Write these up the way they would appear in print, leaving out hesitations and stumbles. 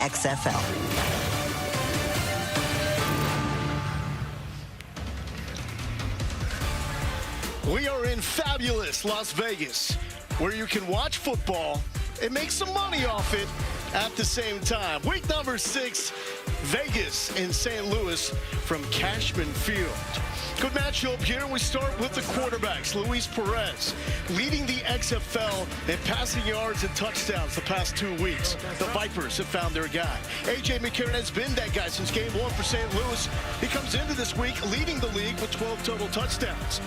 XFL. We are in fabulous Las Vegas, where you can watch football and make some money off it at the same time. Week number 6, Vegas in St. Louis from Cashman Field. Good matchup here. We start with the quarterbacks. Luis Perez leading the XFL in passing yards and touchdowns the past 2 weeks. The Vipers have found their guy. A.J. McCarron has been that guy since game 1 for St. Louis. He comes into this week leading the league with 12 total touchdowns.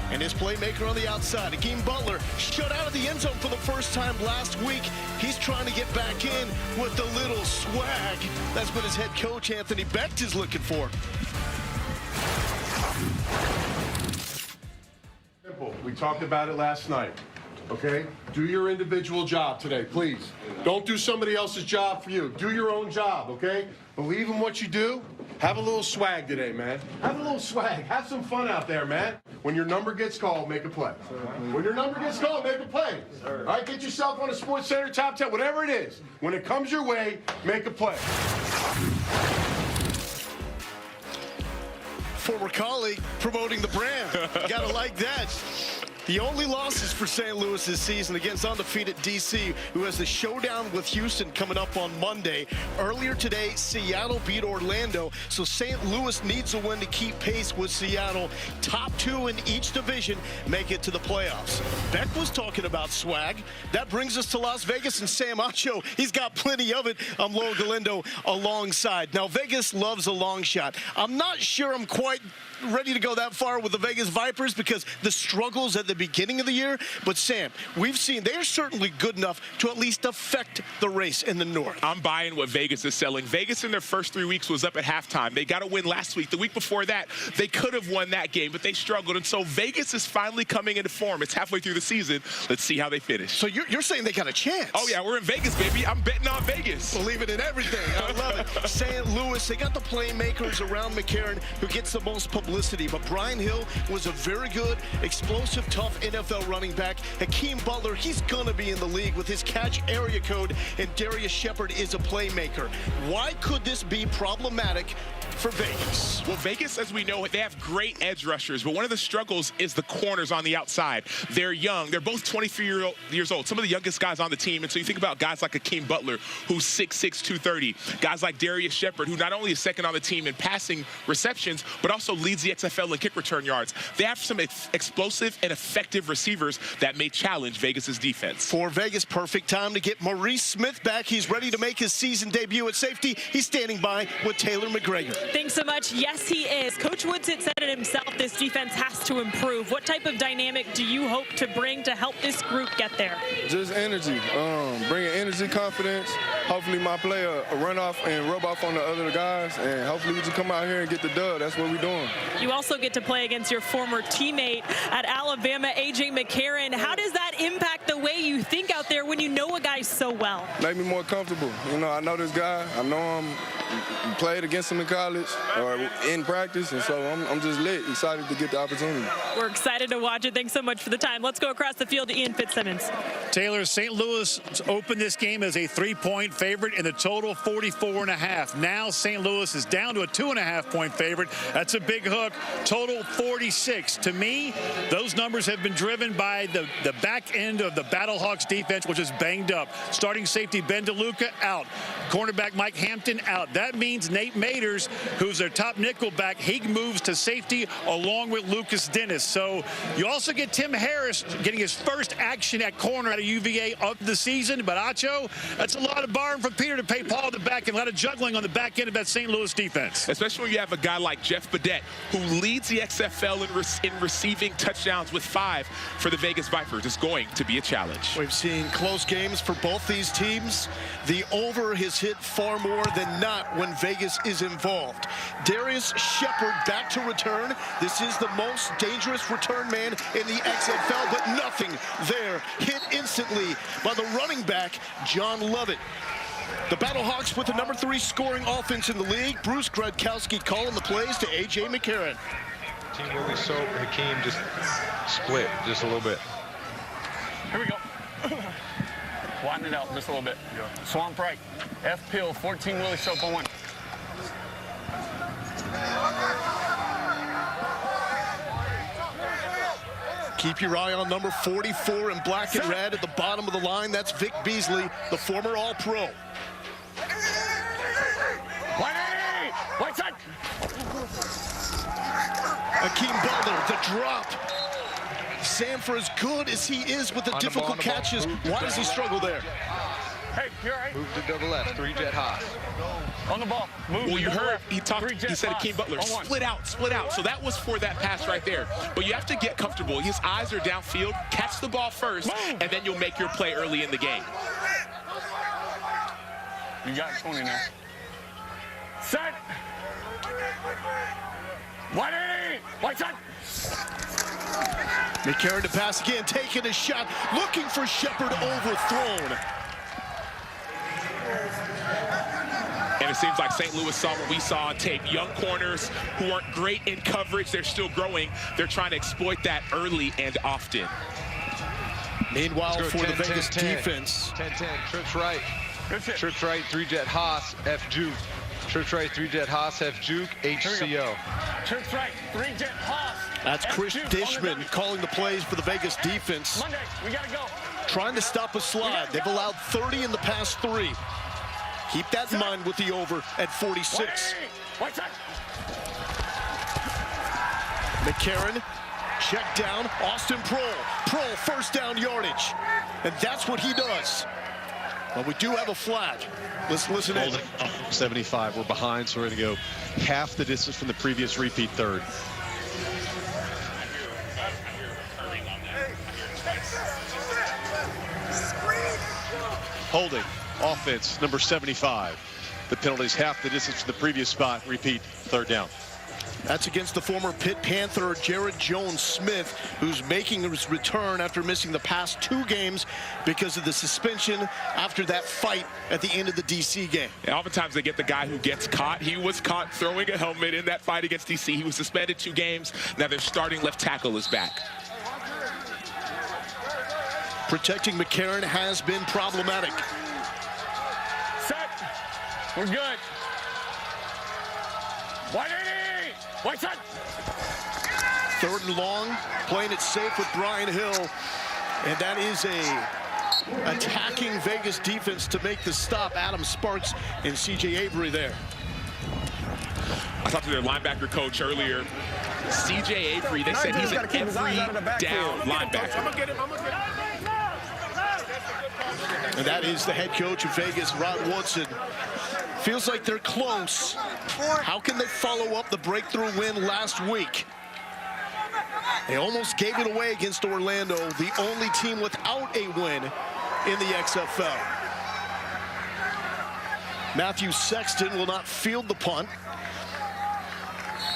And his playmaker on the outside, Hakeem Butler, shut out of the end zone for the first time last week. He's trying to get back in with a little swag. That's what his head coach, Anthony Becht, is looking for. Simple. We talked about it last night. Okay? Do your individual job today, please. Don't do somebody else's job for you. Do your own job, okay? Believe in what you do. Have a little swag today, man. Have a little swag. Have some fun out there, man. When your number gets called, make a play. When your number gets called, make a play. All right? Get yourself on a Sports Center top 10, whatever it is. When it comes your way, make a play. Former colleague promoting the brand. You gotta like that. The only losses for St. Louis this season against undefeated DC, who has the showdown with Houston coming up on Monday. Earlier today, Seattle beat Orlando, so St. Louis needs a win to keep pace with Seattle. Top 2 in each division make it to the playoffs. Beck was talking about swag. That brings us to Las Vegas and Sam Acho. He's got plenty of it. I'm Lo Galindo alongside. Now, Vegas loves a long shot. I'm not sure I'm quite ready to go that far with the Vegas Vipers because the struggles at the beginning of the year. But Sam, we've seen they are certainly good enough to at least affect the race in the North. I'm buying what Vegas is selling. Vegas in their first 3 weeks was up at halftime. They got a win last week. The week before that, they could have won that game, but they struggled. And so Vegas is finally coming into form. It's halfway through the season. Let's see how they finish. So you're saying they got a chance? Oh, yeah, we're in Vegas, baby. I'm betting on Vegas. Believing in everything. I love it. St. Louis, they got the playmakers around McCarron who gets the most publicity. But Brian Hill was a very good, explosive, tough NFL running back. Hakeem Butler, he's going to be in the league with his catch area code. And Darius Shepard is a playmaker. Why could this be problematic for Vegas? Well, Vegas, as we know, they have great edge rushers, but one of the struggles is the corners on the outside. They're young. They're both 23 years old, some of the youngest guys on the team. And so you think about guys like Hakeem Butler, who's 6'6", 230. Guys like Darius Shepard, who not only is second on the team in passing receptions, but also leads the XFL in kick return yards. They have some explosive and effective receivers that may challenge Vegas's defense. For Vegas, perfect time to get Maurice Smith back. He's ready to make his season debut at safety. He's standing by with Taylor McGregor. Thanks so much. Yes, he is. Coach Woods had said it himself, this defense has to improve. What type of dynamic do you hope to bring to help this group get there? Just energy. Bringing energy, confidence. Hopefully my player run off and rub off on the other guys, and hopefully we just come out here and get the dub. That's what we're doing. You also get to play against your former teammate at Alabama, A.J. McCarron. How does that impact the way you think out there when you know a guy so well? Make me more comfortable. You know, I know this guy. I know him. Played against him in college or in practice, and so I'm just lit, excited to get the opportunity. We're excited to watch it. Thanks so much for the time. Let's go across the field to Ian Fitzsimmons. Taylor, St. Louis opened this game as a 3-point favorite in the total 44.5. Now St. Louis is down to a 2.5-point favorite. That's a big hook. Total 46. To me, those numbers have been driven by the back end of the BattleHawks defense, which is banged up. Starting safety Ben DeLuca out. Cornerback Mike Hampton out. That means Nate Maters, who's their top nickel back, he moves to safety along with Lucas Dennis. So you also get Tim Harris getting his first action at corner out of UVA of the season. But Acho, that's a lot of borrowing from Peter to pay Paul the back, and a lot of juggling on the back end of that St. Louis defense. Especially when you have a guy like Jeff Badette, who leads the XFL in receiving touchdowns with 5 for the Vegas Vipers. It's going to be a challenge. We've seen close games for both these teams. The over has hit far more than not when Vegas is involved. Darius Shepard back to return. This is the most dangerous return man in the XFL, but nothing there. Hit instantly by the running back, John Lovett. The BattleHawks with the number 3 scoring offense in the league. Bruce Gradkowski calling the plays to A.J. McCarron. Team Willie Soap and Hakeem just split just a little bit. Here we go. Widen it out just a little bit. Swamp right. F pill, 14 Willie soap on 1. Keep your eye on number 44 in black and red at the bottom of the line. That's Vic Beasley, the former All-Pro. White side. Akeem Butler, the drop. Sam, for as good as he is with the difficult catches, why does he struggle there? Hey, you're right. Move to double left, 3 jet hot. On the ball. Move. Well, you heard left. he talked. He said Akeem Butler split out. So that was for that pass right there. But you have to get comfortable. His eyes are downfield. Catch the ball first, and then you'll make your play early in the game. You got 20 now. Set. White side. McCarron to pass again, taking a shot, looking for Shepard, overthrown. And it seems like St. Louis saw what we saw on tape. Young corners who aren't great in coverage. They're still growing. They're trying to exploit that early and often. Meanwhile, for the Vegas defense. 10-10, trips right. Trips right, 3 jet Haas, F juke. Trips right, 3 jet Haas, F juke, HCO. Trips right, 3 jet Haas. That's Chris Dishman calling the plays for the Vegas defense. Monday, we gotta go. Trying to stop a slide. They've allowed 30 in the past 3. Keep that in mind with the over at 46. White side. McCarron, check down. Austin Prohl. Prohl, first down yardage. And that's what he does. But we do have a flag. Let's listen in. 75. We're behind, so we're going to go half the distance from the previous repeat third. Holding. Offense, number 75. The penalty is half the distance from the previous spot. Repeat, third down. That's against the former Pitt Panther, Jared Jones-Smith, who's making his return after missing the past 2 games because of the suspension after that fight at the end of the DC game. And oftentimes they get the guy who gets caught. He was caught throwing a helmet in that fight against DC. He was suspended 2 games. Now their starting left tackle is back. Protecting McCarron has been problematic. Set. We're good. White side. 3rd and long, playing it safe with Brian Hill. And that is a attacking Vegas defense to make the stop. Adam Sparks and C.J. Avery there. I talked to their linebacker coach earlier. C.J. Avery, they said he's an every down linebacker. And that is the head coach of Vegas, Rod Woodson. Feels like they're close. How can they follow up the breakthrough win last week? They almost gave it away against Orlando, the only team without a win in the XFL. Matthew Sexton will not field the punt.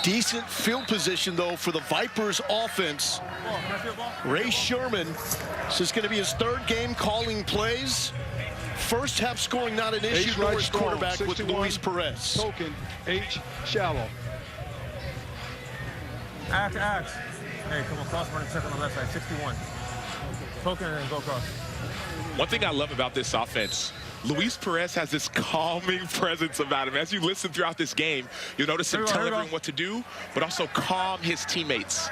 Decent field position, though, for the Vipers offense. Ray Sherman, this is going to be his 3rd game calling plays. First half scoring not an issue, nor his quarterback with Luis Perez. Token, H, shallow. Axe. Hey, come on, cross running check on the left side, 61. Token and then go across. One thing I love about this offense, Luis Perez has this calming presence about him. As you listen throughout this game, you'll notice him delivering what to do, but also calm his teammates.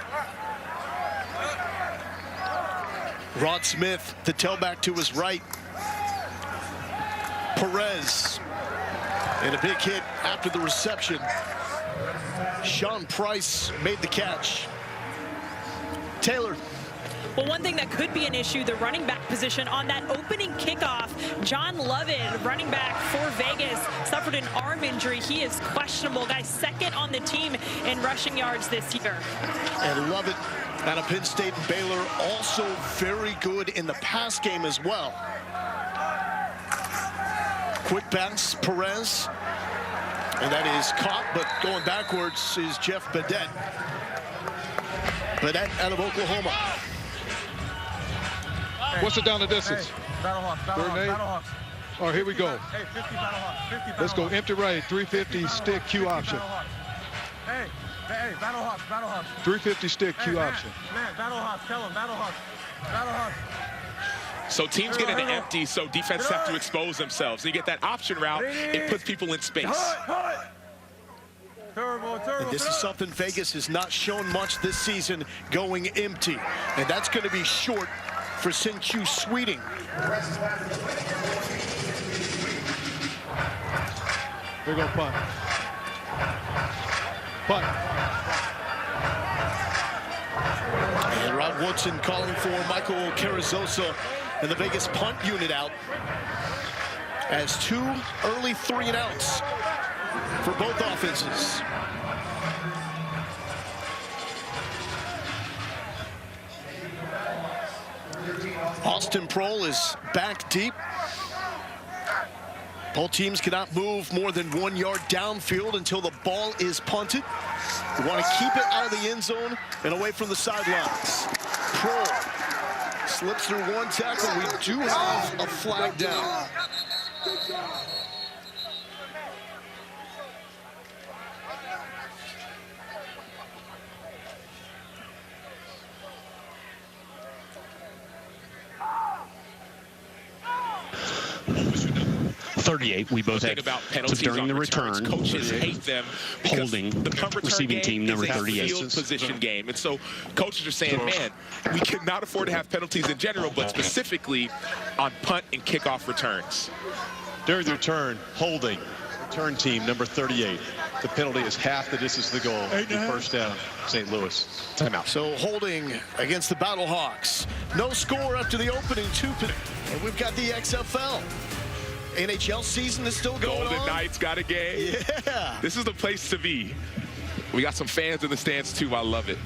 Rod Smith, the tailback to his right. Perez, and a big hit after the reception. Sean Price made the catch. Taylor. Well, one thing that could be an issue, the running back position on that opening kickoff. John Lovett, running back for Vegas, suffered an arm injury. He is questionable. Guy 2nd on the team in rushing yards this year. And Lovett out of Penn State and Baylor, also very good in the pass game as well. Quick pass, Perez. And that is caught, but going backwards is Jeff Badette. Badette out of Oklahoma. What's it down the distance? Hey, BattleHawks. All right, here we go. Hey, 50 BattleHawks. 50 BattleHawks. Let's go empty right, 350 stick Q option. Hey, BattleHawks. 350 stick Q option. Man, BattleHawks, tell him, BattleHawks. So teams get into empty, so defenses have to expose themselves. So you get that option route, it puts people in space. And this is something Vegas has not shown much this season, going empty. And that's going to be short for Sin-Q Sweeting. Here we go, punt. Punt. And Rod Woodson calling for Michael Carrizosa and the Vegas punt unit out as 2 early 3-and-outs for both offenses. Austin Prohl is back deep. Both teams cannot move more than 1 yard downfield until the ball is punted. We want to keep it out of the end zone and away from the sidelines. Prohl slips through 1 tackle. We do have a flag down. We both had about penalties during the returns. return. Coaches hate them Holding the punt return receiving team number is a 38. field position game, and so coaches are saying, man, we cannot afford to have penalties in general, but specifically on punt and kickoff returns. During the return, holding. Return team number 38. The penalty is half the distance to the goal. First down, St. Louis. Timeout. So holding against the BattleHawks. No score after the opening 2. And we've got the XFL. NHL season is still going on. Golden Knights got a game. Yeah. This is the place to be. We got some fans in the stands, too. I love it.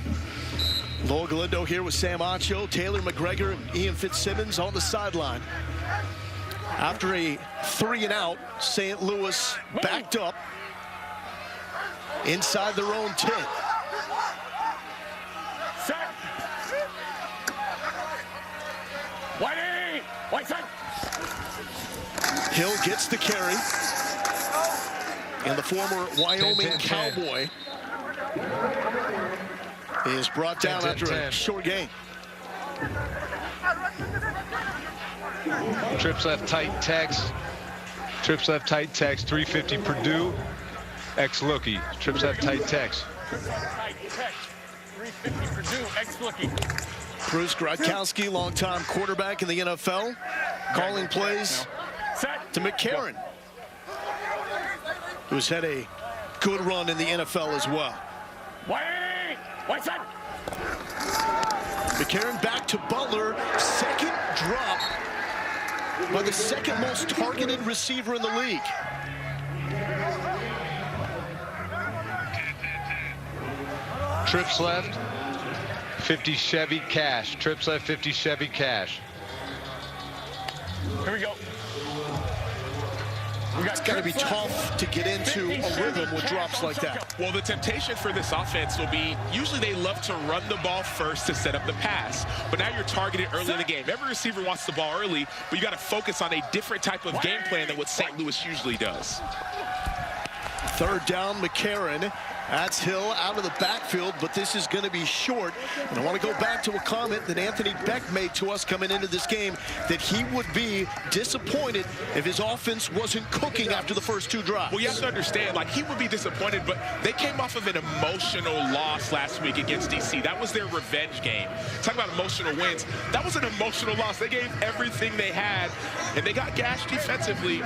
Lowell Galindo here with Sam Acho, Taylor McGregor, and Ian Fitzsimmons on the sideline. After a 3-and-out, St. Louis backed up inside their own 10. Set. Whitey! White side. Hill gets the carry. And the former Wyoming Cowboy is brought down after a short gain. Trips left tight text. Trips left tight text. 350 Purdue. Ex-lookie. Trips left tight text. Tight text. 350 Purdue. Ex-lookie. Bruce Grodkowski, longtime quarterback in the NFL, calling plays to McCarron, who's had a good run in the NFL as well. White side. McCarron back to Butler, second drop by the second most targeted receiver in the league. Trips left. 50 Chevy Cash. Trips left 50 Chevy Cash. Here we go. It's got to be tough to get into a rhythm with drops like that. Well, the temptation for this offense will be, usually they love to run the ball first to set up the pass. But now you're targeted early in the game. Every receiver wants the ball early, but you got to focus on a different type of game plan than what St. Louis usually does. Third down, McCarron. That's Hill out of the backfield, but this is going to be short. And I want to go back to a comment that Anthony Beck made to us coming into this game, that he would be disappointed if his offense wasn't cooking after the first 2 drives. Well, you have to understand, like, he would be disappointed, but they came off of an emotional loss last week against DC. That was their revenge game. Talk about emotional wins. That was an emotional loss. They gave everything they had, and they got gashed defensively,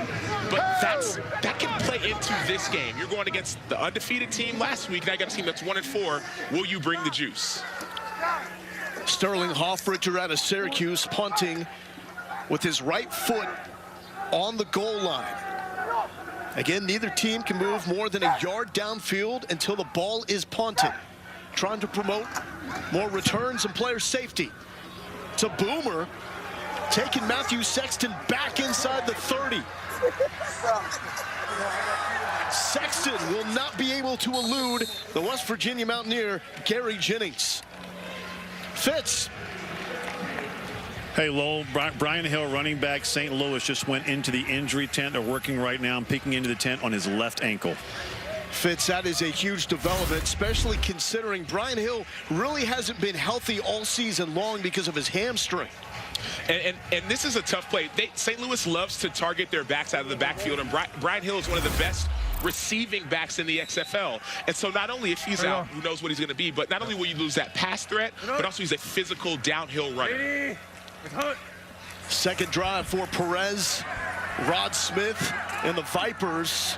but that can play into this game. You're going against the undefeated team last week. Now you got a team that's 1-4. Will you bring the juice? Sterling Hoffrichter out of Syracuse, punting with his right foot on the goal line. Again, neither team can move more than a yard downfield until the ball is punted. Trying to promote more returns and player safety. It's a boomer, taking Matthew Sexton back inside the 30. Sexton will not be able to elude the West Virginia Mountaineer, Gary Jennings. Fitz. Hey, Lowell, Brian Hill, running back, St. Louis, just went into the injury tent. They're working right now and peeking into the tent on his left ankle. Fitz, that is a huge development, especially considering Brian Hill really hasn't been healthy all season long because of his hamstring. And this is a tough play. St. Louis loves to target their backs out of the backfield, and Brian Hill is one of the best receiving backs in the XFL. And so not only if he's out, who knows what he's going to be, but not only will you lose that pass threat, but also he's a physical downhill runner. Second drive for Perez, Rod Smith, and the Vipers.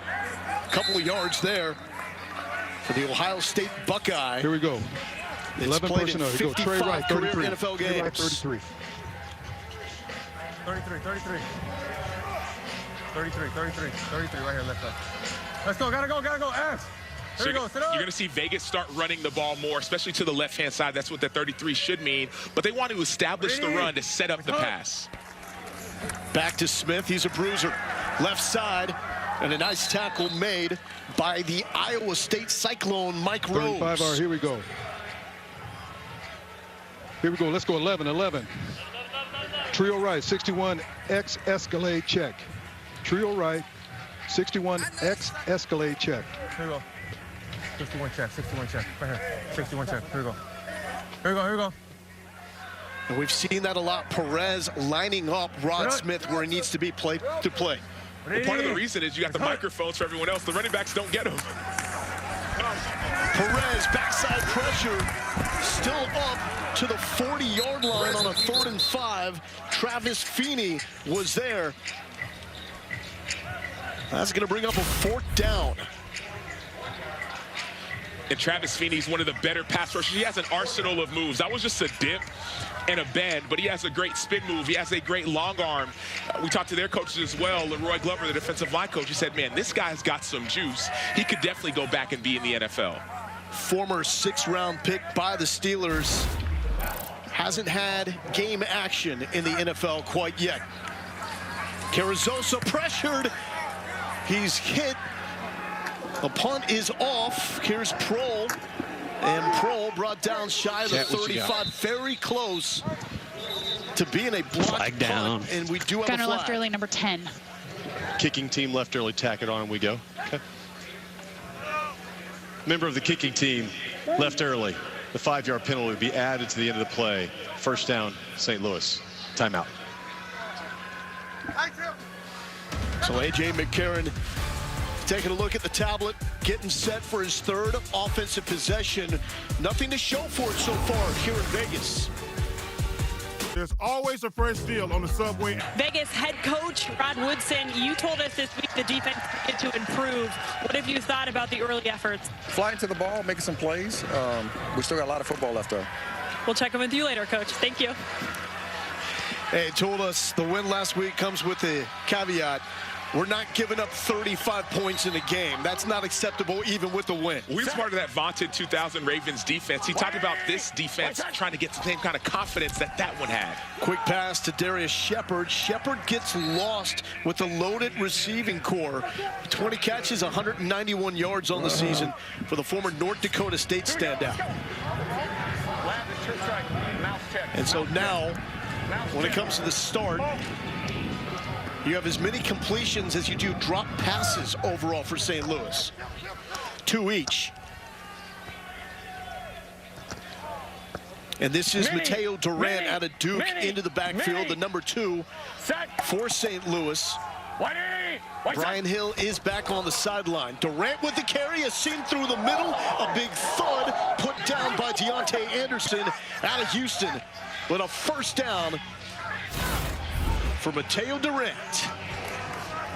A couple of yards there for the Ohio State Buckeye. Here we go. 11 personnel. Here we go. Trey Wright, 33. NFL games. Trey Wright, 33. 33, 33. 33, 33, 33, right here, left side. Let's go, gotta go, Ash. So you're going to see Vegas start running the ball more, especially to the left-hand side. That's what that 33 should mean. But they want to establish the run to set up the pass. Back to Smith. He's a bruiser. Left side. And a nice tackle made by the Iowa State Cyclone, Mike Rose. 35 here we go. Here we go. Let's go 11. Trio right, 61 X Escalade check. Trio right, 61 X Escalade check. Here we go. 61 check, 61 check. Right here. 61 check. Here we go. Here we go. And we've seen that a lot. Perez lining up Rod Smith where he needs to be play. Well, part of the reason is you got the microphones for everyone else. The running backs don't get them. Perez, backside pressure, still up to the 40-yard line on a 3rd and 5. Travis Feeney was there. That's going to bring up a 4th down. And Travis Feeney's one of the better pass rushers. He has an arsenal of moves. That was just a dip and a bend, but he has a great spin move. He has a great long arm. We talked to their coaches as well. Leroy Glover, the defensive line coach, he said, man, this guy's got some juice. He could definitely go back and be in the NFL. Former 6th-round pick by the Steelers. Hasn't had game action in the NFL quite yet. Carrizosa pressured. He's hit. The punt is off. Here's Prohl. And Prohl brought down shy of the 35. Very close to being a block down. And we do have Gunner a flag. left early, number 10. Kicking team left early, tack it on, and we go. Okay. Member of the kicking team left early. The 5-yard penalty would be added to the end of the play. First down, St. Louis. Timeout. So A.J. McCarron taking a look at the tablet, getting set for his 3rd offensive possession. Nothing to show for it so far here in Vegas. There's always a fresh deal on the subway. Vegas head coach Rod Woodson, you told us this week the defense needed to improve. What have you thought about the early efforts? Flying to the ball, making some plays. We still got a lot of football left though. We'll check in with you later, Coach. Thank you. Hey, told us the win last week comes with a caveat. We're not giving up 35 points in a game. That's not acceptable even with the win. We were part of that vaunted 2000 Ravens defense. He talked about this defense trying to get the same kind of confidence that one had. Quick pass to Darius Shepard. Shepard gets lost with the loaded receiving core. 20 catches, 191 yards on the season for the former North Dakota State standout. And so now, when it comes to the start, you have as many completions as you do drop passes overall for St. Louis. 2 each. And this is Mateo Durant out of Duke into the backfield, the number 2 for St. Louis. Brian Hill is back on the sideline. Durant with the carry, a seam through the middle, a big thud put down by Deontay Anderson out of Houston. But a first down for Mateo Durant.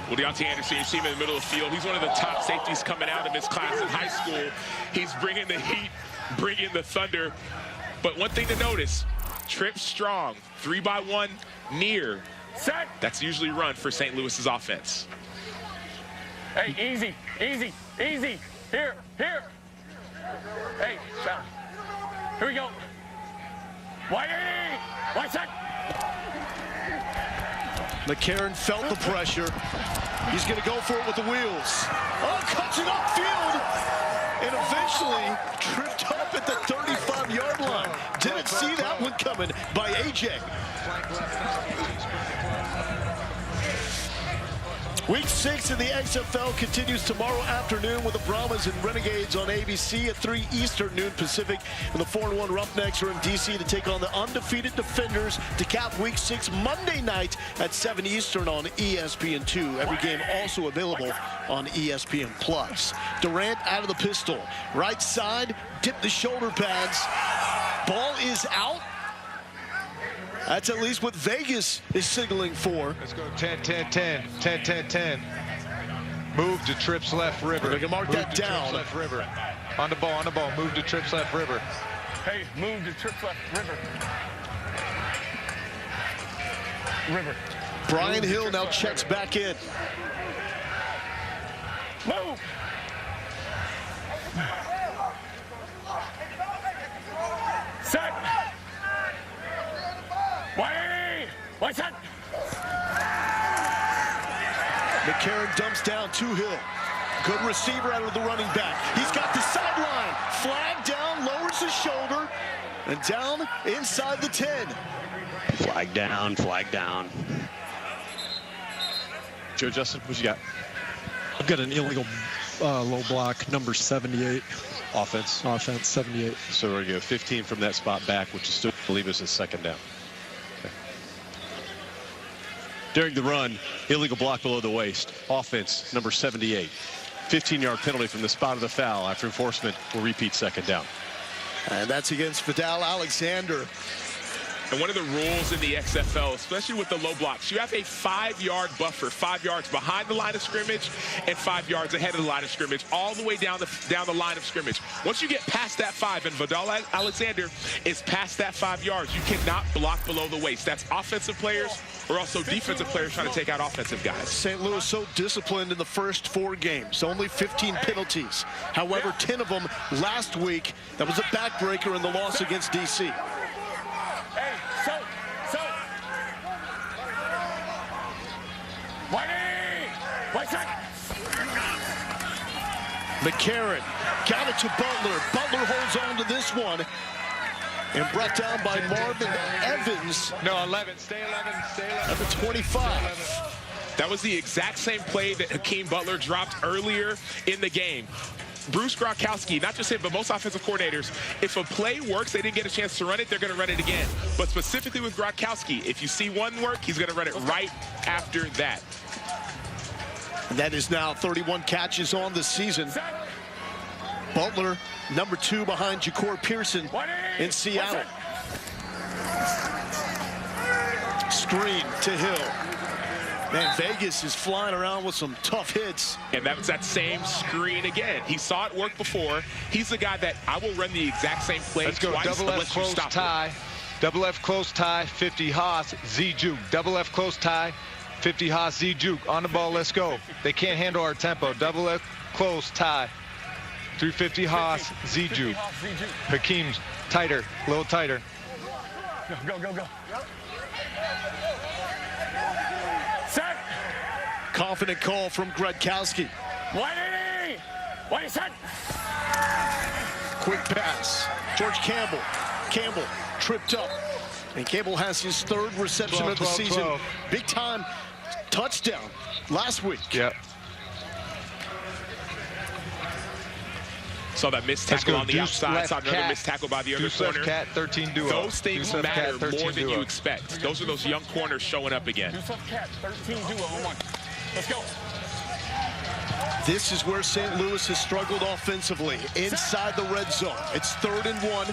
Well, Deontay Anderson, you see him in the middle of the field. He's one of the top safeties coming out of his class in high school. He's bringing the heat, bringing the thunder. But one thing to notice, trip strong, 3-by-1 near. Set. That's usually run for St. Louis's offense. Hey, easy. Here. Hey, stop. Here we go. One sec. McCarron felt the pressure. He's going to go for it with the wheels. Oh, cuts it upfield. And eventually tripped up at the 35-yard line. Didn't see that one coming by A.J. Week 6 in the XFL continues tomorrow afternoon with the Brahmas and Renegades on ABC at 3 Eastern, noon Pacific. And the 4-1 Roughnecks are in D.C. to take on the undefeated Defenders to cap Week 6 Monday night at 7 Eastern on ESPN2. Every game also available on ESPN+. Durant out of the pistol. Right side, dip the shoulder pads. Ball is out. That's at least what Vegas is signaling for. Let's go 10-10-10. 10-10-10. Move to trips left river. They can mark that down. Trips left river. On the ball, on the ball. Move to trips left river. Hey, move to trips left river. River. Brian Hill now checks back in. Move. Set. Wait, set. McCarron dumps down to Hill. Good receiver out of the running back. He's got the sideline. Flag down, lowers his shoulder, and down inside the 10. Flag down, flag down. Joe, Justin, what you got? I've got an illegal low block, number 78. Offense? Offense, 78. So we're going to go 15 from that spot back, which is still, I believe, is a second down. During the run, illegal block below the waist. Offense, number 78. 15-yard penalty from the spot of the foul after enforcement will repeat second down. And that's against Vidal Alexander. And one of the rules in the XFL, especially with the low blocks, you have a 5-yard buffer, 5 yards behind the line of scrimmage and 5 yards ahead of the line of scrimmage, all the way down the line of scrimmage. Once you get past that 5, and Vidal Alexander is past that 5 yards, you cannot block below the waist. That's offensive players or also defensive players trying to take out offensive guys. St. Louis so disciplined in the first 4 games, only 15 penalties. However, 10 of them last week. That was a backbreaker in the loss against D.C. McCarron got it to Butler. Butler holds on to this one and brought down by Marvin Evans. No, 11. Stay 11. Stay 11. At the 25. That was the exact same play that Hakeem Butler dropped earlier in the game. Bruce Gronkowski, not just him, but most offensive coordinators, if a play works, they didn't get a chance to run it, they're going to run it again. But specifically with Gronkowski, if you see one work, he's going to run it right after that. And that is now 31 catches on the season. Butler, number 2 behind Ja'Cour Pearson in Seattle. Screen to Hill. Man, Vegas is flying around with some tough hits. And that was that same screen again. He saw it work before. He's the guy that I will run the exact same play Let's go twice double F close tie. Double F close tie, 50 Haas, Z juke. Double F close tie, 50 Haas, Z juke. On the ball, let's go. They can't handle our tempo. Double F close tie, 350 Haas, Z juke. Hakeem's tighter, a little tighter. Go, go, go. Confident call from Gronkowski. What is that? Quick pass. George Campbell. Campbell tripped up. And Campbell has his 3rd reception of the season. Big time touchdown last week. Yeah. Saw that missed tackle on the outside. Saw another missed tackle by the other corner. Cat, 13 duo. Those things matter more than you duo. expect. Those are those young corners showing up again. Cat, 13 duo on 1. Let's go. This is where St. Louis has struggled offensively, inside the red zone. It's 3rd and 1.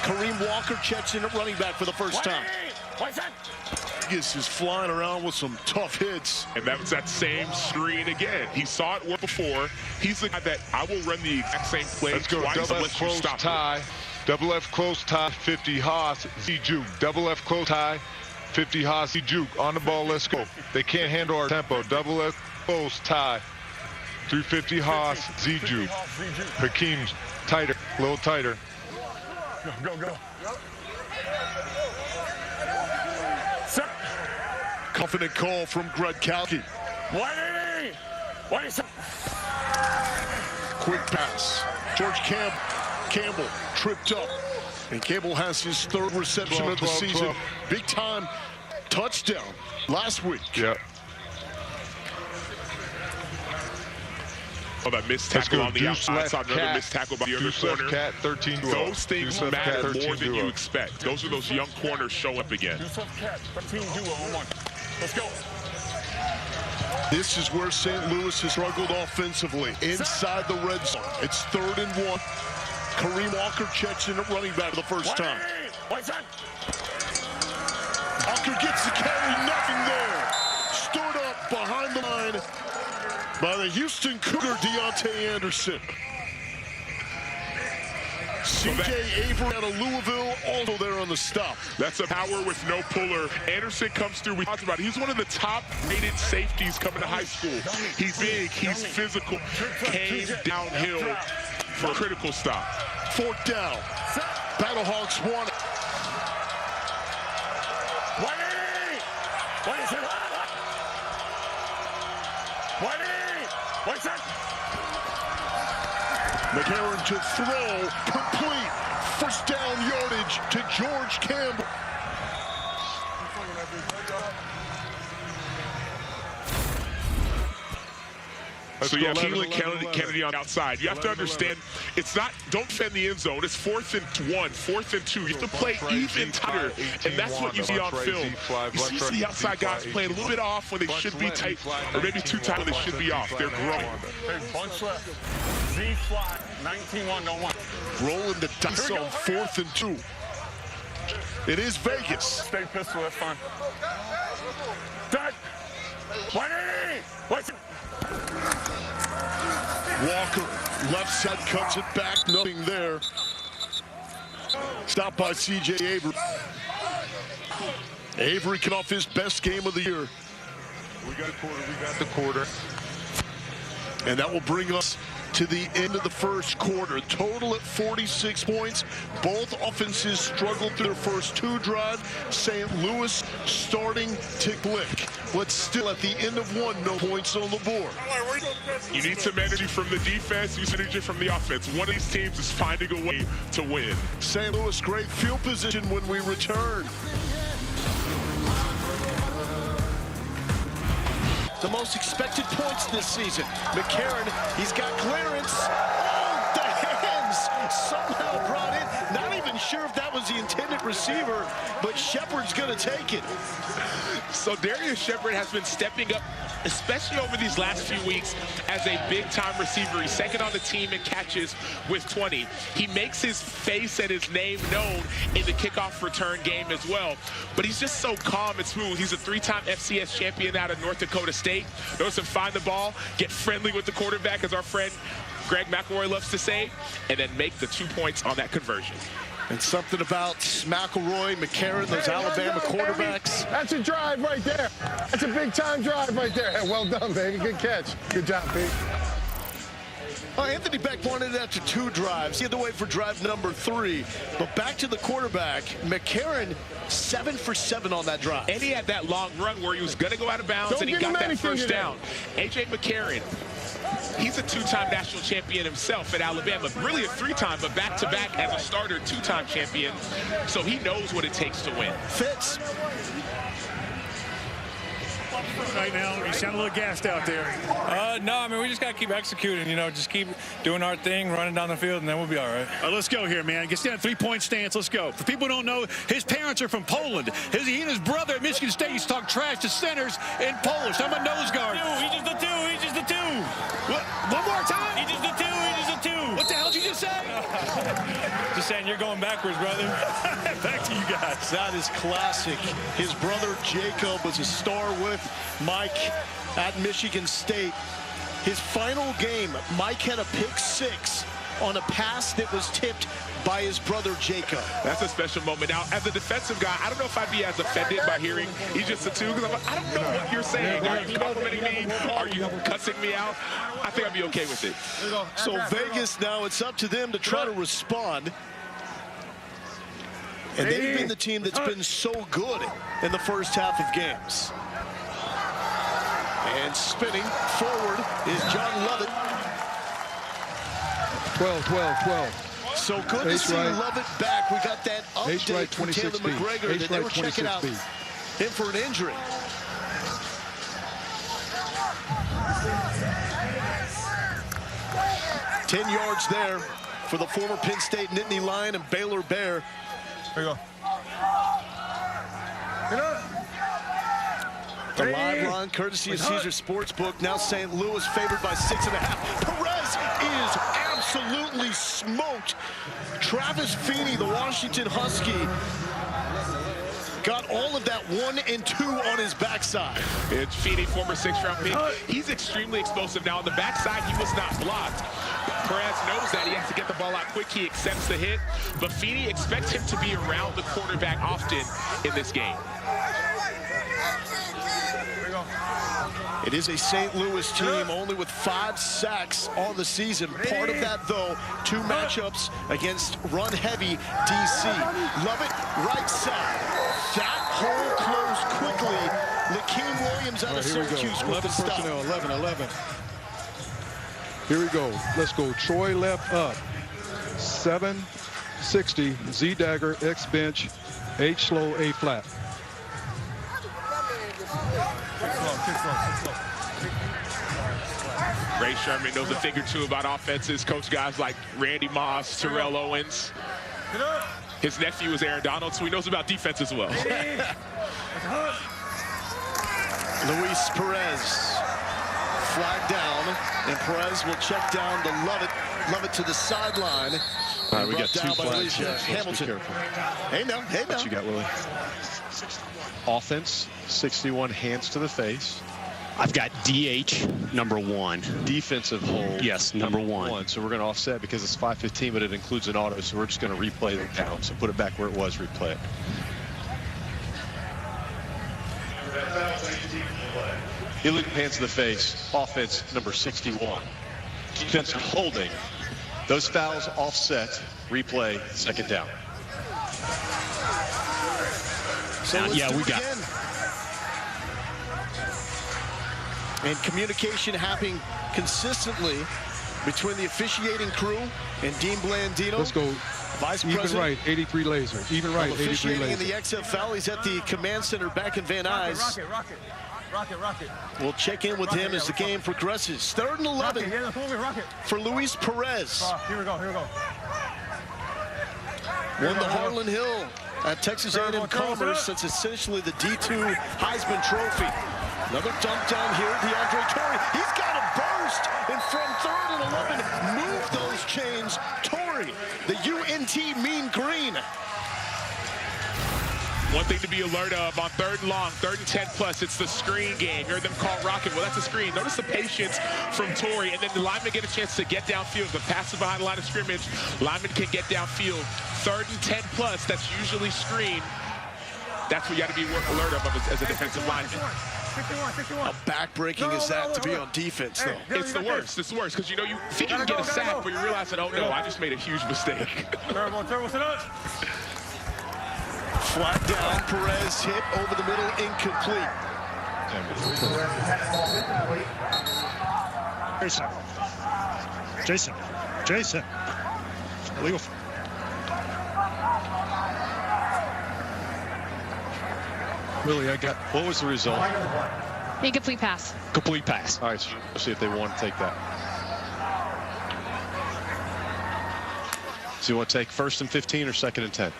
Kareem Walker checks in at running back for the first time. Vegas is flying around with some tough hits. And that was that same screen again. He saw it work before. He's the guy that I will run the exact same play Let's go twice double F close tie. Double F close tie, 50 Haas, Z juke. Double F close tie, 50 Haas, Z juke. On the ball, let's go. They can't handle our tempo. Double F close tie, 350 Haas, Z juke. Hakeem's tighter, a little tighter. Go, go, go. Confident call from Gronkowski. What is it? Quick pass. George Campbell tripped up. And Campbell has his 3rd reception of the season. Big time touchdown last week. Yeah. Oh, that missed tackle on the outside. Saw another missed tackle by the other corner. Cat, 13 Those things matter more than you expect. Those are those young corners show up again. Let's go. This is where St. Louis has struggled offensively. Inside the red zone. It's 3rd and 1. Kareem Walker checks in at running back for the first time. Walker gets the carry, nothing there. Stood up behind the line by the Houston Cougar, Deontay Anderson. C.J. Avery out of Louisville, also there on the stop. That's a power with no puller. Anderson comes through. We talked about it. He's one of the top-rated safeties coming to high school. He's big. He's physical. Came downhill for a critical stop. 4th down. BattleHawks won it. McCarron to throw, complete. 1st down yardage to George Campbell. So yeah, Keelan Kennedy on the outside. You have to understand, it's not, don't defend the end zone. It's 4th and 1, 4th and 2. You have to play even tighter, and that's what you see on film. You see the outside guys playing a little bit off when they should be tight, or maybe too tight when they should be off. They're growing. Bunch left. Z flat. 19-1, don't want. Rolling the dice on 4th and 2. It is Vegas. Stay pistol, that's fine. Done. 180. What's it? Walker, left side, cuts it back, nothing there. Stopped by C.J. Avery. Avery can off his best game of the year. We got a quarter. We got the quarter. And that will bring us to the end of the first quarter. Total at 46 points. Both offenses struggled through their first 2 drives. St. Louis starting to click. But still at the end of 1, no points on the board. You need some energy from the defense, you need energy from the offense. One of these teams is finding a way to win. St. Louis, great field position when we return. The most expected points this season. McCarron, he's got clearance. Oh, the hands somehow brought in. Not even sure if that was the intended receiver, but Shepard's going to take it. So Darius Shepard has been stepping up, especially over these last few weeks, as a big-time receiver. He's 2nd on the team in catches with 20. He makes his face and his name known in the kickoff return game as well. But he's just so calm and smooth. He's a 3-time FCS champion out of North Dakota State. Knows to find the ball, get friendly with the quarterback, as our friend Greg McElroy loves to say, and then make the 2 points on that conversion. And something about McElroy, McCarron, those Alabama quarterbacks. That's a drive right there. That's a big-time drive right there. Well done, baby. Good catch. Good job, Pete. Oh, Anthony Beck wanted it after 2 drives. He had to wait for drive number 3. But back to the quarterback, McCarron, 7 for 7 on that drive. And he had that long run where he was going to go out of bounds, and he got that first down. A.J. McCarron, he's a 2-time national champion himself at Alabama. Really a 3-time, but back-to-back as a starter, 2-time champion. So he knows what it takes to win. Fitz. Right now, you sound a little gassed out there. No, I mean, we just got to keep executing, you know, just keep doing our thing, running down the field, and then we'll be all right. Let's go here, man. Get down 3-point stance. Let's go. For people who don't know, his parents are from Poland. He and his brother at Michigan State used to talk trash to centers in Polish. I'm a nose guard. He just the 2. He just the 2. What? One more time. He just the 2. He just the 2. What the hell did you just say? Just saying, you're going backwards, brother. Back to you guys. That is classic. His brother Jacob was a star with Mike at Michigan State. His final game, Mike had a pick 6 on a pass that was tipped by his brother Jacob. That's a special moment. Now, as a defensive guy, I don't know if I'd be as offended by hearing he's just a 2, because I don't know what you're saying. Are you complimenting me? Are you cussing me out? I think I'd be okay with it. So Vegas, now it's up to them to try to respond. And they've been the team that's been so good in the first half of games. And spinning forward is John Lovett. 12, 12, 12. So good to see Lovett back. We got that update from Taylor McGregor that they were checking out him for an injury. 10 yards there for the former Penn State Nittany Lion and Baylor Bear. Here you go. The live line, courtesy of Caesar Sportsbook. Now St. Louis favored by 6.5. Perez is absolutely smoked. Travis Feeney, the Washington Husky, got all of that 1 and 2 on his backside. It's Feeney, former 6th-round pick. He's extremely explosive. Now on the backside, he was not blocked. Perez knows that. He has to get the ball out quick. He accepts the hit. But Feeney expects him to be around the quarterback often in this game. It is a St. Louis team only with 5 sacks on the season. Part of that, though, 2 matchups against run-heavy DC. Lovett, right side. That hole closed quickly. Lakeem Williams out of Syracuse with the stop. 11. Here we go. Let's go. Troy left up. 760. Z dagger, X bench, H slow, A flat. Ray Sherman knows a thing or two about offenses. Coach guys like Randy Moss, Terrell Owens. His nephew is Aaron Donald, so he knows about defense as well. Luis Perez. Flag down, and Perez will check down to Lovett. Lovett to the sideline. All right, we got 2 flags here, so Hamilton. let's be careful. Hey, now. What you got, Willie? Offense, 61, hands to the face. I've got DH, number 1. Defensive hold. Yes, number 1. So we're going to offset because it's 5:15, but it includes an auto, so we're just going to replay the count. So put it back where it was, replay it. Illegal hands to the face. Offense, number 61. Defensive holding. Those fouls offset. Replay, 2nd down. So yeah, we got. Again. And communication happening consistently between the officiating crew and Dean Blandino. Let's go. Vice Even President. right, 83 laser. Even right, 83 Officiating laser. in the XFL, he's at the command center back in Van Nuys. Rocket. We'll check in with him as the game progresses. 3rd and 11 for Luis Perez. Here we go. Won the Harlan Hill at Texas A&M Commerce. That's essentially the D2 Heisman Trophy. Another dump down here, DeAndre Torrey. He's got a burst, and from 3rd and 11, move those chains. Torrey, the UNT Mean Green. One thing to be alert of on 3rd and long, 3rd and 10 plus, it's the screen game. You heard them call rocket. Well, that's a screen. Notice the patience from Torrey, and then the lineman get a chance to get downfield. The pass is behind the line of scrimmage. Lineman can get downfield. 3rd and 10 plus, that's usually screen. That's what you got to be alert of as a defensive lineman. 61. How backbreaking is that to be on defense, though? It's the worst. It's the worst because you know you think you can get a sack, but you realize that, oh no, I just made a huge mistake. Turbo, sit up. Flag down, Perez hit over the middle, incomplete. Jason. Illegal. Willie, what was the result? Incomplete pass. Complete pass. All right, so let's see if they want to take that. So you want to take 1st and 15 or 2nd and 10?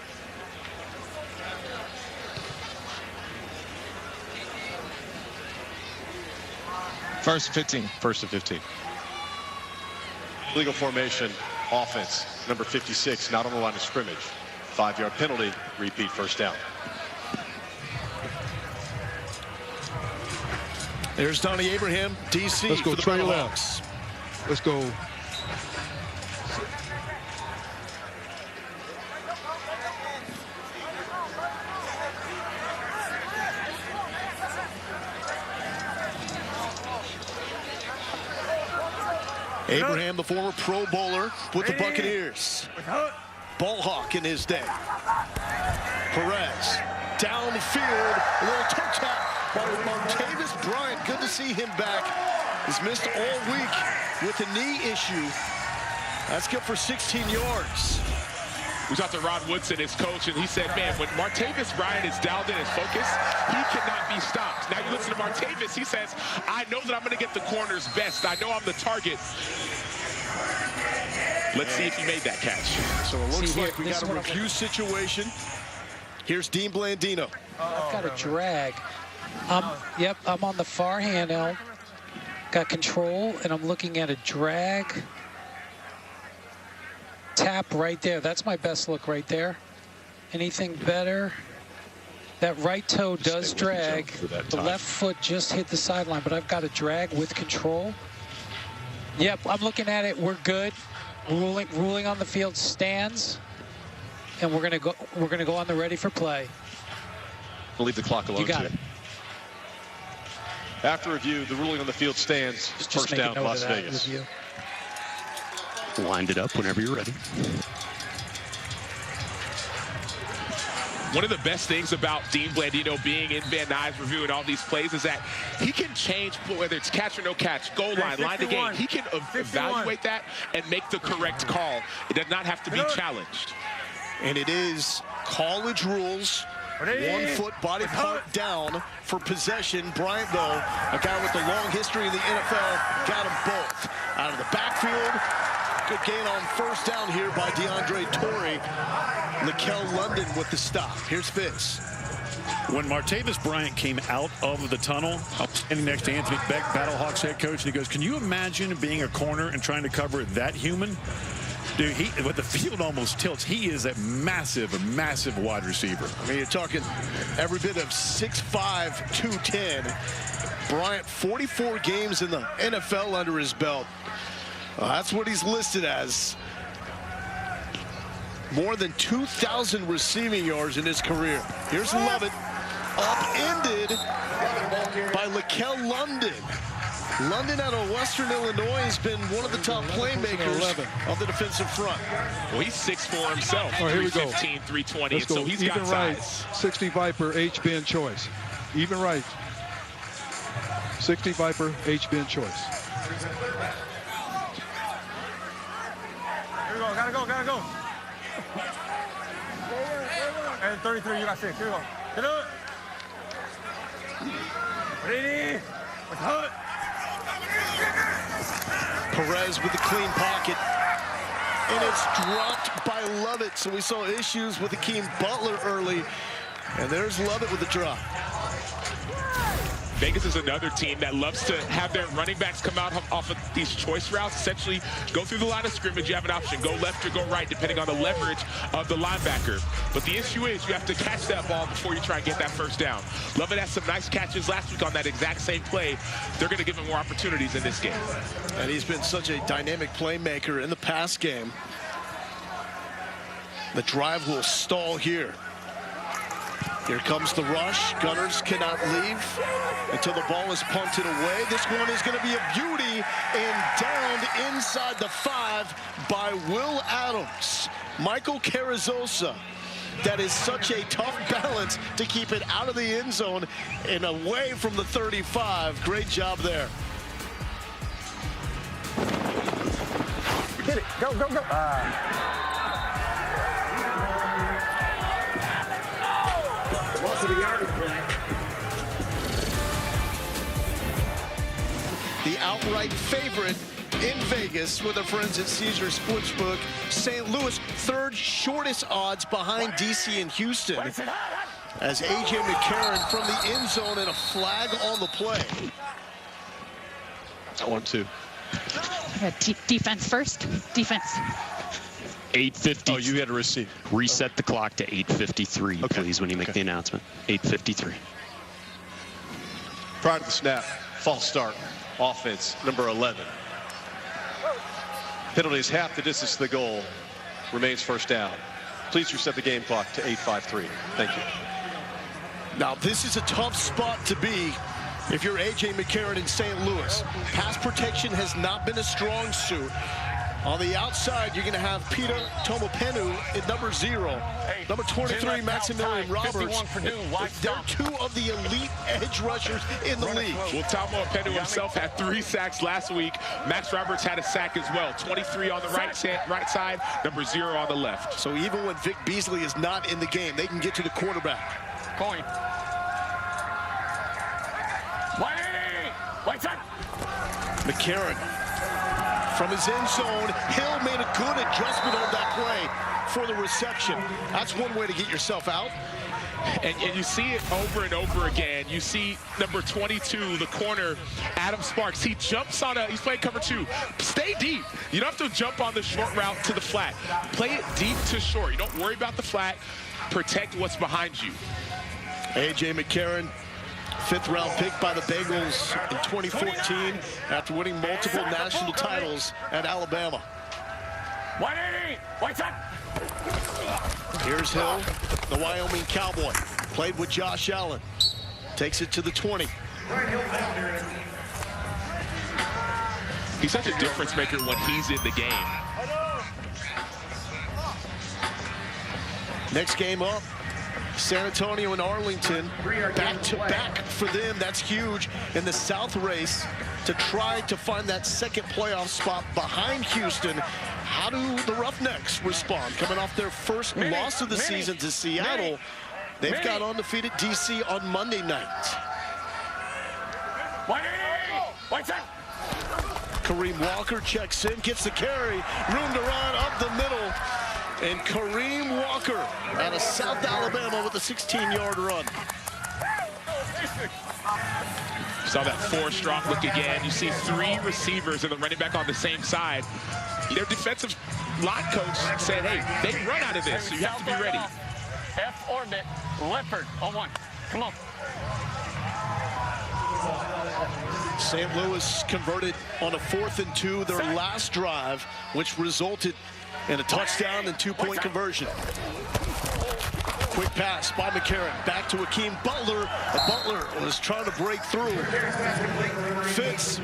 First and 15. 1st and 15. Illegal formation, offense, number 56, not on the line of scrimmage. 5-yard penalty, repeat 1st down. There's Donnie Abraham, DC. Let's go for the Trey BattleHawks. left. Let's go. Abraham, the former Pro Bowler with the Buccaneers. Ball hawk in his day. Perez, downfield, a little toe tap by Martavis Bryant. Good to see him back. He's missed all week with a knee issue. That's good for 16 yards. We talked to Rod Woodson, his coach, and he said, man, when Martavis Bryant is dialed in his focus, he cannot be stopped. Now you listen to Martavis, he says, I know that I'm going to get the corner's best. I know I'm the target. Let's see if he made that catch. So it looks like we got a review situation. Here's Dean Blandino. I've got a drag. Yep, I'm on the far handle. Got control, and I'm looking at a drag. Tap right there. That's my best look right there. Anything better? That right toe does drag. The left foot just hit the sideline, but I've got a drag with control. Yep, I'm looking at it. We're good. Ruling on the field stands, and we're gonna go on the ready for play. We'll leave the clock alone. You got it. After review, the ruling on the field stands. First down, Las Vegas. Wind it up whenever you're ready. One of the best things about Dean Blandino being in Van Nuys reviewing all these plays is that he can change, whether it's catch or no catch, goal line, line to game. He can evaluate that and make the correct call. It does not have to be challenged. And it is college rules. 1 foot body part down for possession. Bryant, though, a guy with a long history in the NFL, got them both. Out of the backfield, good gain on first down here by DeAndre Torrey. Lakel London with the stop. Here's Fitz. When Martavis Bryant came out of the tunnel, I was standing next to Anthony Beck, BattleHawks head coach, and he goes, can you imagine being a corner and trying to cover that human? Dude, but the field almost tilts. He is a massive wide receiver. I mean, you're talking every bit of 6'5", 210. Bryant, 44 games in the NFL under his belt. That's what he's listed as. More than 2,000 receiving yards in his career. Here's Lovett, upended by Lakel London. London out of Western Illinois has been one of the top playmakers of the defensive front. Well, he's 6'4" himself. All right, here we go. 315, 320, Let's go. so he's Even got right, size. 60 Viper, H-bend choice. Even right. 60 Viper, H-bend choice. Here we go, gotta go. And 33, you got 6. Here we go. Get it. Ready? What's up? Perez with the clean pocket. And it's dropped by Lovett. So we saw issues with Akeem Butler early. And there's Lovett with the drop. Vegas is another team that loves to have their running backs come out off of these choice routes. Essentially, go through the line of scrimmage. You have an option. Go left or go right, depending on the leverage of the linebacker. But the issue is you have to catch that ball before you try and get that first down. Lovett had some nice catches last week on that exact same play. They're going to give him more opportunities in this game. And he's been such a dynamic playmaker in the pass game. The drive will stall here. Here comes the rush. Gunners cannot leave until the ball is punted away. This one is going to be a beauty and downed inside the 5 by Will Adams. Michael Carrizosa. That is such a tough balance to keep it out of the end zone and away from the 35. Great job there. Get it. Go. The outright favorite in Vegas with our friends at Caesars Sportsbook. St. Louis, third shortest odds behind DC and Houston. As A.J. McCarron from the end zone and a flag on the play. 1-2. Defense first. Defense. 8:50. Oh, you had to receive. Reset the clock to 8:53, please, when you make the announcement. 8:53. Prior to the snap, false start. Offense, number 11. Penalty is half the distance to the goal. Remains first down. Please reset the game clock to 8:53. Thank you. Now, this is a tough spot to be if you're A.J. McCarron in St. Louis. Pass protection has not been a strong suit. On the outside, you're going to have Peter Tomopenu at number 0. Number 23, Maximilian Roberts. They're 2 of the elite edge rushers in the league. Well, Tomopenu himself had 3 sacks last week. Max Roberts had a sack as well. 23 on the right side, number 0 on the left. So even when Vic Beasley is not in the game, they can get to the quarterback. Coin. Wait, sir. McCarron From his end zone, Hill made a good adjustment on that play for the reception. That's one way to get yourself out. And you see it over and over again. You see number 22, the corner, Adam Sparks. He jumps on he's playing cover 2. Stay deep. You don't have to jump on the short route to the flat. Play it deep to short. You don't worry about the flat. Protect what's behind you. A.J. McCarron, 5th round pick by the Bengals in 2014 after winning multiple national titles at Alabama. 180, white side. Here's Hill, the Wyoming Cowboy. Played with Josh Allen. Takes it to the 20. He's such a difference maker when he's in the game. Next game up, San Antonio and Arlington. Back-to-back for them. That's huge in the South race to try to find that second playoff spot behind Houston. How do the Roughnecks respond? Coming off their first loss of the season to Seattle, they've got undefeated DC on Monday night. Kareem Walker checks in, gets the carry, room to run up the middle, and Kareem Walker out of South Alabama with a 16-yard run. Saw that 4-strong look again. You see 3 receivers and the running back on the same side. Their defensive line coach said, hey, they run out of this, so you have to be ready. F orbit, leopard, 0-1. Come on. St. Louis converted on a 4th and 2, their last drive, which resulted in a touchdown and 2-point conversion. Quick pass by McCarron, back to Akeem Butler. Butler was trying to break through. Fitz,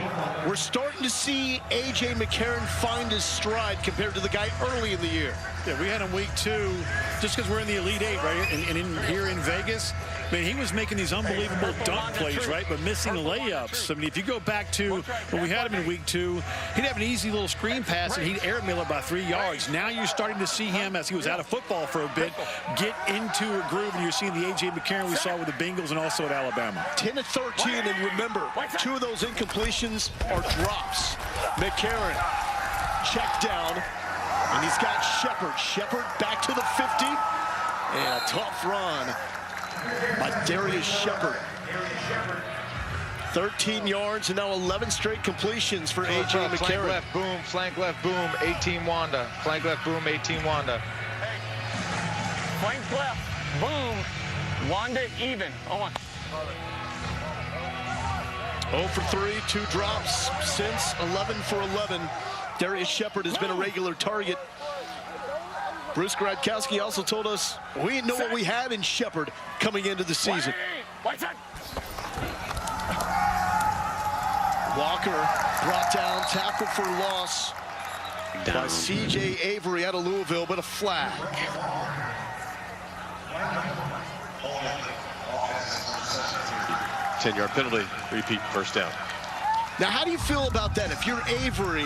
we're starting to see A.J. McCarron find his stride compared to the guy early in the year. Yeah, we had him week 2, just because we're in the Elite 8, right? And here in Vegas, I mean, he was making these unbelievable dunk plays, right? But missing layups. I mean, if you go back to when we had him in week 2, he'd have an easy little screen pass and he'd airmail it by 3 yards. Now you're starting to see him, as he was out of football for a bit, get into a groove, and you're seeing the A.J. McCarron we saw with the Bengals and also at Alabama. 10 of 13, and remember, 2 of those incompletions are drops. McCarron check down, and he's got Shepard. Shepard back to the 50, and a tough run by Darius Shepard. 13 yards and now 11 straight completions for A.J. McCarron. Flank left, boom, flank left, boom, 18 Wanda. Flank left, boom, 18 Wanda. Flank left, boom, Wanda even, 0-1. 0 for 3, 2 drops since 11 for 11. Darius Shepard has been a regular target. Bruce Gradkowski also told us we didn't know what we had in Shepard coming into the season. Walker brought down, tackle for loss by C.J. Avery out of Louisville, but a flag. Ten-yard penalty, repeat, first down. Now, how do you feel about that? If you're Avery,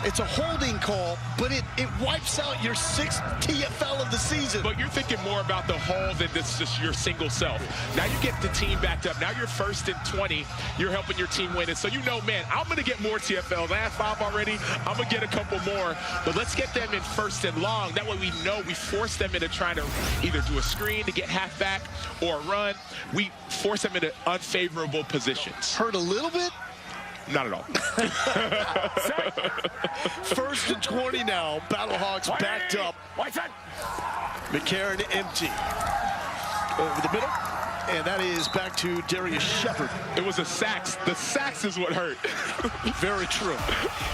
it's a holding call, but it wipes out your 6th TFL of the season. But you're thinking more about the whole than this just your single self. Now you get the team backed up. Now you're 1st and 20. You're helping your team win. And so you know, man, I'm going to get more TFLs. I have 5 already. I'm going to get a couple more. But let's get them in 1st and long. That way we know we force them into trying to either do a screen to get half back or a run. We force them into unfavorable positions. Hurt a little bit? Not at all. 1st and 20 now. BattleHawks backed up. McCarron empty. Over the middle. And that is back to Darius Shepard. It was a sacks. The sacks is what hurt. Very true.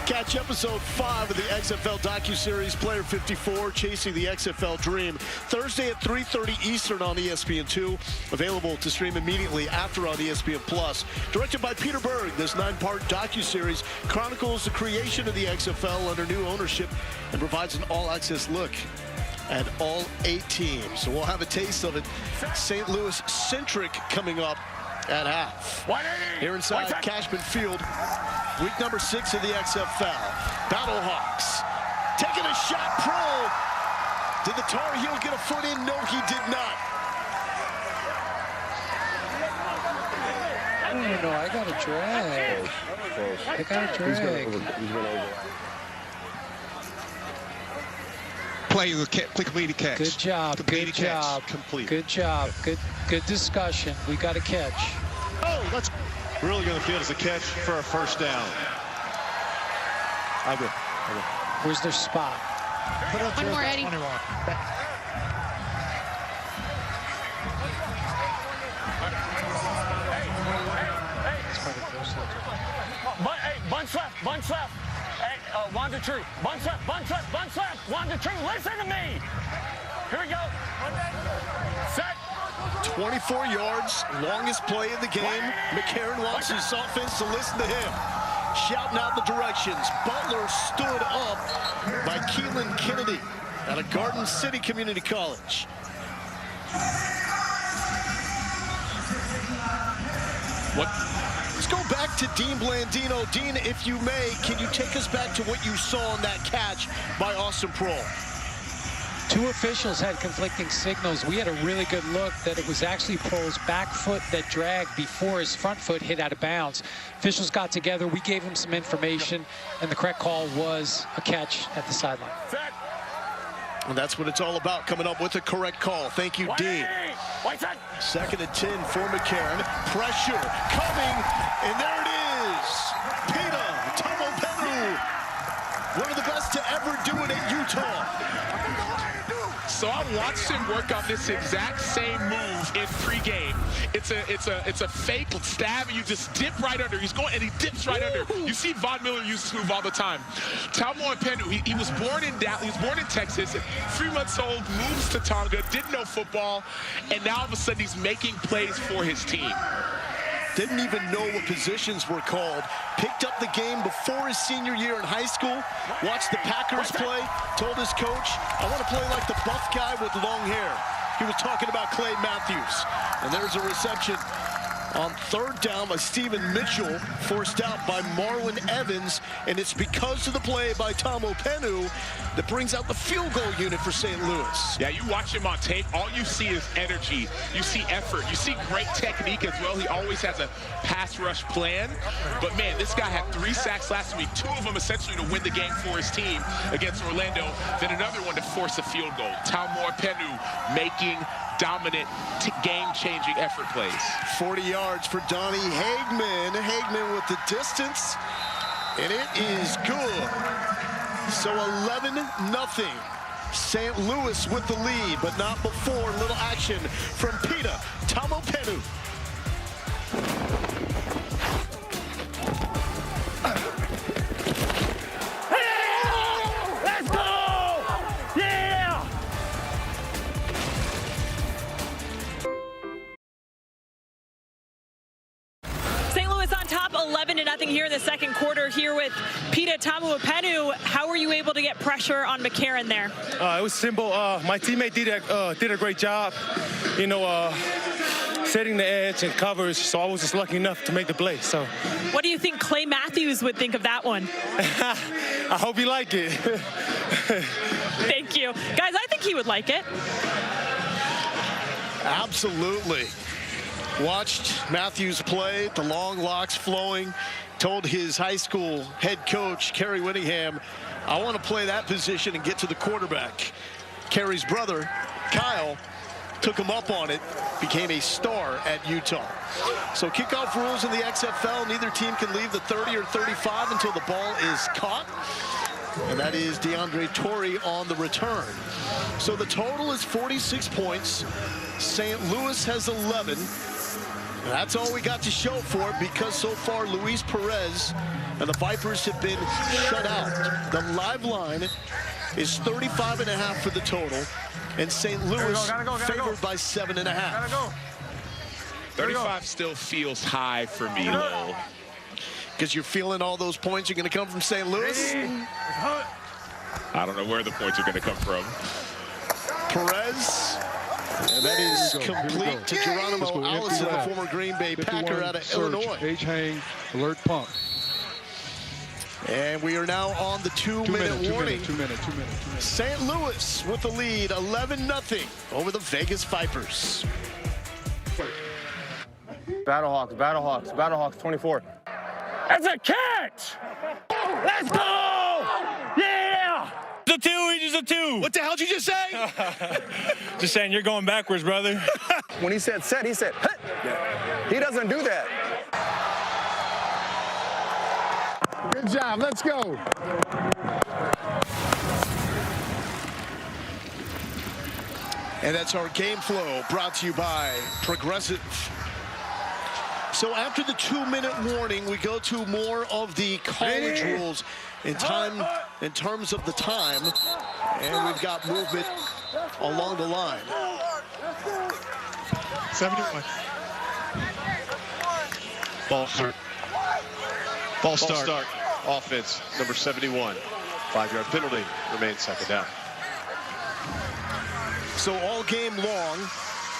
Catch episode 5 of the XFL docuseries Player 54, Chasing the XFL Dream, Thursday at 3:30 Eastern on ESPN2. Available to stream immediately after on ESPN Plus. Directed by Peter Berg, this 9-part docuseries chronicles the creation of the XFL under new ownership and provides an all-access look at all 8 teams. So we'll have a taste of it. St. Louis-centric coming up at half. Here inside Cashman Field, week number 6 of the XFL. BattleHawks taking a shot pro. Did the Tar Heel get a foot in? No, he did not. No, I got a drag. I got a drag. He's gonna over. Play the completed catch. Good job. Completed Good catch. job. Complete. Good job. Good discussion. We got a catch. Oh, that's really going to feel as a catch for a first down. I will. Where's their spot? One more, Eddie. Bunch left. Hey, Wanda True. Bunch left. Wanda True, listen to me. Here we go. Set. 24 yards, longest play of the game. McCarron wants his offense to listen to him. Shouting out the directions. Butler stood up by Keelan Kennedy out of Garden City Community College. Let's go back to Dean Blandino. Dean, if you may, can you take us back to what you saw on that catch by Austin Prohl? Two officials had conflicting signals. We had a really good look that it was actually Prohl's back foot that dragged before his front foot hit out of bounds. Officials got together. We gave him some information, and the correct call was a catch at the sideline. And that's what it's all about, coming up with a correct call. Thank you, Dean. Second and 10 for McCarron. Pressure coming, and there it is. Pita Tamopenu, one of the best to ever do it at Utah. So I watched him work on this exact same move in pregame. It's a fake stab, and you just dip right under. He's going, and he dips right under. You see Von Miller use this move all the time. Tamopenu, he was born in Dallas. He was born in Texas. 3 months old, moves to Tonga, didn't know football, and now all of a sudden he's making plays for his team. Didn't even know what positions were called. Picked up the game before his senior year in high school. Watched the Packers play. Told his coach, I want to play like the buff guy with long hair. He was talking about Clay Matthews. And there's a reception on third down by Stephen Mitchell, forced out by Marlon Evans. And it's because of the play by Tamopenu that brings out the field goal unit for St. Louis. Yeah, you watch him on tape, all you see is energy. You see effort. You see great technique as well. He always has a pass rush plan. But, man, this guy had 3 sacks last week, 2 of them essentially to win the game for his team against Orlando, then another one to force a field goal. Tamopenu making dominant, game-changing effort plays. 40 yards for Donnie Hagman. Hagman with the distance, and it is good. So 11-0. St. Louis with the lead, but not before. Little action from Pita Tamopenu. Let's go! Yeah! St. Louis on top 11-0 here in the second quarter here with Pita Tamopenu. How were you able to get pressure on McCarron there? It was simple. My teammate did a great job, you know, setting the edge and covers, so I was just lucky enough to make the play. So, what do you think Clay Matthews would think of that one? I hope he liked it. Thank you. Guys, I think he would like it. Absolutely. Watched Matthews play, the long locks flowing, told his high school head coach, Kerry Whittingham, I want to play that position and get to the quarterback. Kerry's brother, Kyle, took him up on it, became a star at Utah. So kickoff rules in the XFL, neither team can leave the 30 or 35 until the ball is caught. And that is DeAndre Torrey on the return. So the total is 46 points. St. Louis has 11. And that's all we got to show for it, because so far Luis Perez and the Vipers have been shut out. The live line is 35.5 for the total, and St. Louis favored by 7.5. 35 still feels high for me, Lil. Because you're feeling all those points are going to come from St. Louis? I don't know where the points are going to come from. Perez. And that is complete to Geronimo Allison, the former Green Bay Packer out of Illinois. H-hang, alert pump. And we are now on the 2-minute warning. 2 minutes. St. Louis with the lead, 11-0 over the Vegas Vipers. BattleHawks, BattleHawks, BattleHawks 24. That's a catch! Let's go! Yeah! The two, he just a two. What the hell did you just say? Just saying, you're going backwards, brother. When he said set, he said hut. Yeah. He doesn't do that. Good job. Let's go. And that's our game flow, brought to you by Progressive. So after the 2-minute warning, we go to more of the college rules in terms of the time, and we've got movement along the line. 71. Ball start. Ball start. Offense, number 71. 5-yard penalty. Remains second down. So all game long,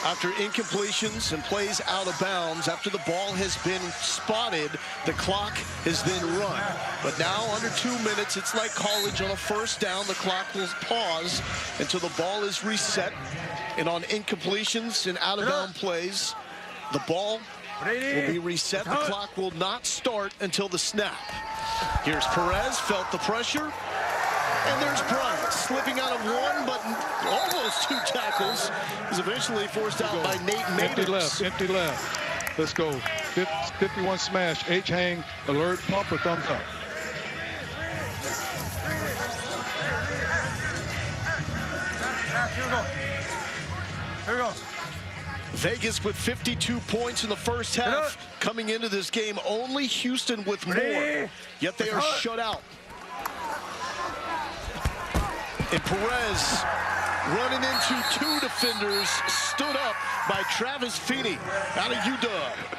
after incompletions and plays out of bounds, after the ball has been spotted, the clock has then run. But now, under 2 minutes, it's like college on a first down. The clock will pause until the ball is reset. And on incompletions and out-of-bound plays, the ball will be reset. The clock will not start until the snap. Here's Perez, felt the pressure. And there's Bryant, slipping out of one, but almost 2 tackles. He's eventually forced out by Nate Maters. Empty left. Let's go. 51 smash, H hang, alert, pump, or thumbs up. Here we go. Vegas with 52 points in the first half. Coming into this game, only Houston with more. Yet they are shut out. And Perez running into 2 defenders, stood up by Travis Feeney out of UW.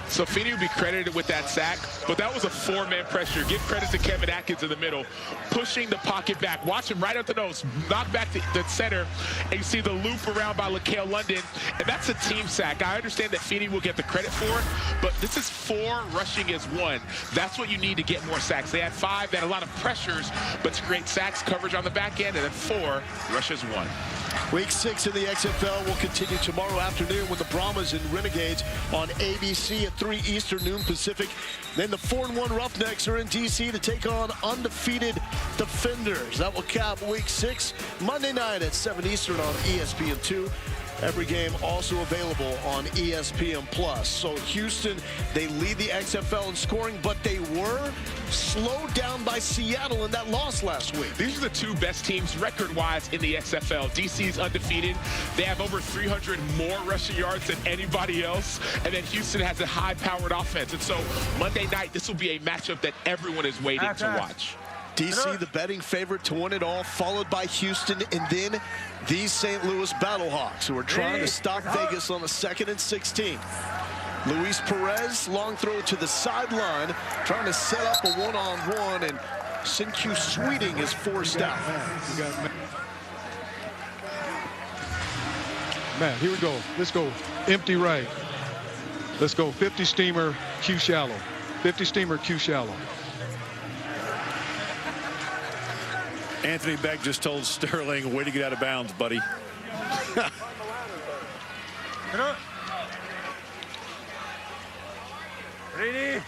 So Feeney would be credited with that sack, but that was a 4-man pressure. Give credit to Kevin Atkins in the middle, pushing the pocket back. Watch him right at the nose, knock back the center, and you see the loop around by LaCale London, and that's a team sack. I understand that Feeney will get the credit for it, but this is 4 rushing as 1. That's what you need to get more sacks. They had 5, they had a lot of pressures, but to create sacks, coverage on the back end, and then 4 rushes 1. Week 6 in the XFL will continue tomorrow afternoon with the Brahmas and Renegades on ABC at 3 Eastern, noon Pacific. Then the 4-1 Roughnecks are in D.C. to take on undefeated Defenders. That will cap Week 6 Monday night at 7 Eastern on ESPN2. Every game also available on ESPN+. So Houston, they lead the XFL in scoring, but they were slowed down by Seattle in that loss last week. These are the 2 best teams record-wise in the XFL. DC's undefeated. They have over 300 more rushing yards than anybody else. And then Houston has a high-powered offense. And so Monday night, this will be a matchup that everyone is waiting to watch. DC, the betting favorite to win it all, followed by Houston, and then these St. Louis BattleHawks, who are trying to stop Vegas on a 2nd and 16. Luis Perez, long throw to the sideline, trying to set up a one-on-one, and Sinque Sweeting is forced out. Man, here we go. Let's go. Empty right. Let's go. 50 steamer, Q shallow. 50 steamer, Q shallow. Anthony Beck just told Sterling, way to get out of bounds, buddy.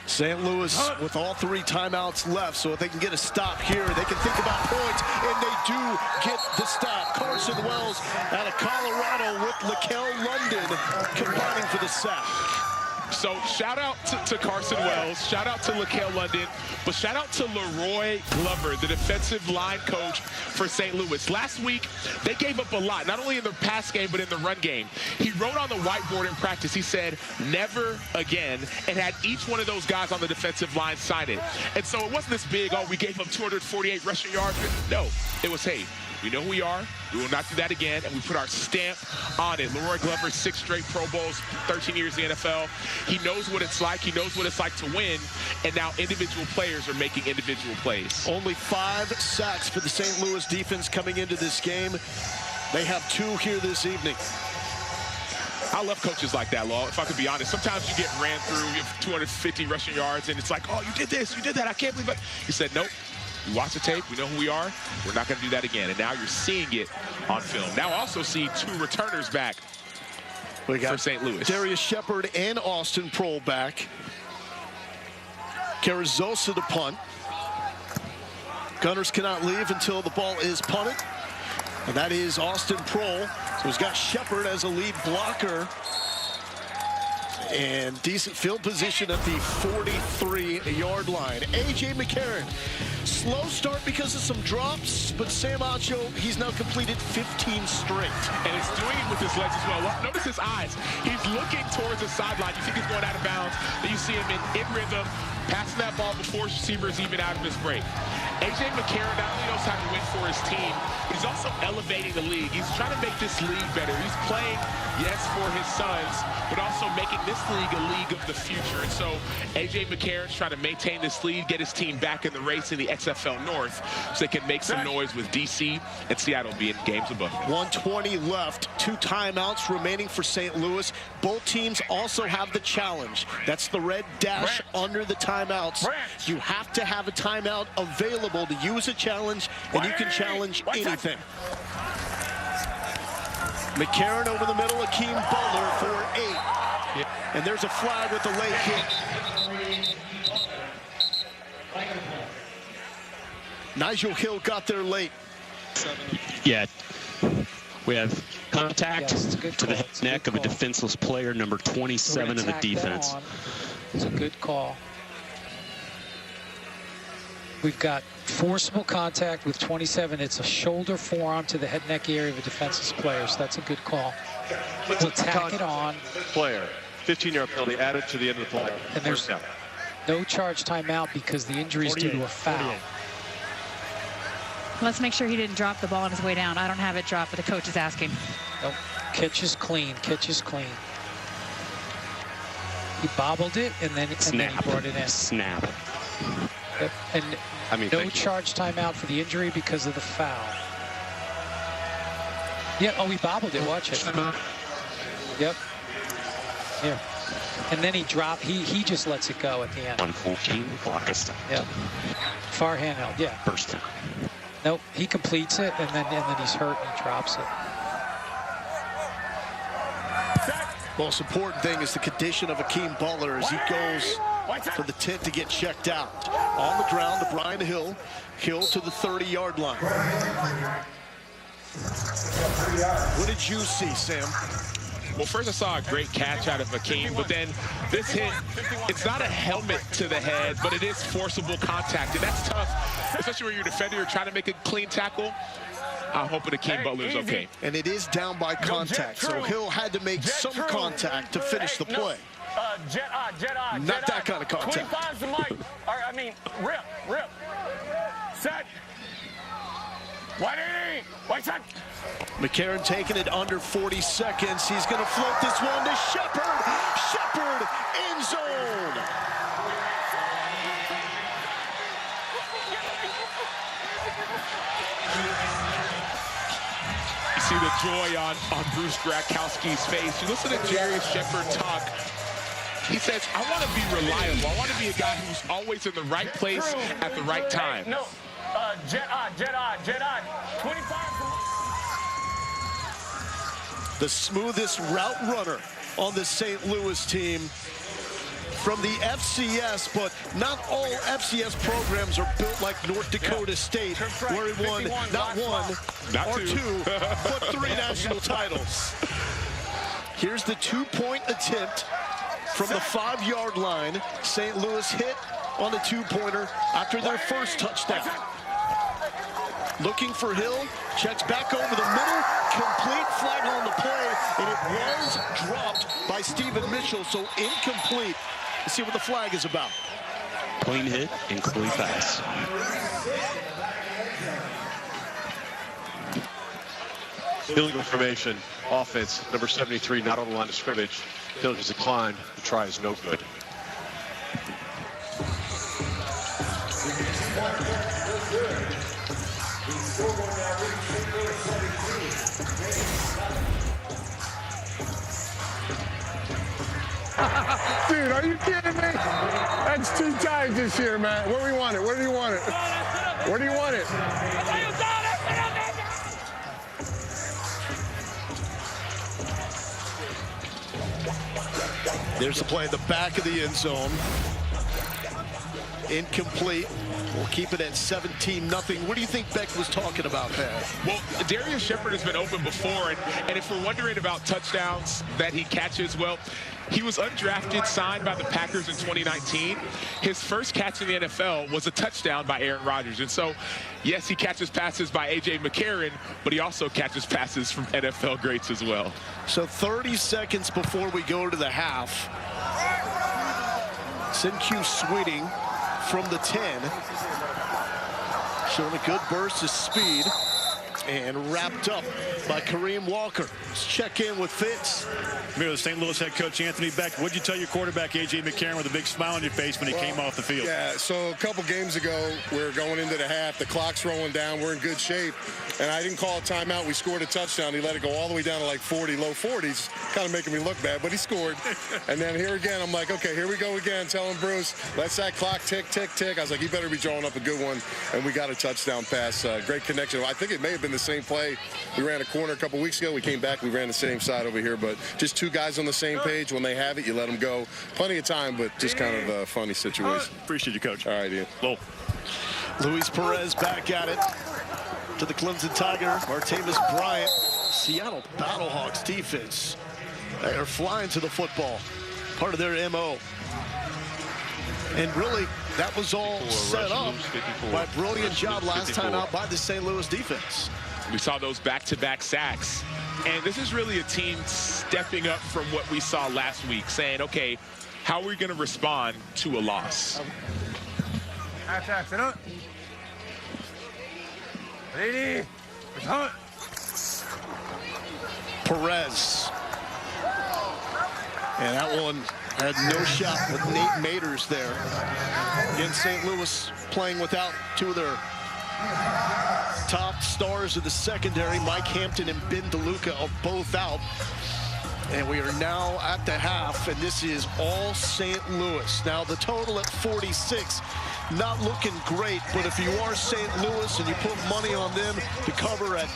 St. Louis with all 3 timeouts left, so if they can get a stop here, they can think about points, and they do get the stop. Carson Wells out of Colorado with LaCale London combining for the sack. So shout out to Carson Wells, shout out to LaCale London, but shout out to Leroy Glover, the defensive line coach for St. Louis. Last week, they gave up a lot, not only in the pass game, but in the run game. He wrote on the whiteboard in practice, he said, never again, and had each one of those guys on the defensive line sign it. And so it wasn't this big, oh, we gave up 248 rushing yards. No, it was, hey, we know who we are. We will not do that again, and we put our stamp on it. Leroy Glover, 6 straight Pro Bowls, 13 years in the NFL. He knows what it's like. He knows what it's like to win, and now individual players are making individual plays. Only 5 sacks for the St. Louis defense coming into this game. They have 2 here this evening. I love coaches like that, Law, if I could be honest. Sometimes you get ran through, you have 250 rushing yards, and it's like, oh, you did this, you did that, I can't believe it. He said, nope. You watch the tape, we know who we are. We're not going to do that again. And now you're seeing it on film. Now also see 2 returners back we got for St. Louis. Darius Shepard and Austin Prohl back. Carrizosa to punt. Gunners cannot leave until the ball is punted. And that is Austin Prohl. So he's got Shepard as a lead blocker. And decent field position at the 43-yard line. A.J. McCarron, slow start because of some drops, but Sam Acho, he's now completed 15 straight. And it's doing it with his legs as well. Notice his eyes. He's looking towards the sideline. You think he's going out of bounds. Then you see him in rhythm, passing that ball before receivers even out of his break. A.J. McCarron not only knows how to win for his team, he's also elevating the league. He's trying to make this league better. He's playing, yes, for his sons, but also making this league a league of the future. And so A.J. McCarron's trying to maintain this lead, get his team back in the race in the XFL North so they can make some noise with D.C. and Seattle being games above them. 1:20 left, 2 timeouts remaining for St. Louis. Both teams also have the challenge. That's the red dash under the timeouts. You have to have a timeout available to use a challenge, and you can challenge anything. McCarron over the middle, Akeem Butler for 8. And there's a flag with the late hit. Nigel Hill got there late. Yeah. We have contact to the neck of a defenseless player, number 27 of the defense. It's a good call. We've got forcible contact with 27. It's a shoulder forearm to the head neck area of a defenseless player, so that's a good call. We'll tack it on. Player, 15-yard penalty added to the end of the play. And there's no charge timeout because the injury is due to a foul. Let's make sure he didn't drop the ball on his way down. I don't have it dropped, but the coach is asking. Nope. Catch is clean. Catch is clean. He bobbled it, and then he brought it in. Snap. Yep. And no charge timeout for the injury because of the foul. Yeah, oh, he bobbled it. Watch it. Yep. Here. And then he dropped. He just lets it go at the end. 114, block is done. Yep. Far handheld, yeah. First down. Nope, he completes it, and then he's hurt and he drops it. Most important thing is the condition of Akeem Butler as he goes for the tent to get checked out. On the ground to Brian Hill. Hill to the 30-yard line. What did you see, Sam? Well, first I saw a great catch out of Akeem, but then this hit, it's not a helmet to the head, but it is forcible contact, and that's tough, especially when you're a defender, you're trying to make a clean tackle. I'm hoping Akeem Butler's okay. And it is down by contact, so Hill had to make some contact to finish the play. Not that kind of contact. 25's the mic. I mean, rip. Set. 180. Wait, set. McCarron taking it under 40 seconds. He's going to float this one to Shepard. Shepard, end zone. You see the joy on Bruce Grakowski's face. You listen to Darius Shepard talk. He says, I want to be reliable. I want to be a guy who's always in the right place at the right time. No, jet on. 25. The smoothest route runner on the St. Louis team from the FCS, but not all FCS programs are built like North Dakota State, where he won not one, or two, but 3 national titles. Here's the 2-point attempt from the 5-yard line. St. Louis hit on the 2-pointer after their first touchdown. Looking for Hill, checks back over the middle, complete, flag on the play, and it was dropped by Stephen Mitchell, so incomplete. Let's see what the flag is about. Clean hit, incomplete pass. Illegal formation, offense, number 73, not on the line of scrimmage. Hill has declined. The try is no good. Dude, are you kidding me? That's 2 times this year, man. Where do you want it? Where do you want it? Where do you want it? There's the play in the back of the end zone. Incomplete. We'll keep it at 17-0. What do you think Beck was talking about, Pat? Well, Darius Shepard has been open before, and if we're wondering about touchdowns that he catches, well, he was undrafted, signed by the Packers in 2019. His first catch in the NFL was a touchdown by Aaron Rodgers. And so, yes, he catches passes by A.J. McCarron, but he also catches passes from NFL greats as well. So 30 seconds before we go to the half. Sinque Sweeting from the 10. Showing a good burst of speed. And wrapped up by Kareem Walker. Let's check in with Fitz. Here, the St. Louis head coach Anthony Beck. What did you tell your quarterback, A.J. McCarron, with a big smile on your face when he came off the field? Yeah, so a couple games ago, we're going into the half. The clock's rolling down. We're in good shape. And I didn't call a timeout. We scored a touchdown. He let it go all the way down to like 40, low 40s. Kind of making me look bad, but he scored. And then here again, I'm like, okay, here we go again. Telling Bruce, let's that clock tick, tick, tick. I was like, he better be drawing up a good one. And we got a touchdown pass. Great connection. I think it may have been the same play. We ran a corner a couple weeks ago. We came back. We ran the same side over here. But just 2 guys on the same page. When they have it, you let them go. Plenty of time, but just kind of a funny situation. Appreciate you, Coach. All right, Ian. Lowell. Luis Perez back at it. To the Clemson Tiger, Martavis Bryant. Seattle BattleHawks defense. They are flying to the football. Part of their MO. And really, that was all set up by a brilliant job last time out by the St. Louis defense. We saw those back-to-back sacks. And this is really a team stepping up from what we saw last week, saying, okay, how are we going to respond to a loss? Perez. And that one had no shot with Nate Maters there. Again, St. Louis playing without 2 of their top stars of the secondary. Mike Hampton and Ben DeLuca are both out. And we are now at the half, and this is all St. Louis. Now the total at 46, not looking great, but if you are St. Louis and you put money on them to cover at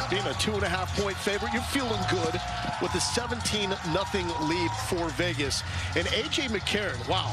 being a 2.5-point favorite, you're feeling good with the 17-0 lead for Vegas. And A.J. McCarron, wow.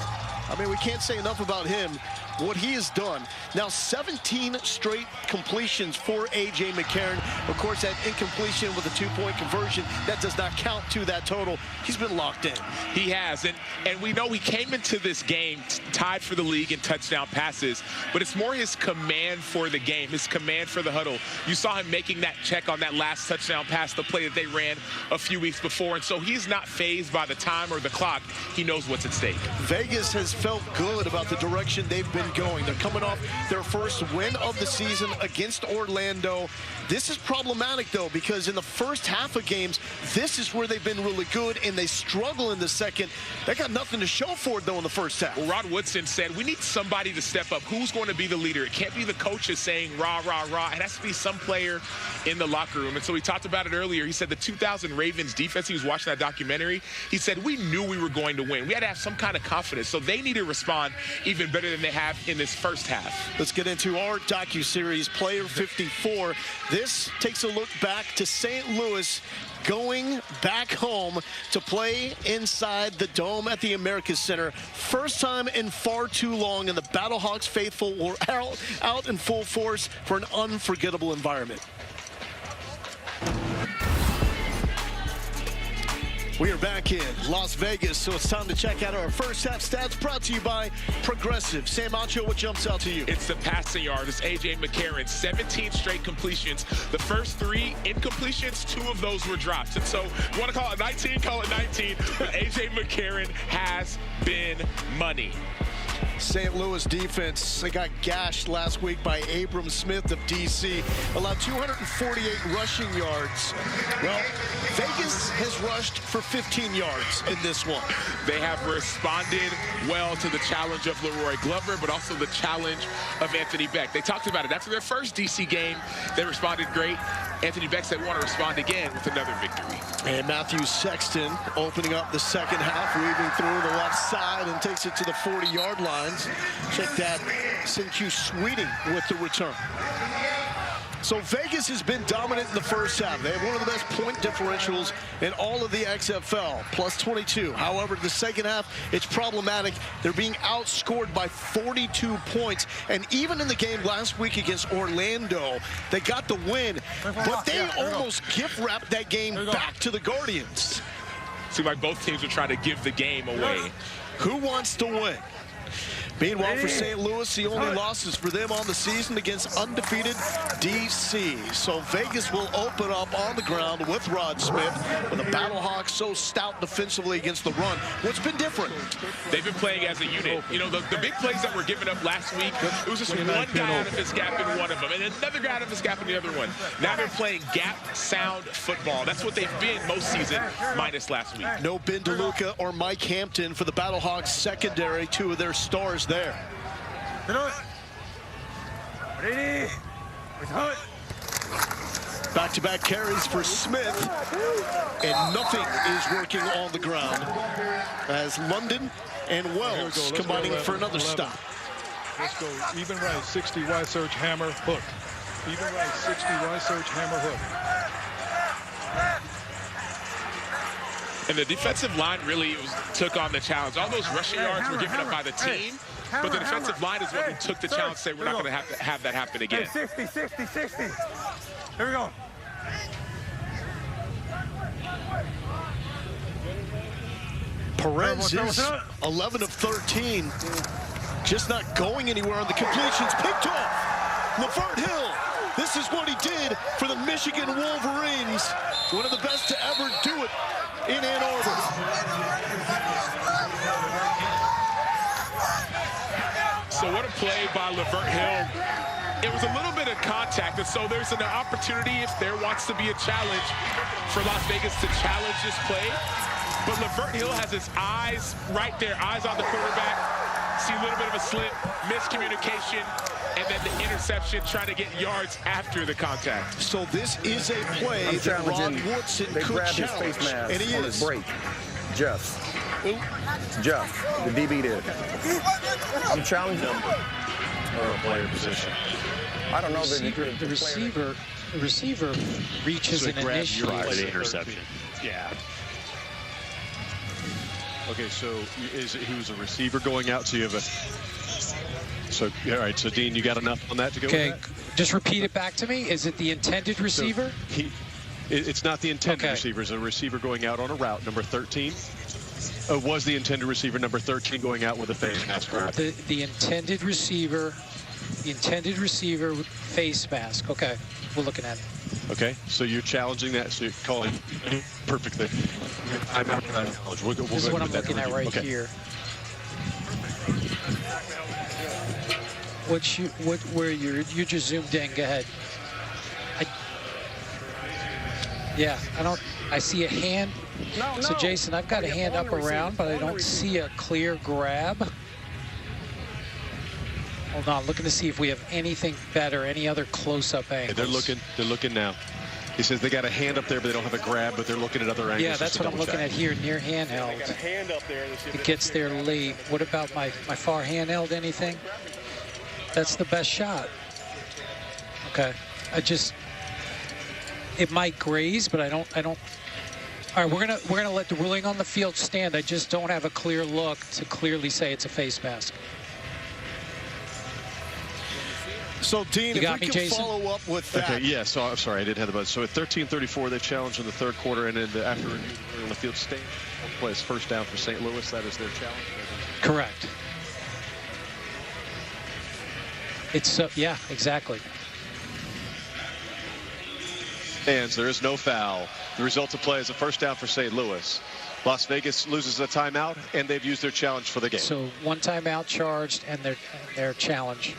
I mean, we can't say enough about him, what he has done. Now, 17 straight completions for A.J. McCarron. Of course, that incompletion with a 2-point conversion, that does not count to that total. He's been locked in. He has, and we know he came into this game tied for the league in touchdown passes, but it's more his command for the game, his command for the huddle. You saw him making that check on that last touchdown pass, the play that they ran a few weeks before, and so he's not fazed by the time or the clock. He knows what's at stake. Vegas has felt good about the direction they've been going. They're coming off their first win of the season against Orlando. This is problematic, though, because in the first half of games, this is where they've been really good, and they struggle in the second. They got nothing to show for it, though, in the first half. Well, Rod Woodson said, we need somebody to step up. Who's going to be the leader? It can't be the coaches saying rah, rah, rah. It has to be some player in the locker room. And so we talked about it earlier. He said the 2000 Ravens defense, he was watching that documentary. He said, we knew we were going to win. We had to have some kind of confidence. So they need to respond even better than they have in this first half. Let's get into our docuseries, Player 54. This takes a look back to St. Louis going back home to play inside the Dome at the America's Center. First time in far too long, and the BattleHawks faithful were out in full force for an unforgettable environment. We are back in Las Vegas, so it's time to check out our first half stats, brought to you by Progressive. Sam Ancho, what jumps out to you? It's the passing yard. It's A.J. McCarron, 17 straight completions. The first 3 incompletions, 2 of those were drops. And so you want to call it 19, call it 19. But A.J. McCarron has been money. St. Louis defense, they got gashed last week by Abram Smith of D.C. Allowed 248 rushing yards. Well, Vegas has rushed for 15 yards in this one. They have responded well to the challenge of Leroy Glover, but also the challenge of Anthony Beck. They talked about it. After their first D.C. game, they responded great. Anthony Beck said, want to respond again with another victory. And Matthew Sexton opening up the second half, weaving through the left side and takes it to the 40-yard lines. Check that, Sinque Sweeting with the return. So Vegas has been dominant in the first half. They have one of the best point differentials in all of the XFL, plus 22. However, the second half, it's problematic. They're being outscored by 42 points. And even in the game last week against Orlando, they got the win, but they almost gift-wrapped that game back to the Guardians. Seems like both teams are trying to give the game away. Who wants to win? Meanwhile, for St. Louis, the only losses for them on the season against undefeated D.C. So Vegas will open up on the ground with Rod Smith, with the BattleHawks so stout defensively against the run. What's been different? They've been playing as a unit. You know, the big plays that were given up last week, it was just one guy out of his gap in one of them, and another guy out of his gap in the other one. Now they're playing gap-sound football. That's what they've been most season, minus last week. No Ben DeLuca or Mike Hampton for the BattleHawks secondary, two of their stars there. Back-to-back carries for Smith, and nothing is working on the ground as London and Wells combining for another stop. Let's go even right, 60 Y surge hammer hook. Even right, 60 Y surge hammer hook. And the defensive line really took on the challenge. All those rushing yards were given up by the team, but the defensive line is what who took the challenge, say we're not going to have that happen again. 60, 60, 60. Here we go. Perez is 11 of 13. Just not going anywhere on the completions. Picked off. Levert Hill. This is what he did for the Michigan Wolverines. One of the best to ever do it in Ann Arbor. So what a play by Levert Hill. It was a little bit of contact, and so there's an opportunity if there wants to be a challenge for Las Vegas to challenge this play. But Levert Hill has his eyes right there, eyes on the quarterback. See a little bit of a slip, miscommunication, and then the interception, trying to get yards after the contact. So this is a play that Ron Woodson could challenge, and he is. Break. Jeff. Jeff, the DB did. I'm challenging him. Or a player position. I don't know. The receiver reaches an initial. The interception. Yeah. Okay, so he was a receiver going out, so you have a. So all right, so Dean, you got enough on that to go? Okay, with that? just repeat it back to me. Is it the intended receiver? So it's not the intended receiver. It's a receiver going out on a route, number 13. Was the intended receiver number 13 going out with a face mask? The intended receiver with face mask. Okay, we're looking at it. Okay, so you're challenging that, so you're calling perfectly. I'm out of that knowledge. We'll this is what I'm looking at right here. Where you're just zoomed in. Go ahead. I see a hand. So Jason, I've got a hand up around, but I don't see a clear grab. Hold on, looking to see if we have anything better, any other close-up angles. They're looking now. He says they got a hand up there, but they don't have a grab, but they're looking at other angles. Yeah, that's what I'm looking at here, near handheld. Got a hand up there. It gets there late. What about my far handheld, anything? That's the best shot. Okay, it might graze, but I don't. All right, we're gonna let the ruling on the field stand. I just don't have a clear look to clearly say it's a face mask. So, Dean, if we can follow up with that. Okay, yeah, so I'm sorry, I didn't have the button. So at 13:34, they challenged in the third quarter, and then after on the field stand, plays first down for St. Louis. That is their challenge. Correct. It's, yeah, exactly. There is no foul. The result of play is a first down for St. Louis. Las Vegas loses a timeout, and they've used their challenge for the game. So one timeout charged and their challenge.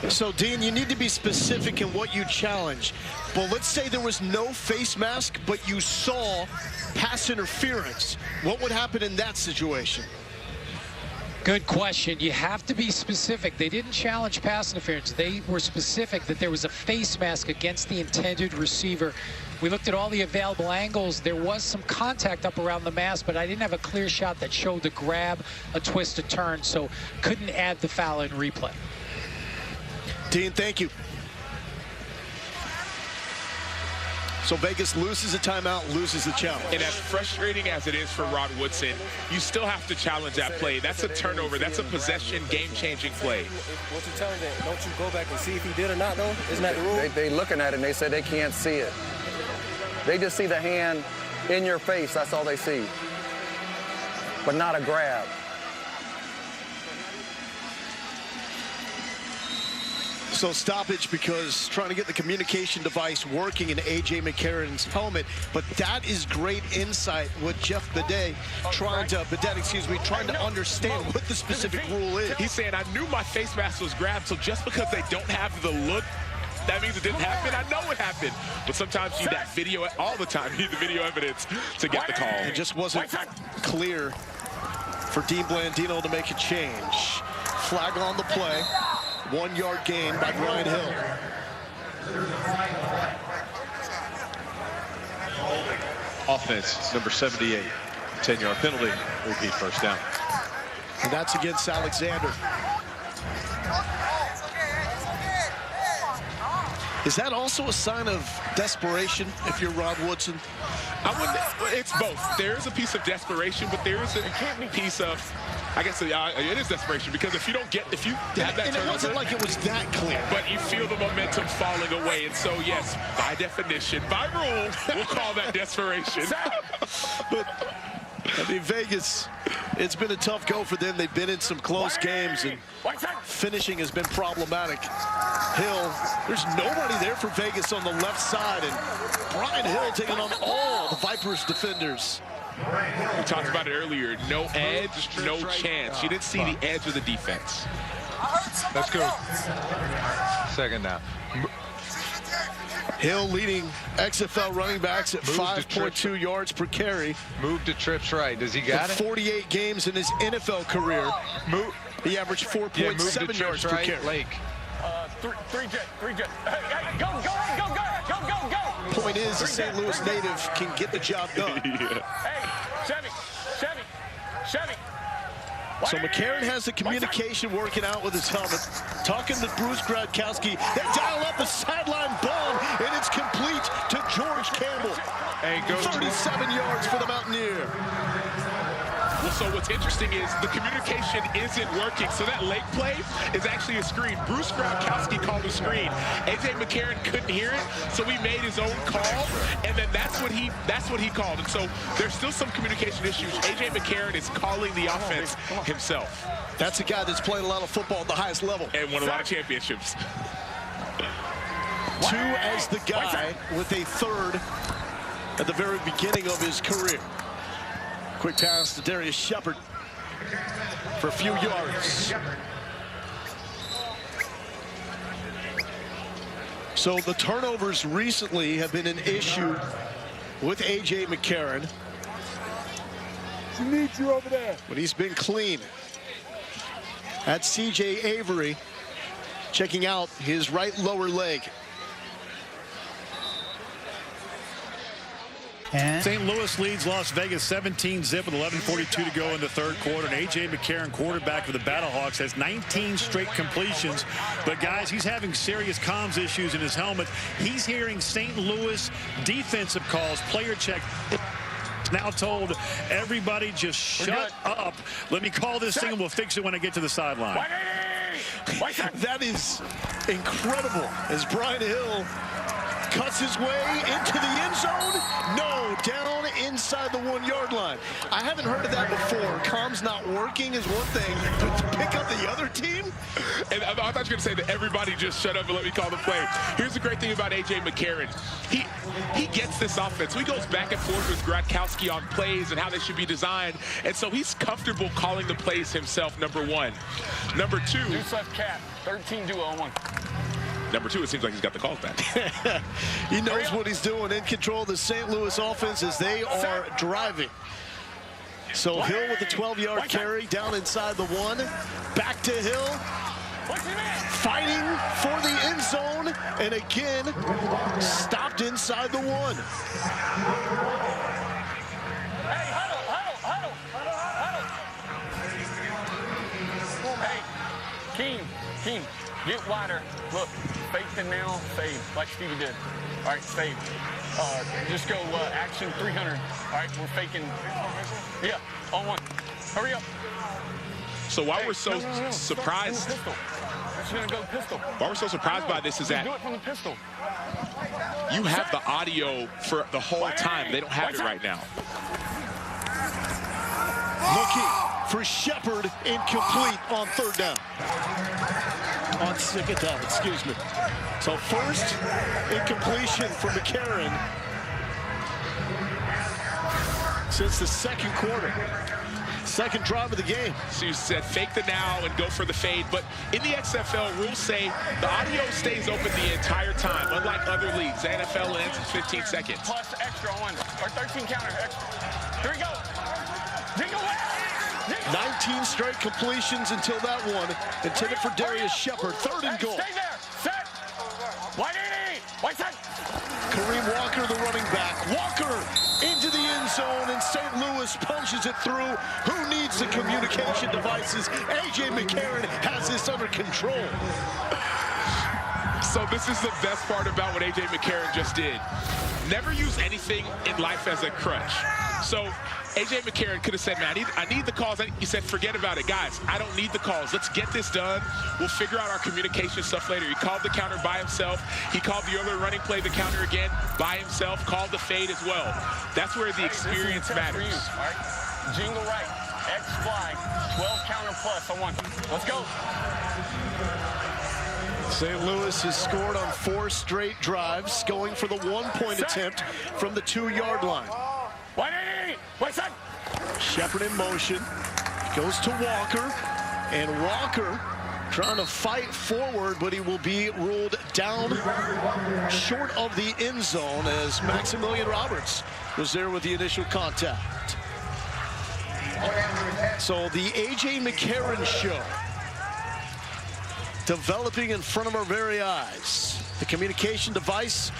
So, Dean, you need to be specific in what you challenge. But let's say there was no face mask, but you saw pass interference. What would happen in that situation? Good question. You have to be specific. They didn't challenge pass interference. They were specific that there was a face mask against the intended receiver. We looked at all the available angles. There was some contact up around the mask, but I didn't have a clear shot that showed the grab, a twist, a turn, so couldn't add the foul in replay. Dean, thank you. So Vegas loses a timeout, loses the challenge. And as frustrating as it is for Rod Woodson, you still have to challenge that play. That's a turnover. That's a possession, game-changing play. What you telling them? Don't you go back and see if he did or not, though? Isn't that the rule? They looking at it, and they said they can't see it. They just see the hand in your face. That's all they see. But not a grab. So stoppage because trying to get the communication device working in A.J. McCarron's helmet. But that is great insight with Jeff Bedet trying to understand what the specific rule is. He's saying, I knew my face mask was grabbed, so just because they don't have the look, that means it didn't happen. I know it happened. But sometimes you need that video, all the time, you need the video evidence to get the call. It just wasn't clear for Dean Blandino to make a change. Flag on the play. 1 yard gain by Brian Hill. Offense, number 78. 10-yard penalty, repeat first down. And that's against Alexander. Is that also a sign of desperation if you're Rod Woodson? It's both. There is a piece of desperation, but there is a piece of, I guess it is desperation, because if you have that turnover, it wasn't like it was that clear. But you feel the momentum falling away, and so yes, by definition, by rule, we'll call that desperation. But I mean, Vegas, it's been a tough go for them. They've been in some close games, and finishing has been problematic. Hill, there's nobody there for Vegas on the left side, and Brian Hill taking on all the Vipers defenders. We talked about it earlier. No edge, no chance. You didn't see the edge of the defense. Let's go. Second down. Hill leading XFL running backs at 5.2 yards per carry. Move to trips right. Does he got it? 48 games in his NFL career. He averaged 4.7 yards per carry. Lake. Three jet. Hey, go. Point is, the St. Louis native can get the job done. Hey, Chevy. So McCarron has the communication working out with his helmet. Talking to Bruce Gradkowski. They dial up a sideline bomb, and it's complete to George Campbell. 37 yards for the Mountaineer. Well, so what's interesting is the communication isn't working. So that Lake play is actually a screen. Bruce Gradkowski called a screen. A.J. McCarron couldn't hear it, so he made his own call, and then that's what he called. And so there's still some communication issues. A.J. McCarron is calling the offense himself. That's a guy that's played a lot of football at the highest level. And won a lot of championships. Two as the guy with a third at the very beginning of his career. Quick pass to Darius Shepard for a few yards. So the turnovers recently have been an issue with A.J. McCarron. We need you over there. But he's been clean. That's C.J. Avery checking out his right lower leg. St. Louis leads Las Vegas 17-zip with 11:42 to go in the third quarter. And A.J. McCarron, quarterback for the BattleHawks, has 19 straight completions. But, guys, he's having serious comms issues in his helmet. He's hearing St. Louis defensive calls, player check. Now told everybody just shut up. Let me call this thing and we'll fix it when I get to the sideline. That is incredible as Brian Hill cuts his way into the end zone. No, down inside the 1 yard line. I haven't heard of that before. Comms team's not working is one thing, but to pick up the other team? And I thought you were going to say that everybody just shut up and let me call the play. Here's the great thing about A.J. McCarron. He gets this offense. So he goes back and forth with Gronkowski on plays and how they should be designed. And so he's comfortable calling the plays himself, number one. Number two. Deuce left cap, 13 duo on one. Number two, it seems like he's got the calls back. He knows what he's doing, in control of the St. Louis offense as they are driving. So Hill with a 12-yard carry down inside the 1. Back to Hill. Fighting for the end zone. And again, stopped inside the 1. Hey, huddle. Hey, Keem, get wider. Look, fake the now, fade, like Stevie did. All right, fade. Just go action 300. All right, we're faking. Yeah, on one. Hurry up. So while we're so surprised, while we're so surprised by this is that do it from the pistol. You have the audio for the whole time. They don't have it right now. Looking for Shepard, incomplete on 3rd down. On 2nd down, excuse me. So first incompletion for McCarron since the 2nd quarter. 2nd drive of the game. So you said fake the now and go for the fade, but in the XFL, rules say the audio stays open the entire time, unlike other leagues. The NFL ends in 15 seconds. Plus extra on one, or 13 counter extra. Here we go. Jingle away. 19 straight completions until that one, intended for Darius Shepard. 3rd and goal. Stay there. Set. White set. Kareem Walker, the running back. Walker into the end zone, and St. Louis punches it through. Who needs the communication devices? A.J. McCarron has this under control. So this is the best part about what A.J. McCarron just did. Never use anything in life as a crutch. So A.J. McCarron could have said, man, I need the calls. He said, forget about it. Guys, I don't need the calls. Let's get this done. We'll figure out our communication stuff later. He called the counter by himself. He called the other running play, the counter again, by himself. Called the fade as well. That's where the experience matters. All right. Jingle right. X fly. 12 counter plus on one. Let's go. St. Louis has scored on 4 straight drives, going for the 1-point attempt from the 2-yard line. Shepard in motion, goes to Walker, and Walker trying to fight forward, but he will be ruled down short of the end zone as Maximilian Roberts was there with the initial contact. So the A.J. McCarron show developing in front of our very eyes. The communication device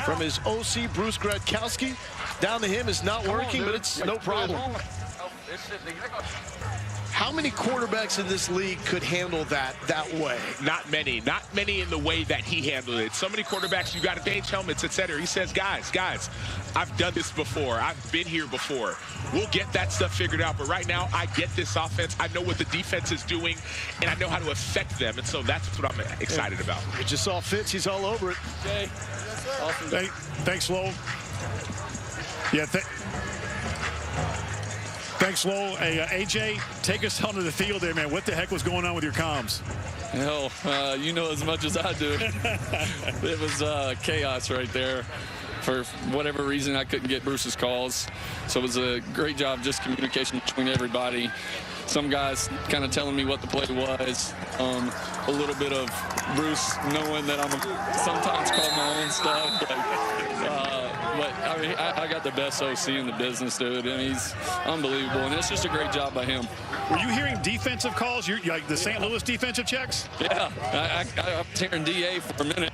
from his OC, Bruce Gronkowski, down to him is not working, but it's no problem. How many quarterbacks in this league could handle that way? Not many. Not many in the way that he handled it. So many quarterbacks, you got to change helmets, etc. He says, guys, I've done this before. I've been here before. We'll get that stuff figured out. But right now, I get this offense. I know what the defense is doing, and I know how to affect them. And so that's what I'm excited about. It just saw Fitz. He's all over it. Okay. Awesome. Thanks, Lowell. Yeah, thanks, Lowell. Hey, AJ, take us onto the field there, man. What the heck was going on with your comms? Hell, you know as much as I do. It was chaos right there. For whatever reason, I couldn't get Bruce's calls. So it was a great job, just communication between everybody. Some guys kind of telling me what the play was. A little bit of Bruce knowing that I'm sometimes call my own stuff. But I mean, I got the best OC in the business, dude, and he's unbelievable. And it's just a great job by him. Were you hearing defensive calls? You're like the St. Louis defensive checks? Yeah, I was hearing DA for a minute.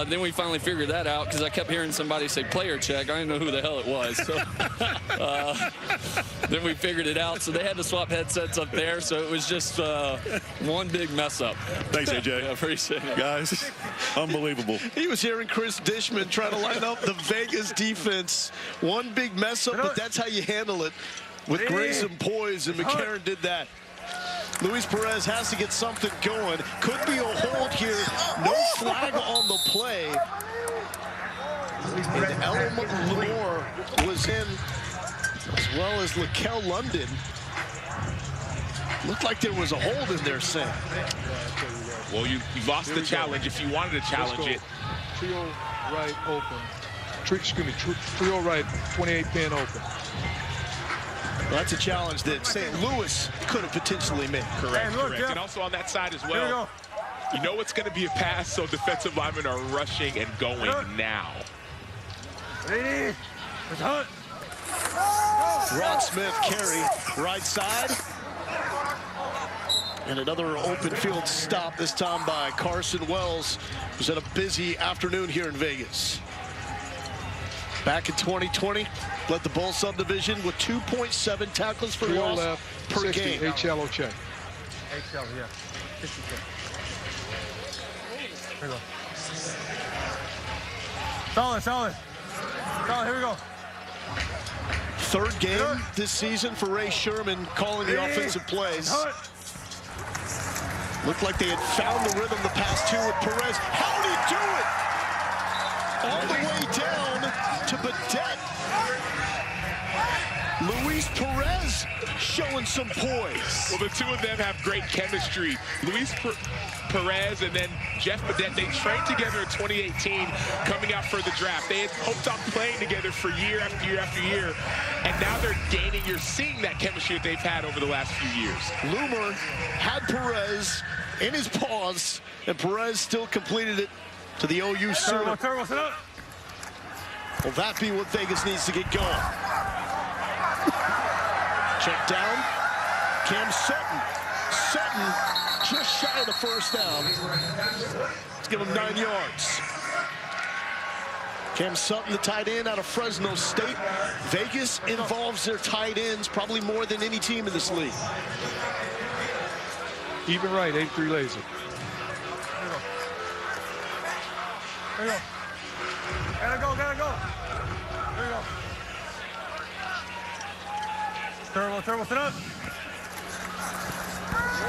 Then we finally figured that out because I kept hearing somebody say player check. I didn't know who the hell it was. So, then we figured it out. So they had to swap headsets up there. So it was just one big mess up. Thanks, AJ. I appreciate it. Guys, unbelievable. He was hearing Chris Dishman trying to line up the Vegas defense. One big mess up, but that's how you handle it with grace and poise, and McCarron did that. Luis Perez has to get something going. Could be a hold here. No flag on the play. And Ellen Lamore was in, as well as Lakel London. Looked like there was a hold in there, Sam. Well, you lost the challenge if you wanted to challenge it. Trio right open. Trio right 28 pin open. Well, that's a challenge that St. Louis could have potentially made. Correct, correct. And also on that side as well, you know it's going to be a pass, so defensive linemen are rushing and going now. Ready? Let's hunt. Ron Smith carry right side. And another open field stop, this time by Carson Wells, who's had a busy afternoon here in Vegas. Back in 2020, led the Bull subdivision with 2.7 tackles for loss left, per 60, game. 8 shallow check. 8 shallow, yeah. 60 check. Here we go. Solid, solid. Solid, here we go. Third game this season for Ray Sherman calling the offensive plays. Looked like they had found the rhythm the past two with Perez. How'd he do it? All the way down to Badet. Luis Perez showing some poise. Well, the two of them have great chemistry. Luis Perez and then Jeff Badet, they trained together in 2018 coming out for the draft. They had hoped on playing together for year after year after year, and now they're gaining. You're seeing that chemistry that they've had over the last few years. Loomer had Perez in his paws, and Perez still completed it to the OU Sooner. Will that be what Vegas needs to get going? Check down. Cam Sutton. Sutton just shy of the first down. Let's give him 9 yards. Cam Sutton, the tight end out of Fresno State. Vegas involves their tight ends probably more than any team in this league. Even right, 83 laser. There you go. Gotta go, gotta go. There you go. Turbo, sit up.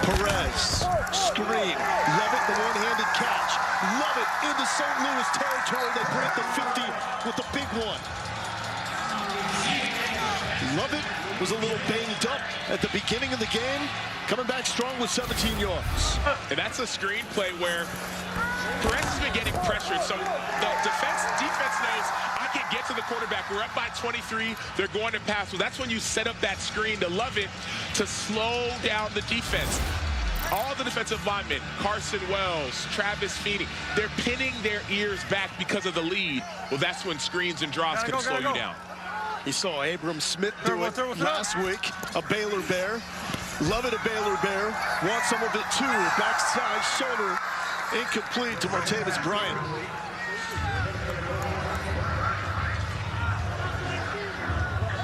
Perez, screen, Lovett, the one-handed catch. Lovett into St. Louis territory. They break the 50 with the big one. Lovett was a little banged up at the beginning of the game, coming back strong with 17 yards. And that's a screenplay where Perez has been getting pressured, so the defense knows I can get to the quarterback. We're up by 23. They're going to pass. So that's when you set up that screen to Lovett to slow down the defense. All the defensive linemen, Carson Wells, Travis Feeney, they're pinning their ears back because of the lead. Well, that's when screens and draws can slow you down. You saw Abram Smith do it last week, a Baylor Bear. Lovett, a Baylor Bear. Want some of it too. Backside shoulder, incomplete to Martavis Bryant.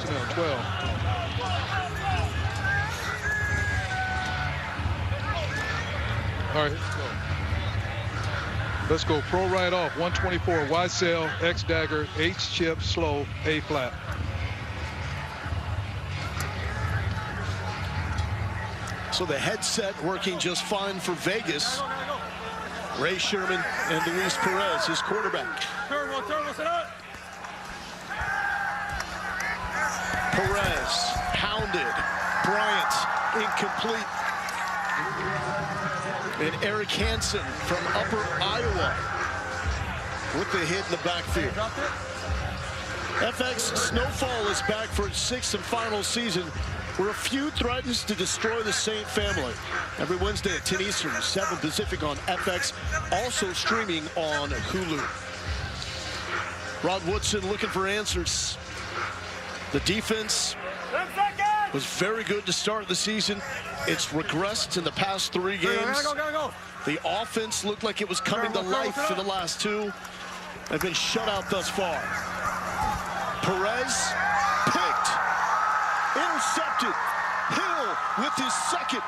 Chanel 12. All right, let's go. Pro right off, 124, wide sail, X dagger, H chip, slow, A flat. So the headset working just fine for Vegas. Ray Sherman and Luis Perez, his quarterback. Turbo, sit up. Perez, hounded. Bryant, incomplete. And Eric Hansen from Upper Iowa with the hit in the backfield. FX Snowfall is back for its 6th and final season, where a feud threatens to destroy the Saint family. Every Wednesday at 10 Eastern, 7 Pacific on FX, also streaming on Hulu. Rod Woodson looking for answers. The defense was very good to start the season. It's regressed in the past 3 games. The offense looked like it was coming to life for the last 2. They've been shut out thus far. Perez picked, intercepted. Hill with his second.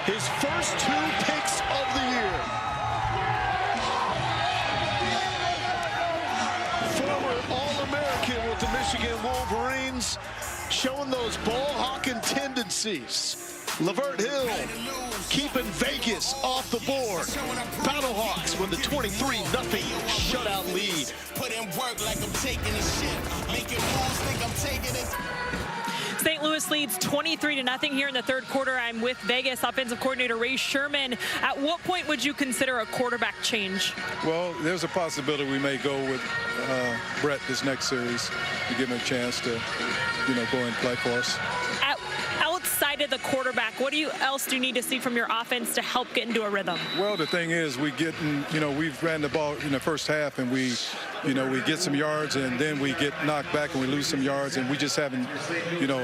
His first 2 picks of the year. Former All-American with the Michigan Wolverines, showing those ball-hawking tendencies. Lavert Hill keeping Vegas off the board. BattleHawks with the 23-0 shutout lead. Put in work like I'm taking a shit. Making moves, think I'm St. Louis leads 23-0 here in the third quarter. I'm with Vegas offensive coordinator Ray Sherman. At what point would you consider a quarterback change? Well, there's a possibility we may go with Brett this next series to give him a chance to, go and play for us. Outside of the quarterback, what else do you need to see from your offense to help get into a rhythm? Well, the thing is, we've ran the ball in the first half, and we get some yards, and then we get knocked back and we lose some yards, and we just haven't,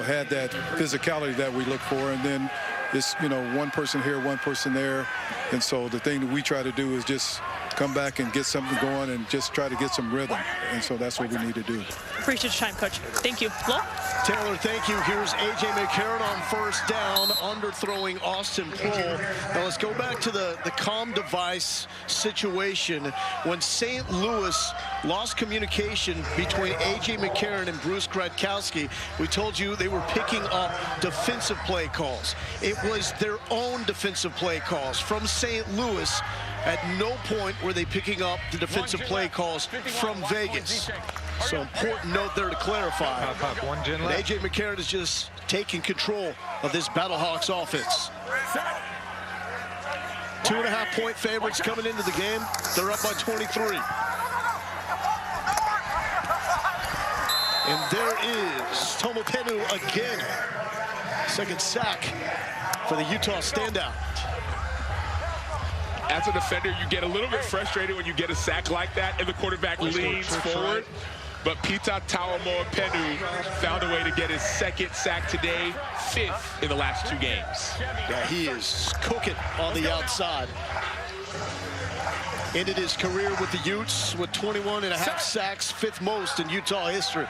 had that physicality that we look for. And then it's, one person here, one person there. And so the thing that we try to do is just come back and get something going and just try to get some rhythm. And so that's what we need to do. Appreciate your time, Coach. Thank you. Flo? Taylor, thank you. Here's A.J. McCarron on first down, underthrowing Austin Poole. Now let's go back to the comm device situation. When St. Louis lost communication between A.J. McCarron and Bruce Gradkowski, we told you they were picking up defensive play calls. It was their own defensive play calls from St. Louis. At no point were they picking up the defensive play calls from Vegas. So important note there to clarify. And A.J. McCarron is just taking control of this BattleHawks offense. 2.5-point favorites coming into the game. They're up by 23. And there is Tomo Penu again. Second sack for the Utah standout. As a defender, you get a little bit frustrated when you get a sack like that and the quarterback leans forward. But Pita Taomo-Penu found a way to get his second sack today, 5th in the last 2 games. Yeah, he is cooking on the outside. Ended his career with the Utes with 21.5 sacks, 5th most in Utah history.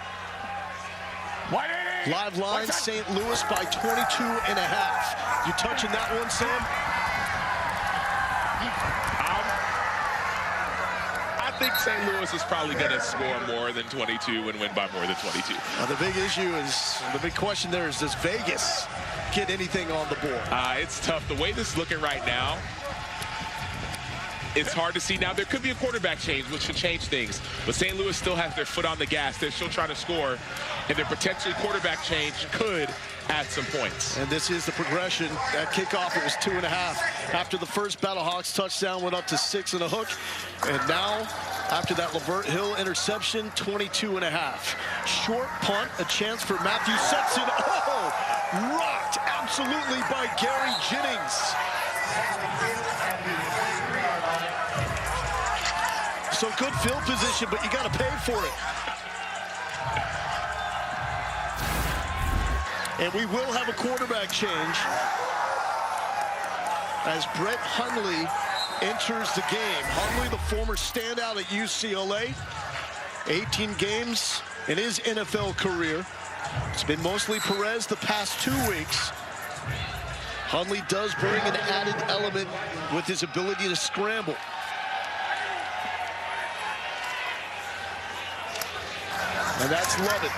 Live line, St. Louis by 22.5. You touching that one, Sam? I think St. Louis is probably going to score more than 22 and win by more than 22. The big issue is, the big question there is, does Vegas get anything on the board? It's tough. The way this is looking right now, it's hard to see. Now, there could be a quarterback change, which should change things. But St. Louis still has their foot on the gas. They're still trying to score. And their potentially quarterback change could add some points. And this is the progression. At kickoff, it was 2.5. After the first BattleHawks touchdown, went up to 6 and a hook. And now, after that Lavert Hill interception, 22.5. Short punt, a chance for Matthew Sexton. Oh, rocked absolutely by Gary Jennings. So good field position, but you got to pay for it. And we will have a quarterback change as Brett Hundley enters the game. Hundley, the former standout at UCLA, 18 games in his NFL career. It's been mostly Perez the past 2 weeks. Hundley does bring an added element with his ability to scramble. And that's Lovett.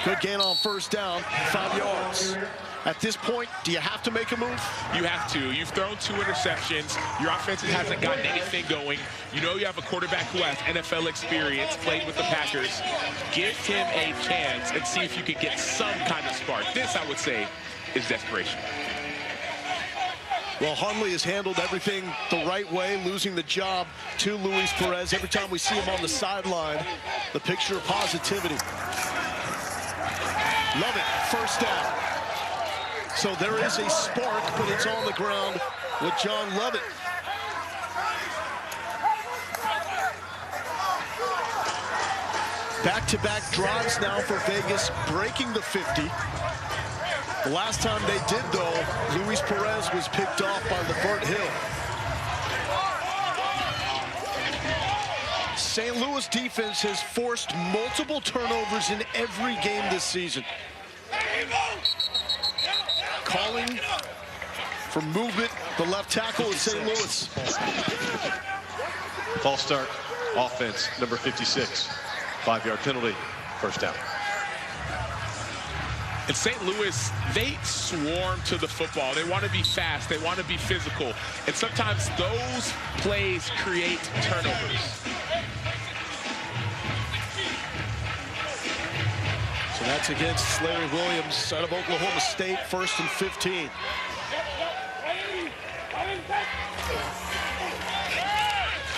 Good gain on first down, 5 yards. At this point, do you have to make a move? You have to. You've thrown 2 interceptions. Your offense hasn't gotten anything going. You know you have a quarterback who has NFL experience, played with the Packers. Give him a chance and see if you can get some kind of spark. This, I would say, is desperation. Well, Hundley has handled everything the right way, losing the job to Luis Perez. Every time we see him on the sideline, the picture of positivity. Love it, first down. So there is a spark, but it's on the ground with John Lovett. Back-to-back drives now for Vegas, breaking the 50. The last time they did, though, Luis Perez was picked off by Lavert Hill. St. Louis defense has forced multiple turnovers in every game this season. Calling for movement, the left tackle is St. Louis. False start, offense, number 56. 5-yard penalty, first down. And St. Louis, they swarm to the football. They want to be fast. They want to be physical. And sometimes those plays create turnovers. So That's against Larry Williams out of Oklahoma State, 1st and 15.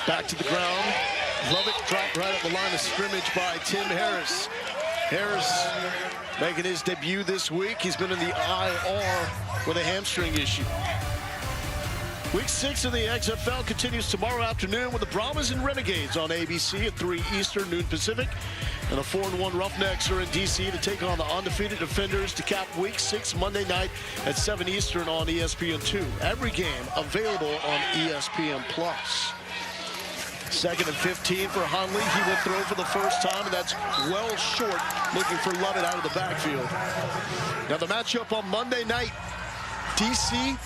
Back to the ground. Lovett dropped right at the line of scrimmage by Tim Harris. Harris making his debut this week. He's been in the IR with a hamstring issue. Week 6 of the XFL continues tomorrow afternoon with the Brahmas and Renegades on ABC at 3 Eastern, noon Pacific. And the 4-1 Roughnecks are in D.C. to take on the undefeated Defenders to cap Week 6 Monday night at 7 Eastern on ESPN2. Every game available on ESPN+. 2nd and 15 for Hundley. He will throw for the first time, and that's well short, looking for Lovett out of the backfield. Now the matchup on Monday night, D.C.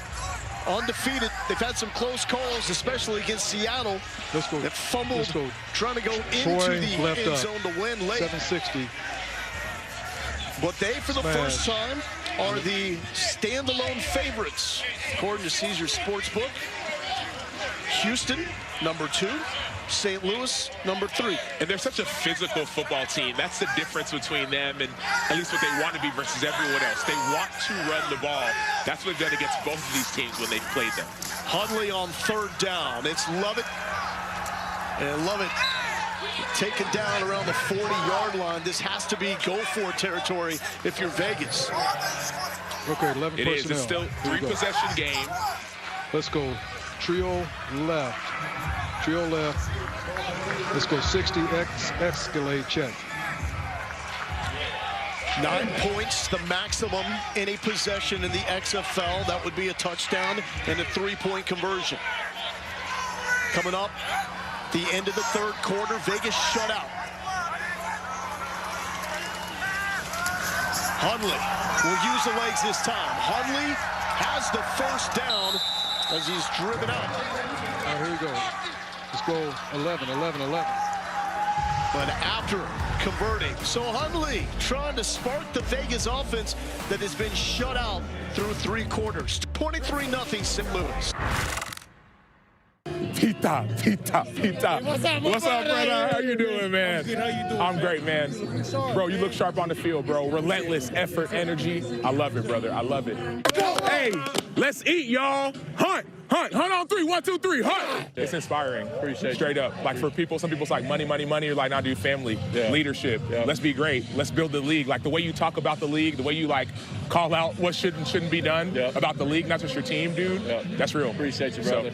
undefeated. They've had some close calls, especially against Seattle. That fumbled, trying to go into the end zone to win late. 760. But they, for the first time, are the standalone favorites, according to Caesars Sportsbook. Houston, number 2. St. Louis, number 3. And they're such a physical football team. That's the difference between them and at least what they want to be versus everyone else. They want to run the ball. That's what they've done against both of these teams when they've played them. Hundley on 3rd down. It's Lovett. And Lovett taken down around the 40-yard line. This has to be go-for territory if you're Vegas. Okay, 11 it personnel. Is. It's still 3-possession game. Let's go trio left. Trio left. Let's go 60, escalate, check. 9 points, the maximum any possession in the XFL. That would be a touchdown and a 3-point conversion. Coming up, the end of the 3rd quarter, Vegas shutout. Hundley will use the legs this time. Hundley has the first down as he's driven out. All right, here we go. Let's go 11. But after converting, so Hundley trying to spark the Vegas offense that has been shut out through 3 quarters. 23-0 St. Louis. Pita. What's up, brother? How you doing, man? How you doing? I'm great, man. Bro, you look sharp on the field, bro. Relentless effort, energy. I love it, brother. I love it. Hey, let's eat, y'all. Hunt on 3. 1, 2, 3. Hunt. It's inspiring. Appreciate it. Straight up. Like for people, some people's like money. You're like, nah, dude, family, leadership. Yeah. Let's be great. Let's build the league. Like the way you talk about the league, the way you like call out what should and shouldn't be done about the league, not just your team, dude. Yeah. That's real. Appreciate you, brother.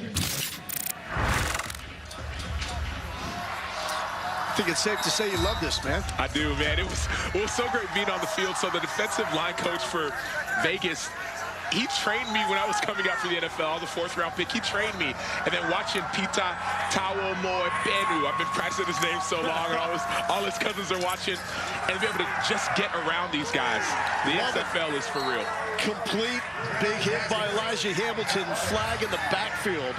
I think it's safe to say you love this, man. I do, man. It was so great being on the field. So the defensive line coach for Vegas, he trained me when I was coming out for the NFL, the 4th-round pick. He trained me. And then watching Pita Tawomo Benu, I've been practicing his name so long, and all his cousins are watching. And to be able to just get around these guys, the XFL is for real. Complete big hit by Elijah Hamilton, flag in the backfield.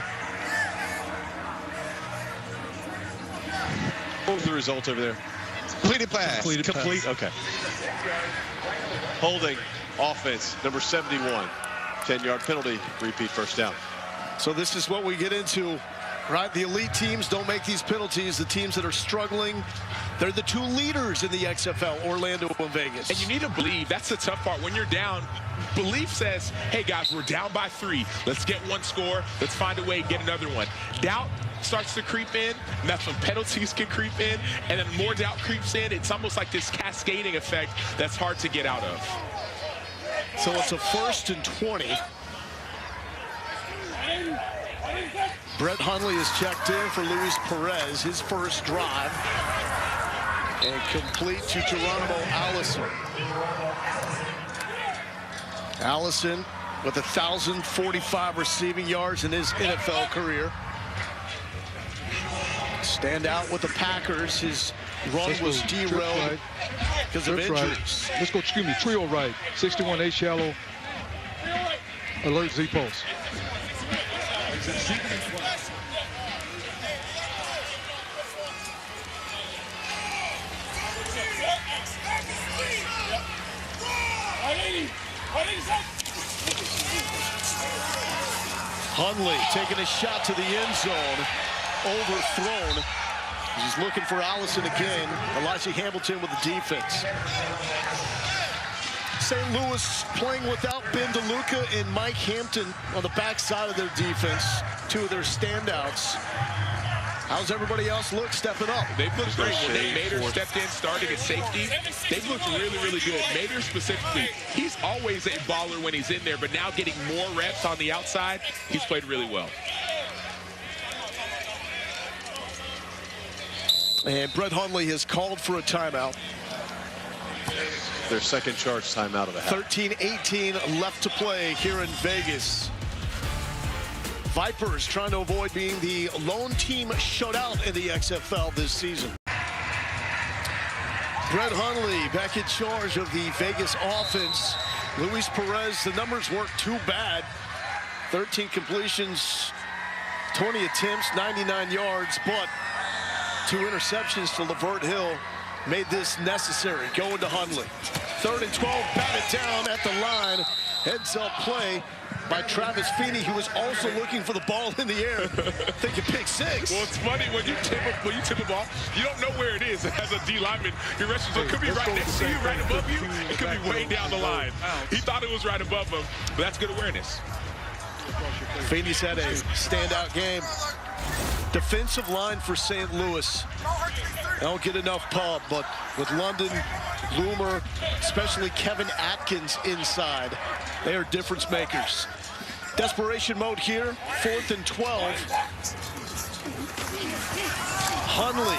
What was the result over there? Completed pass. Complete. Okay. Holding offense, number 71. 10-yard penalty, repeat first down. So this is what we get into, right? The elite teams don't make these penalties. The teams that are struggling, they're the 2 leaders in the XFL, Orlando and Vegas. And you need to believe. That's the tough part. When you're down, belief says, hey, guys, we're down by 3. Let's get 1 score. Let's find a way to get another one. Doubt starts to creep in, and that's when penalties can creep in, and then more doubt creeps in. It's almost like this cascading effect that's hard to get out of. So it's a 1st and 20. Brett Hundley is checked in for Luis Perez, his first drive. And complete to Geronimo Allison. Allison with 1,045 receiving yards in his NFL career. Stand out with the Packers. His run was derailed because of injuries. Let's go, trio right. 61 H shallow. Alert Z post. Hundley taking a shot to the end zone. Overthrown. He's looking for Allison again. Elijah Hamilton with the defense. St. Louis playing without Ben DeLuca and Mike Hampton on the backside of their defense, two of their standouts. How's everybody else look stepping up? They've looked great. When Nate Mader stepped in, starting at safety, they've looked really, really good. Mader specifically, he's always a baller when he's in there, but now getting more reps on the outside, he's played really well. And Brett Hundley has called for a timeout. Their second charge timeout of the half. 13-18 left to play here in Vegas. Vipers trying to avoid being the lone team shut out in the XFL this season. Brett Hundley back in charge of the Vegas offense. Luis Perez, the numbers weren't too bad. 13 completions, 20 attempts, 99 yards, but 2 interceptions to Lavert Hill made this necessary. Going to Hundley. 3rd and 12, batted down at the line. Heads up play by Travis Feeney, who was also looking for the ball in the air. Thinking pick 6. Well, it's funny when you tip a ball, you don't know where it is. As a D lineman, your rushers, it could be right next to you, right above you. It could be way down the line. He thought it was right above him, but that's good awareness. Feeney's had a standout game. Defensive line for St. Louis. They don't get enough pub, but with London, Loomer, especially Kevin Atkins inside, they are difference makers. Desperation mode here, 4th and 12. Hundley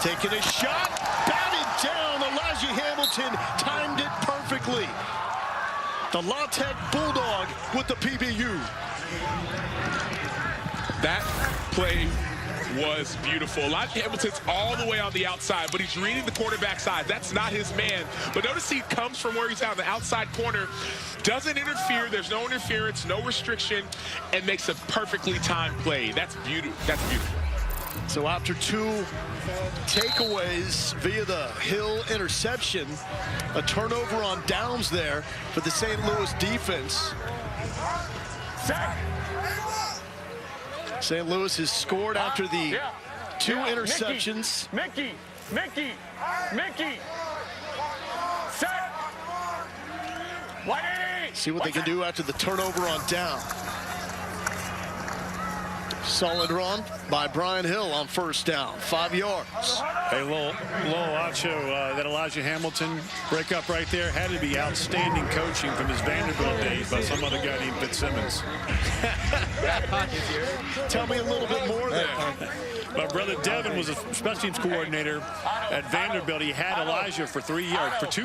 taking a shot, batted down. Elijah Hamilton timed it perfectly. The La Tech Bulldog with the PBU. That play was beautiful. Elijah Hamilton's all the way on the outside, but he's reading the quarterback's side. That's not his man. But notice he comes from where he's out, the outside corner, doesn't interfere. There's no interference, no restriction, and makes a perfectly timed play. That's beautiful. That's beautiful. So after 2 takeaways via the Hill interception, a turnover on downs there for the St. Louis defense. St. Louis has scored after the 2 interceptions. Mickey. Set. See what they can do after the turnover on down. Solid run by Brian Hill on 1st down, 5 yards. Hey, little Acho, that Elijah Hamilton breakup right there had to be outstanding coaching from his Vanderbilt days by some other guy named Fitzsimmons. Tell me a little bit more there. My brother Devin was a special teams coordinator at Vanderbilt. He had Elijah for 2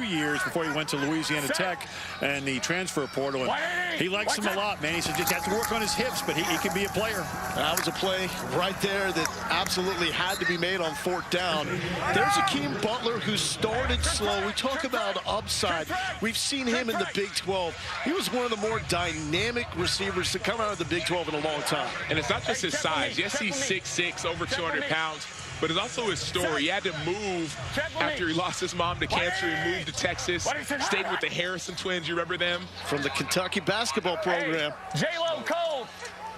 years before he went to Louisiana Tech and the transfer portal. And he likes him a lot, man. He said just has to work on his hips, but he can be a player. That was a play right there that absolutely had to be made on 4th down. There's Akeem Butler who started slow. We talk about upside. We've seen him in the Big 12. He was one of the more dynamic receivers to come out of the Big 12 in a long time. And it's not just his size. Yes, he's 6'6", over 200 pounds, but it's also his story. He had to move after he lost his mom to cancer. He moved to Texas, stayed with the Harrison twins. You remember them? From the Kentucky basketball program. J-Lo Cole.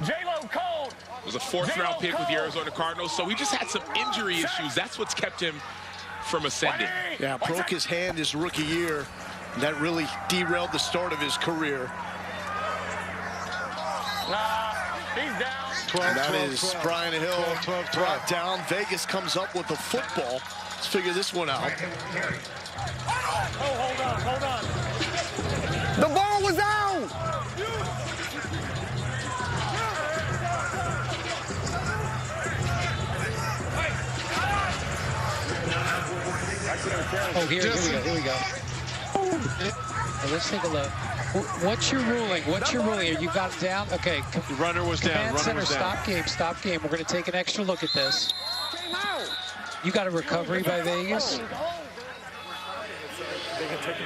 It was a 4th-round pick with the Arizona Cardinals, so he just had some injury issues. That's what's kept him from ascending. Yeah, broke his hand his rookie year. And that really derailed the start of his career. He's down. 12, that is Brian Hill brought down. Vegas comes up with the football. Let's figure this one out. Oh, hold on. The ball was out. Oh, here we go. Now let's take a look. What's your ruling? You got it down? Okay. The runner was down. Runner was down. Stop game. We're going to take an extra look at this. You got a recovery by Vegas?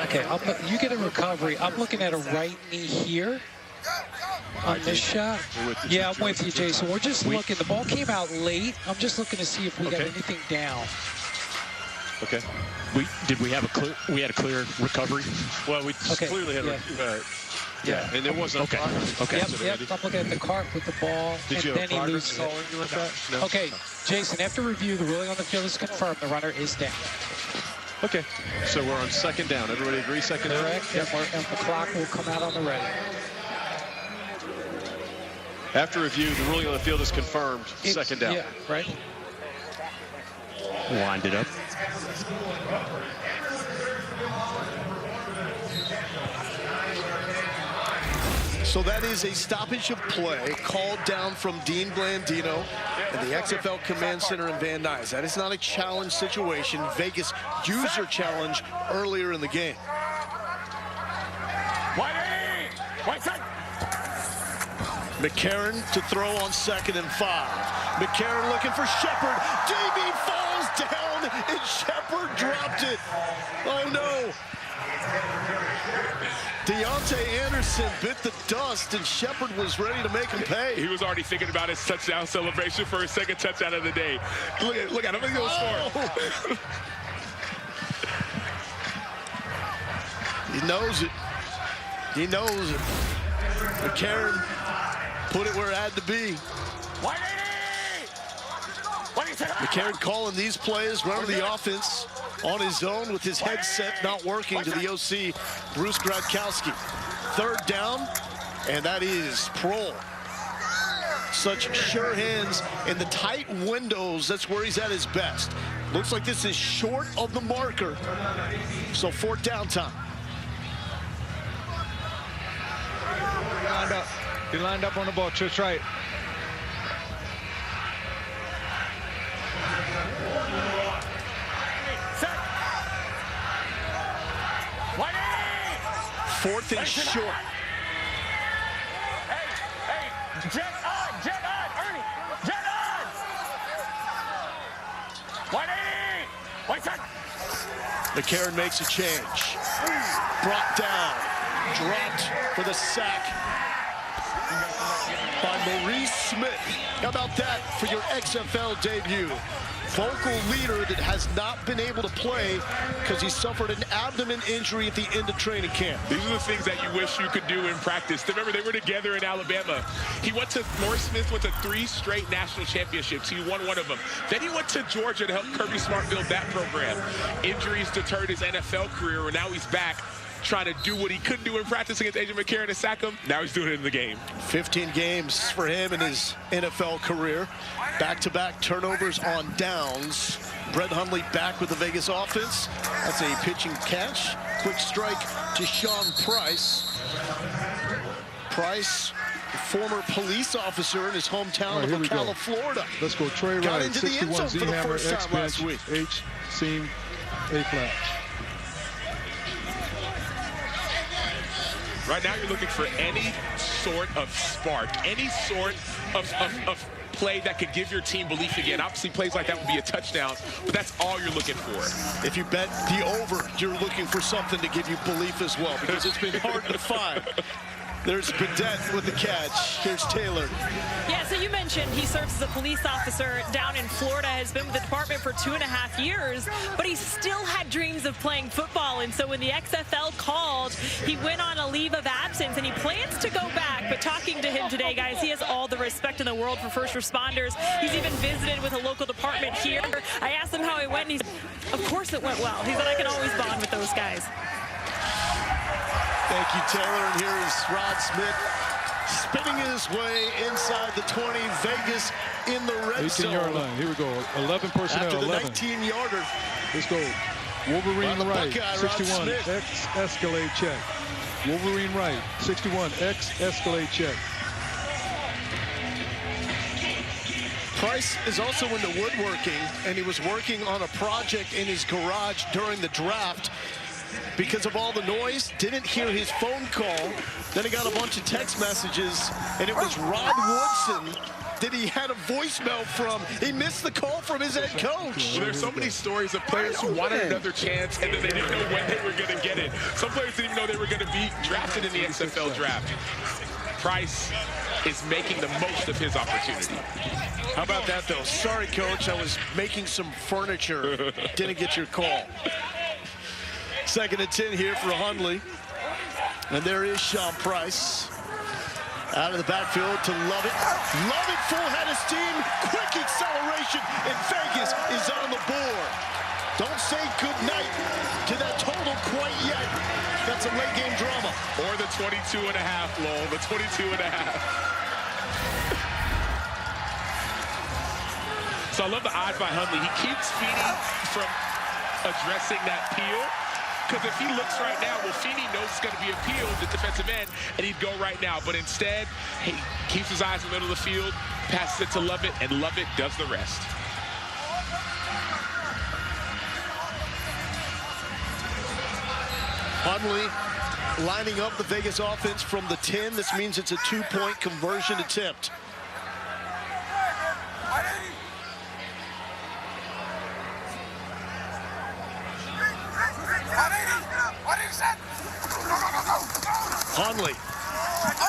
Okay, you get a recovery. I'm looking at a right knee here on this shot. Yeah, I'm with you, Jason. We're just looking. The ball came out late. I'm just looking to see if we got anything down. Okay. We had a clear recovery. Well, we clearly had Yeah, and it wasn't okay. Yep. I'm looking at the cart with the ball. Did you have a progress call with that? No. Okay, Jason, after review, the ruling on the field is confirmed. The runner is down. Okay, so we're on second down. Everybody agree second down? Correct. Yep. And the clock will come out on the ready. After review, the ruling on the field is confirmed. Second down. Yeah, right. Wind it up. So that is a stoppage of play called down from Dean Blandino and the XFL Command Center in Van Nuys. That is not a challenge situation. Vegas used their challenge earlier in the game. McCarron to throw on 2nd and 5. McCarron looking for Shepard. DB falls down and Shepard dropped it. Oh no. Deontay Anderson bit the dust, and Shepard was ready to make him pay. He was already thinking about his touchdown celebration for his 2nd touchdown of the day. Look at him. Look at the score. He knows it. He knows it. McCarron put it where it had to be. McCarron calling these plays, running the offense on his own with his headset not working to the OC, Bruce Gradkowski. 3rd down, and that is Prohl. Such sure hands in the tight windows. That's where he's at his best. Looks like this is short of the marker. So 4th down time. He lined up on the ball, just right. Fourth and short. Hey, jet on, Ernie, jet on. 180, McCarron makes a change. Brought down, dropped for the sack by Maurice Smith. How about that for your XFL debut? Vocal leader that has not been able to play because he suffered an abdomen injury at the end of training camp. These are the things that you wish you could do in practice. Remember, they were together in Alabama. Maurice Smith went to 3 straight national championships. He won one of them. Then he went to Georgia to help Kirby Smart build that program. Injuries deterred his NFL career, and now he's back trying to do what he couldn't do in practice against Adrian McCarron to sack him. Now he's doing it in the game. 15 games for him in his NFL career. Back-to-back turnovers on downs. Brett Hundley back with the Vegas offense. That's a pitching catch. Quick strike to Sean Price. Price, former police officer in his hometown of Ocala, Florida. Let's go. Trey Wright, got into the end 61, zone for the Z-hammer, first time last week. H, seam, A-flat. Right now, you're looking for any sort of spark, any sort of play that could give your team belief again. Obviously, plays like that would be a touchdown, but that's all you're looking for. If you bet the over, you're looking for something to give you belief as well, because it's been hard to find. There's Bedette with the catch. Here's Taylor. Yeah, so you mentioned he serves as a police officer down in Florida, has been with the department for 2.5 years, but he still had dreams of playing football. And so when the XFL called, he went on a leave of absence, and he plans to go back. But talking to him today, guys, he has all the respect in the world for first responders. He's even visited with a local department here. I asked him how it went, and he said, of course it went well. He said, I can always bond with those guys. Thank you, Taylor. And here is Rod Smith spinning his way inside the 20. Vegas in the red zone. 18-yard line. Here we go. 11 personnel. After the 11. 19-yarder. Let's go. Wolverine right. Buckeye, 61. X Escalade check. Wolverine right. 61. X Escalade check. Price is also into woodworking, and he was working on a project in his garage during the draft. Because of all the noise, didn't hear his phone call. Then he got a bunch of text messages, and it was Rod Woodson that he had a voicemail from. He missed the call from his head coach. Well, there's so many stories of players who wanted another chance, and then they didn't know when they were going to get it. Some players didn't even know they were going to be drafted in the XFL draft. Price is making the most of his opportunity. How about that, though? Sorry, coach, I was making some furniture. Didn't get your call. 2nd and 10 here for Hundley. And there is Sean Price. Out of the backfield to Lovett. Lovett full head of steam. Quick acceleration. And Vegas is on the board. Don't say good night to that total quite yet. Got some late game drama. Or the 22.5, Lowell, the 22.5. So I love the eyes by Hundley. He keeps Feeney from addressing that peel. Because if he looks right now, well, Feeney knows it's going to be a peel, the defensive end, and he'd go right now. But instead, he keeps his eyes in the middle of the field, passes it to Lovett, and Lovett does the rest. Hundley lining up the Vegas offense from the 10. This means it's a 2-point conversion attempt. Hundley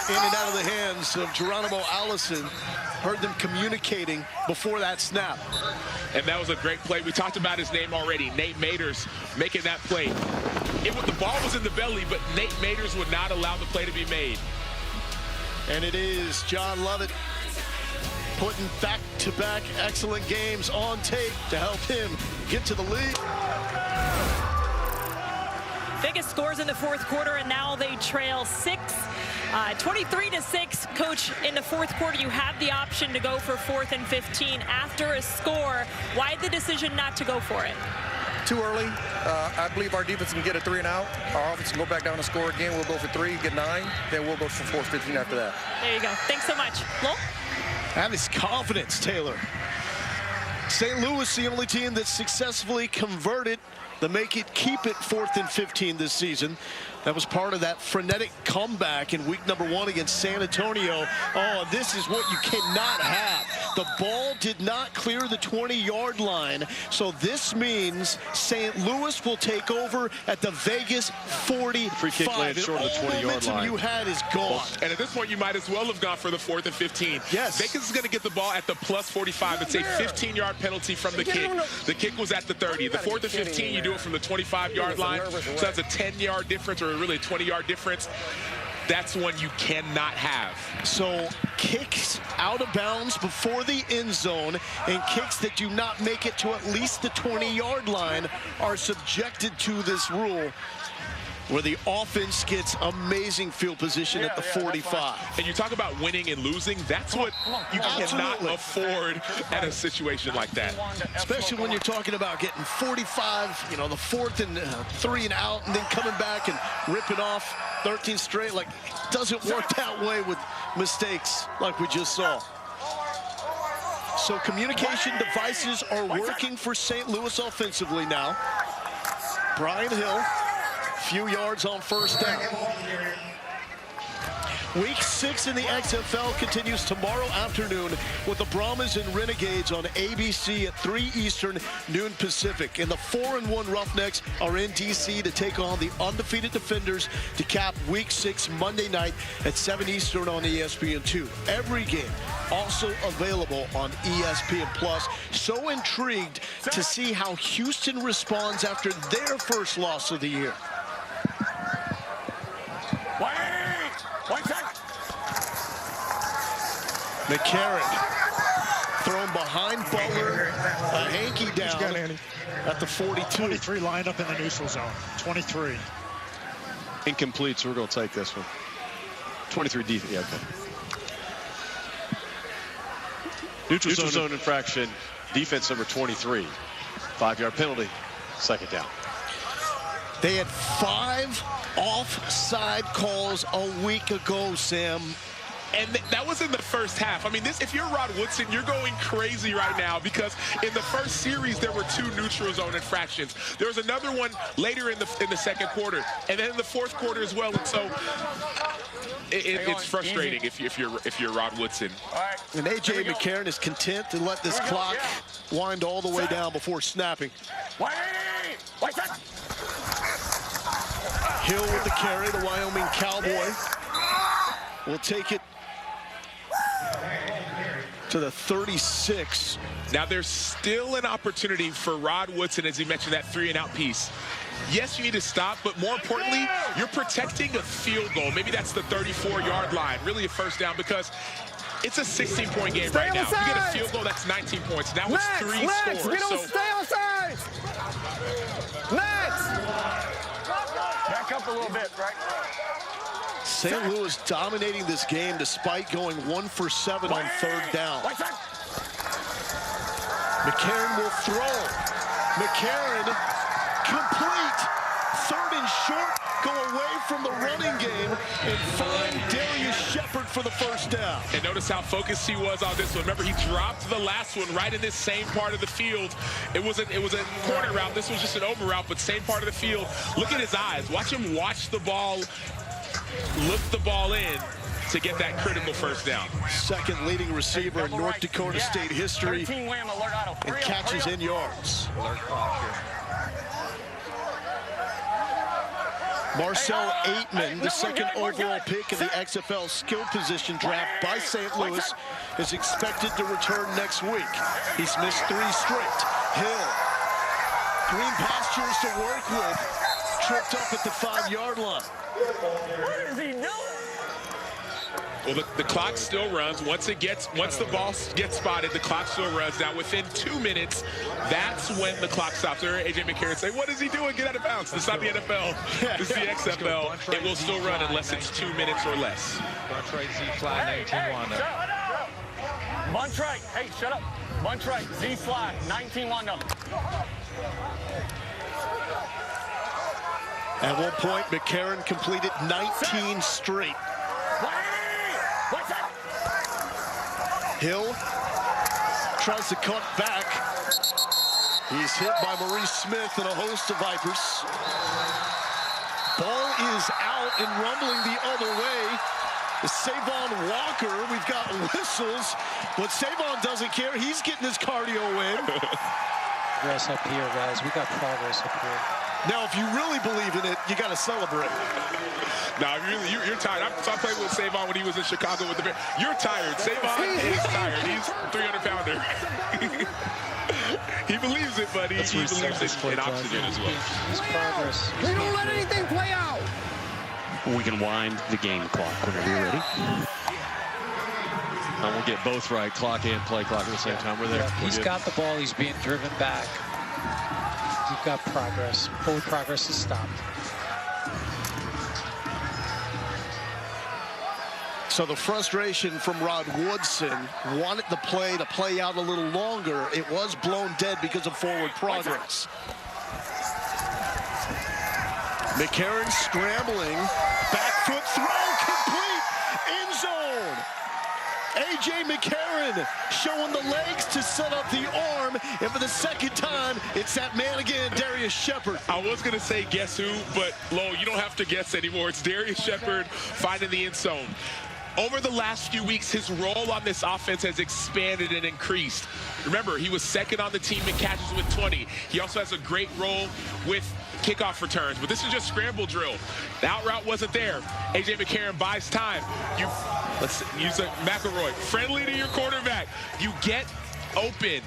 in and out of the hands of Geronimo Allison. Heard them communicating before that snap. And that was a great play. We talked about his name already. Nate Maters making that play. The ball was in the belly, but Nate Maters would not allow the play to be made. And it is John Lovett putting back-to-back excellent games on tape to help him get to the lead. Vegas scores in the fourth quarter, and now they trail 23-6. Coach, in the fourth quarter, you have the option to go for 4th and 15 after a score. Why the decision not to go for it? Too early. I believe our defense can get a 3 and out. Our offense can go back down and score again. We'll go for 3, get 9. Then we'll go for 4th, 15 after that. There you go. Thanks so much. Lowell? That is confidence, Taylor. St. Louis, the only team that successfully converted the make it keep it 4th and 15 this season. That was part of that frenetic comeback in week number 1 against San Antonio. Oh, this is what you cannot have. The ball did not clear the 20-yard line, so this means St. Louis will take over at the Vegas 45. Free kick landed short of the 20-yard line. You had is gone. And at this point, you might as well have gone for the 4th and 15. Yes. Vegas is going to get the ball at the plus 45. It's a 15-yard penalty from the kick. The kick was at the 30. The 4th and 15, you do it from the 25-yard line. So that's a 10-yard difference, or really a 20-yard difference. That's one you cannot have. So kicks out of bounds before the end zone and kicks that do not make it to at least the 20-yard line are subjected to this rule, where the offense gets amazing field position at the 45. And you talk about winning and losing, that's what you cannot afford at a situation like that. Especially when you're talking about getting 45, the 4th and 3 and out, and then coming back and ripping off 13 straight. Like, it doesn't work that way with mistakes like we just saw. So communication devices are working for St. Louis offensively now. Brian Hill, few yards on first down. Week 6 in the XFL continues tomorrow afternoon with the Brahmas and Renegades on ABC at 3 Eastern, noon Pacific. And the 4-1 Roughnecks are in D.C. to take on the undefeated Defenders to cap Week 6 Monday night at 7 Eastern on ESPN2. Every game also available on ESPN+. So intrigued to see how Houston responds after their first loss of the year. McCarron thrown behind Butler, a hanky down at the 42. 23 lined up in the neutral zone. 23. Incomplete, so we're going to take this one. 23 defense. Yeah, okay. Neutral zone infraction, defense number 23. 5-yard penalty, 2nd down. They had 5 offside calls a week ago, Sam. And that was in the first half. I mean, if you're Rod Woodson, you're going crazy right now, because in the first series, there were 2 neutral zone infractions. There was another one later in the second quarter, and then in the fourth quarter as well. And so it's frustrating if you're Rod Woodson. And A.J. McCarron is content to let this clock wind all the way down before snapping. Hill with the carry, the Wyoming Cowboy will take it to the 36. Now there's still an opportunity for Rod Woodson, as he mentioned, that 3-and-out piece. Yes, you need to stop, but more importantly, you're protecting a field goal. Maybe that's the 34-yard line, really a first down, because it's a 16-point game right now. If you get a field goal, that's 19 points. Now it's 3 scores. Stay on sides. a little bit, right? St. Louis dominating this game despite going 1 for 7 on third down. McCarron will throw. McCarron complete. Third and short. Go away from the running game and find Darius Shepard for the first down. And notice how focused he was on this one. Remember, he dropped the last one right in this same part of the field. It was a corner route. This was just an over route, but same part of the field. Look at his eyes. Watch him watch the ball, look the ball in to get that critical first down. Second leading receiver in North Dakota State history and catches in yards. Marcel Aitman, the second overall pick in the XFL skill position draft by St. Louis, is expected to return next week. He's missed 3 straight. Hill, green pastures to work with, tripped up at the 5-yard line. What is he doing? Well, the clock still runs. Once the ball gets spotted, the clock still runs. Now, within 2 minutes, that's when the clock stops. There, A.J. McCarron say, "What is he doing? Get out of bounds." This is not the NFL. This is the XFL. It will still run unless it's 2 minutes or less. Bunch right, Z fly, 19 Wanda. Bunch right. Hey, shut up. Bunch right. Z fly, 19 Wanda. At one point, McCarron completed 19 straight. Hill tries to cut back. He's hit by Maurice Smith and a host of Vipers. Ball is out and rumbling the other way. Savon Walker, we've got whistles, but Savon doesn't care. He's getting his cardio in. Progress up here, guys. We got progress up here. Now, if you really believe in it, you got to celebrate. Now, you're tired. I played with Savon when he was in Chicago with the Bears. You're tired. Savon is tired. He's a 300-pounder. He believes it, buddy. He believes it in oxygen as well. It's progress. We don't let anything play out. We can wind the game clock whenever you're ready. And we'll get both right, clock and play clock at the same time. We're there. He's got the ball. He's being driven back. We've got progress. Forward progress is stopped. So the frustration from Rod Woodson, wanted the play to play out a little longer. It was blown dead because of forward progress. McCarron scrambling, back foot throw, complete, end zone. A.J. McCarron showing the legs to set up the arm, and for the second time, it's that man again, Darius Shepard. I was going to say guess who, but Lo, you don't have to guess anymore. It's Darius Shepard finding the end zone. Over the last few weeks, his role on this offense has expanded and increased. Remember, he was second on the team in catches with 20. He also has a great role with kickoff returns, but this is just scramble drill. The out route wasn't there. A.J. McCarron buys time. Let's use a McElroy. Friendly to your quarterback. You get open.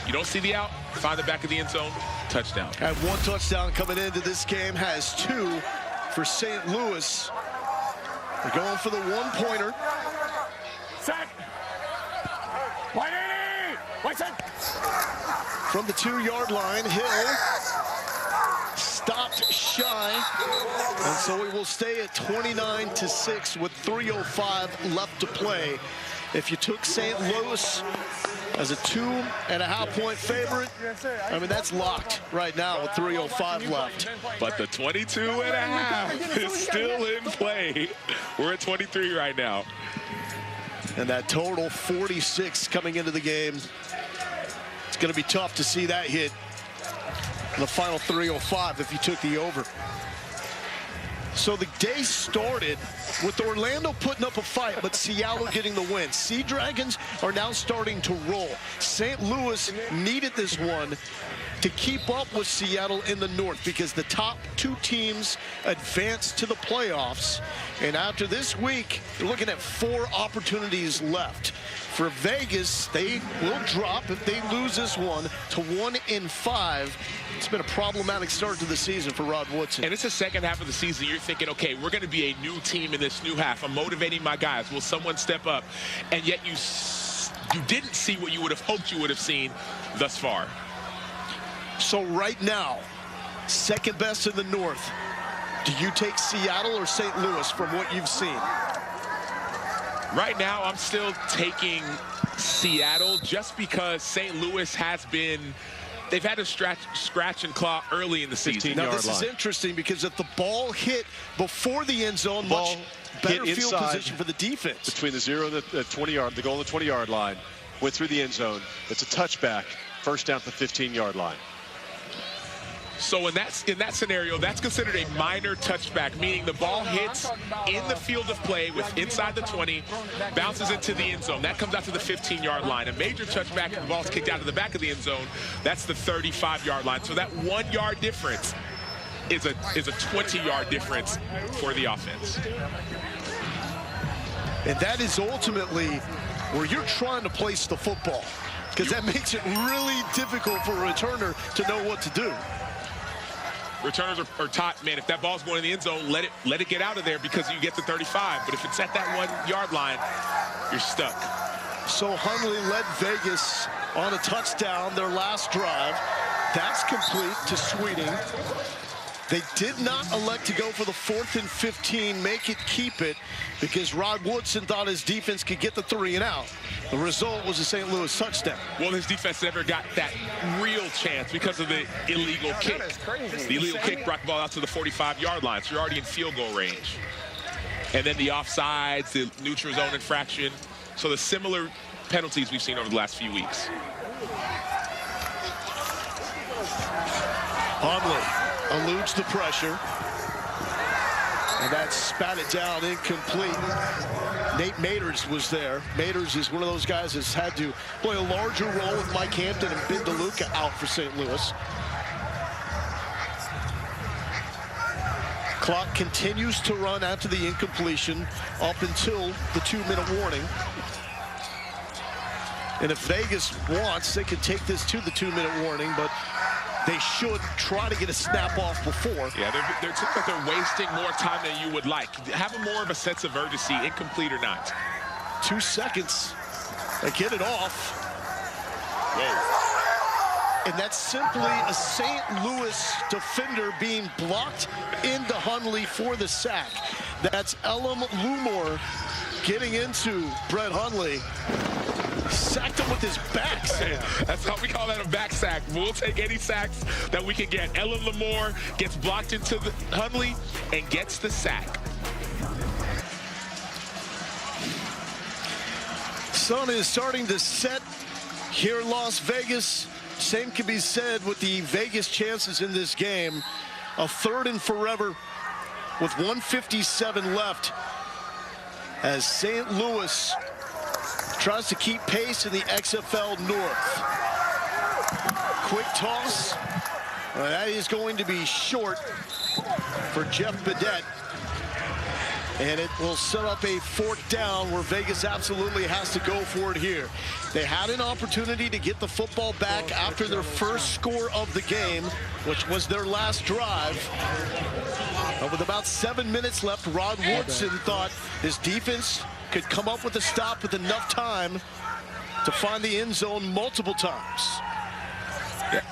You don't see the out, find the back of the end zone, touchdown. And 1 touchdown coming into this game, has 2 for St. Louis. They're going for the 1-pointer. Set. 180. What's it? From the 2-yard line, Hill stopped shy, and so we will stay at 29-6 with 3:05 left to play. If you took St. Louis as a 2.5-point favorite, I mean, that's locked right now with 3:05 left. But the 22.5 is still in play. We're at 23 right now. And that total 46 coming into the game. It's going to be tough to see that hit in the final 3:05 if you took the over. So the day started with Orlando putting up a fight, but Seattle getting the win. Sea Dragons are now starting to roll. St. Louis needed this one to keep up with Seattle in the north because the top 2 teams advanced to the playoffs. And after this week, you're looking at 4 opportunities left. For Vegas, they will drop if they lose this one to 1-5. It's been a problematic start to the season for Rod Woodson. And it's the second half of the season. You're thinking, okay, we're going to be a new team in this new half. I'm motivating my guys. Will someone step up? And yet you didn't see what you would have hoped you would have seen thus far. So right now, second best in the north, Do you take Seattle or St. Louis from what you've seen? Right now, I'm still taking Seattle just because St. Louis has been, they've had to scratch and claw early in the season. Now, this is interesting because if the ball hit before the end zone, much better field position for the defense. Between the 0 and the 20-yard, the goal and the 20-yard line, went through the end zone. It's a touchback, first down at the 15-yard line. So in that scenario, that's considered a minor touchback, meaning the ball hits in the field of play with inside the 20, bounces into the end zone. That comes out to the 15-yard line. A major touchback, if the ball's kicked out of the back of the end zone, that's the 35-yard line. So that 1 yard difference is a 20-yard difference for the offense. And that is ultimately where you're trying to place the football, because that makes it really difficult for a returner to know what to do. Returners are taught, man, if that ball's going in the end zone, let it get out of there because you get the 35. But if it's at that 1 yard line, you're stuck. So Hundley led Vegas on a touchdown their last drive. That's complete to Sweeting. They did not elect to go for the 4th and 15, make it, keep it, because Rod Woodson thought his defense could get the 3 and out. The result was a St. Louis touchdown. Well, his defense never got that real chance because of the illegal kick. The illegal kick brought the ball out to the 45-yard line, so you're already in field goal range. And then the offsides, the neutral zone infraction. So the similar penalties we've seen over the last few weeks. Hundley eludes the pressure, and that spat it down, incomplete. Nate Maters was there. Maters is one of those guys that's had to play a larger role with Mike Hampton and Ben DeLuca out for St. Louis. Clock continues to run after the incompletion up until the 2-minute warning. And if Vegas wants, they could take this to the 2-minute warning, but they should try to get a snap off before. Yeah, it seems like they're wasting more time than you would like. Have more of a sense of urgency, incomplete or not. 2 seconds. They get it off. Whoa. And that's simply a St. Louis defender being blocked into Hundley for the sack. That's Elam Lumor getting into Brett Hundley. Sacked him with his back. That's how we call that, a back sack. We'll take any sacks that we can get. Ellen Lamore gets blocked into the Hundley and gets the sack. Sun is starting to set here in Las Vegas. Same can be said with the Vegas chances in this game. A 3rd and forever with 1:57 left as St. Louis tries to keep pace in the XFL North. Quick toss. That is going to be short for Jeff Bedette. And it will set up a 4th down where Vegas absolutely has to go for it here. They had an opportunity to get the football back after their first score of the game, which was their last drive. But with about 7 minutes left, Rod Woodson thought his defense could come up with a stop with enough time to find the end zone multiple times. Yeah.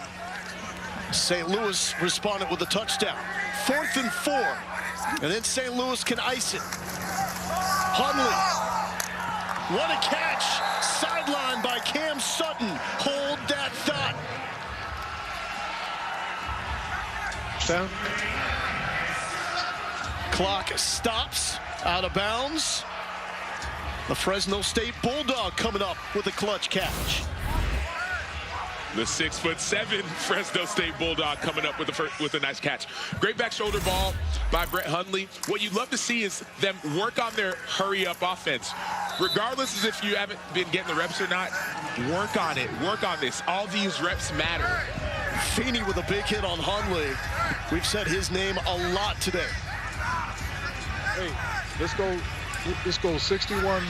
St. Louis responded with a touchdown. 4th and 4. And then St. Louis can ice it. Hundley. What a catch. Sidelined by Cam Sutton. Hold that thought. Down. Clock stops. Out of bounds. The Fresno State Bulldog coming up with a clutch catch. The 6'7" Fresno State Bulldog coming up with a nice catch. Great back shoulder ball by Brett Hundley. What you'd love to see is them work on their hurry-up offense. Regardless as if you haven't been getting the reps or not, work on it. Work on this. All these reps matter. Feeney with a big hit on Hundley. We've said his name a lot today. Hey, let's go 61.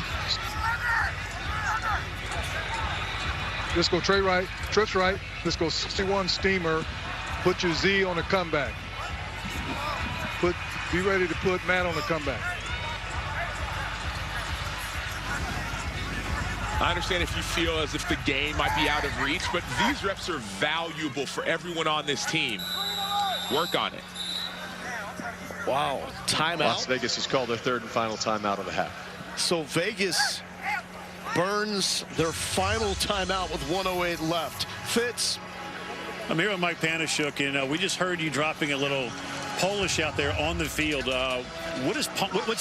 Let's go trips right. Let's go 61 steamer. Put your Z on the comeback. Be ready to put Matt on the comeback. I understand if you feel as if the game might be out of reach, but these reps are valuable for everyone on this team. Work on it. Wow, timeout. Las Vegas has called their third and final timeout of the half. So Vegas burns their final timeout with 1:08 left. Fitz. I'm here with Mike Panashuk, and we just heard you dropping a little Polish out there on the field. What's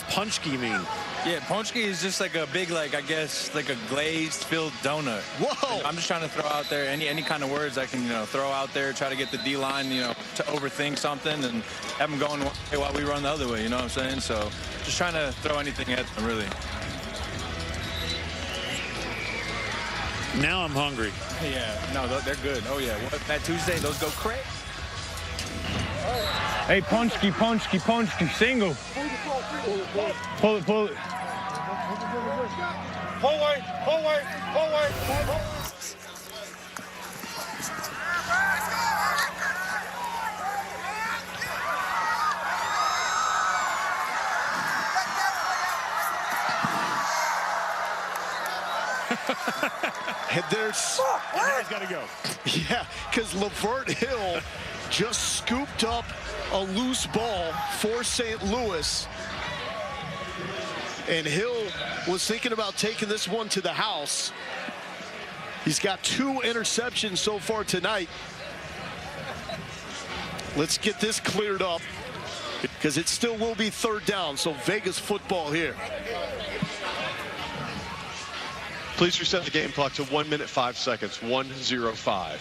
punchki mean? Yeah, ponchki is just like a big, like, I guess, like a glazed filled donut. Whoa! I'm just trying to throw out there any kind of words I can, throw out there, try to get the D-line, to overthink something and have them going one way while we run the other way, you know what I'm saying? So just trying to throw anything at them, really. Now I'm hungry. Yeah, no, they're good. Oh, yeah. That Tuesday, those go crazy. Hey, ponchki, ponchki, ponchki, single. Pull it, pull it. Forward, forward, forward. And there's... He's got to go. Yeah, because Lavert Hill just scooped up a loose ball for St. Louis. And Hill was thinking about taking this one to the house. He's got 2 interceptions so far tonight. Let's get this cleared up because it still will be 3rd down. So Vegas football here. Please reset the game clock to 1 minute 5 seconds. 1:05.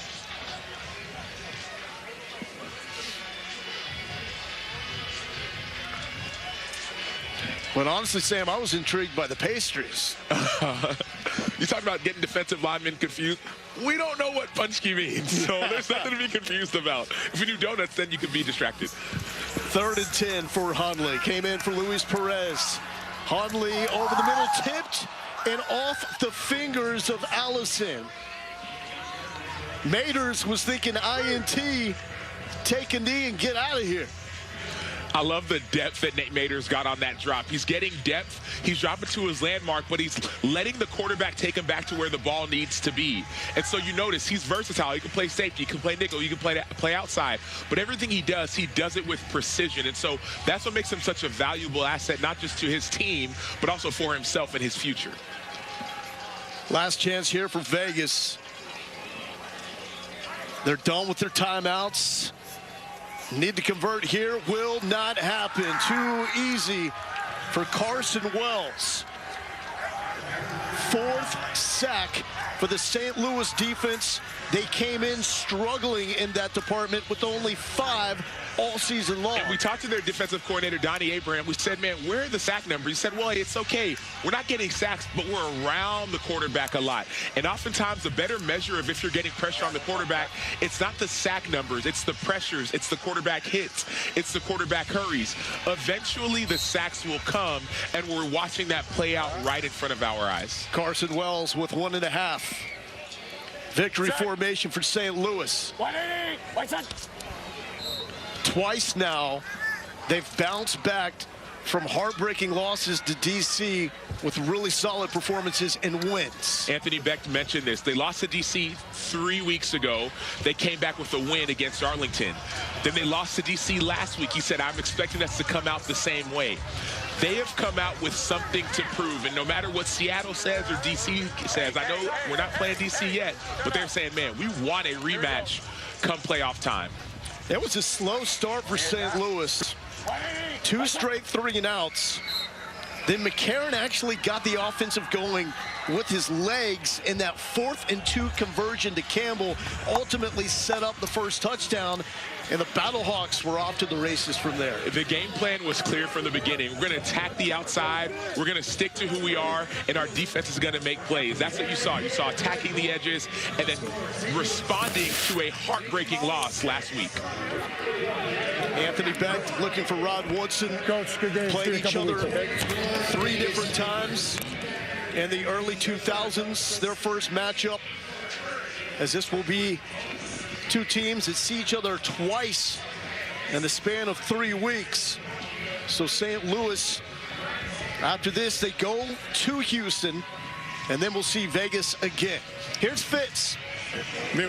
But honestly, Sam, I was intrigued by the pastries. You talk about getting defensive linemen confused. We don't know what punchki means, so there's nothing to be confused about. If we do donuts, then you can be distracted. 3rd and 10 for Hundley. Came in for Luis Perez. Hundley over the middle, tipped and off the fingers of Allison. Maters was thinking INT, take a knee and get out of here. I love the depth that Nate Maters got on that drop. He's getting depth. He's dropping to his landmark, but he's letting the quarterback take him back to where the ball needs to be. And so you notice he's versatile. He can play safety, you can play nickel, you can play outside. But everything he does it with precision. And so that's what makes him such a valuable asset, not just to his team, but also for himself and his future. Last chance here for Vegas. They're done with their timeouts. Need to convert here, will not happen. Too easy for Carson Wells. 4th sack for the St. Louis defense. They came in struggling in that department with only 5 all season long. And we talked to their defensive coordinator, Donnie Abraham. We said, man, where are the sack numbers? He said, well, it's okay. We're not getting sacks, but we're around the quarterback a lot. And oftentimes the better measure of if you're getting pressure on the quarterback, it's not the sack numbers, it's the pressures, it's the quarterback hits, it's the quarterback hurries. Eventually the sacks will come, and we're watching that play out right in front of our eyes. Carson Wells with 1.5. Victory formation for St. Louis. 180. Twice now, they've bounced back from heartbreaking losses to D.C. with really solid performances and wins. Anthony Beck mentioned this. They lost to D.C. 3 weeks ago. They came back with a win against Arlington. Then they lost to D.C. last week. He said, I'm expecting us to come out the same way. They have come out with something to prove, and no matter what Seattle says or D.C. says, I know we're not playing D.C. yet, but they're saying, man, we want a rematch come playoff time. It was a slow start for St. Louis. 2 straight 3-and-outs. Then McCarron actually got the offensive going with his legs in that 4th and 2 conversion to Campbell, ultimately set up the first touchdown, and the BattleHawks were off to the races from there. The game plan was clear from the beginning. We're going to attack the outside. We're going to stick to who we are, and our defense is going to make plays. That's what you saw. You saw attacking the edges and then responding to a heartbreaking loss last week. Anthony Beck looking for Rod Woodson. Coach, good game. Played each other 3 different times in the early 2000s, their first matchup, as this will be 2 teams that see each other twice in the span of 3 weeks. So St. Louis, after this, they go to Houston, and then we'll see Vegas again. Here's Fitz.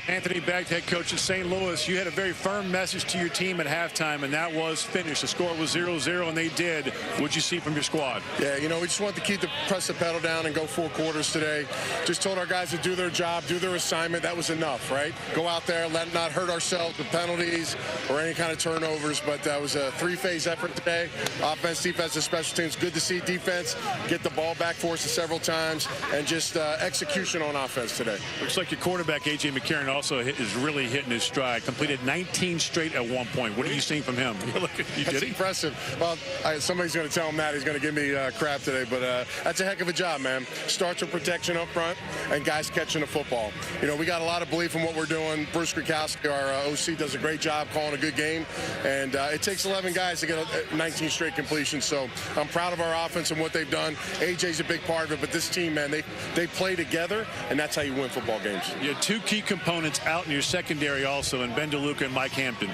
Anthony Becht, head coach of St. Louis, you had a very firm message to your team at halftime, and that was finish. The score was 0-0, and they did. What'd you see from your squad? Yeah, you know, we just wanted to keep press the pedal down and go 4 quarters today. Just told our guys to do their job, do their assignment. That was enough, right? Go out there, not hurt ourselves with penalties or any kind of turnovers, but that was a 3-phase effort today. Offense, defense, and special teams. Good to see defense get the ball back for us several times, and just execution on offense today. Looks like your quarterback, A.J. McCarron, also is really hitting his stride. Completed 19 straight at one point. What have you seen from him? That's impressive. Well, somebody's going to tell him that. He's going to give me crap today, but that's a heck of a job, man. Starts with protection up front and guys catching the football. You know, we got a lot of belief in what we're doing. Bruce Krakowski, our OC, does a great job calling a good game, and it takes 11 guys to get 19 straight completions, so I'm proud of our offense and what they've done. AJ's a big part of it, but this team, man, they play together, and that's how you win football games. You had 2 key components out in your secondary also, in Ben DeLuca and Mike Hampton,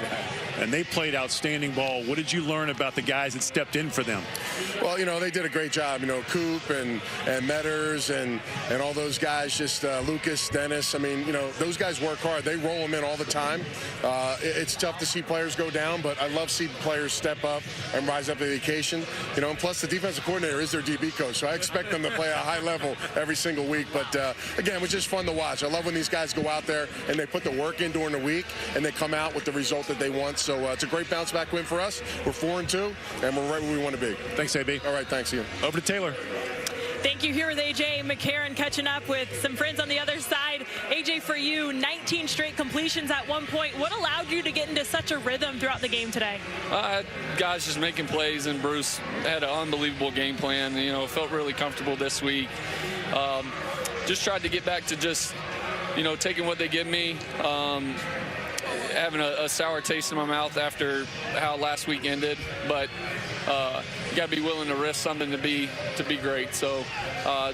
and they played outstanding ball. What did you learn about the guys that stepped in for them? Well, you know, they did a great job. You know, Coop and Metters and all those guys, just Lucas, Dennis. I mean, you know, those guys work hard. They roll them in all the time. It's tough to see players go down, but I love seeing players step up and rise up to the occasion. You know, and plus the defensive coordinator is their DB coach, so I expect them to play at a high level every single week. But again, it was just fun to watch. I love when these guys go out there and they put the work in during the week and they come out with the result that they want. So it's a great bounce back win for us. We're 4-2 and we're right where we want to be. Thanks, AB. All right, thanks, Ian. Over to Taylor. Thank you. Here with A.J. McCarron, catching up with some friends on the other side. A.J., for you, 19 straight completions at one point. What allowed you to get into such a rhythm throughout the game today? Guys just making plays, and Bruce had an unbelievable game plan. You know, felt really comfortable this week. Just tried to get back to just, you know, taking what they give me. Having a sour taste in my mouth after how last week ended, but you got to be willing to risk something to be great. So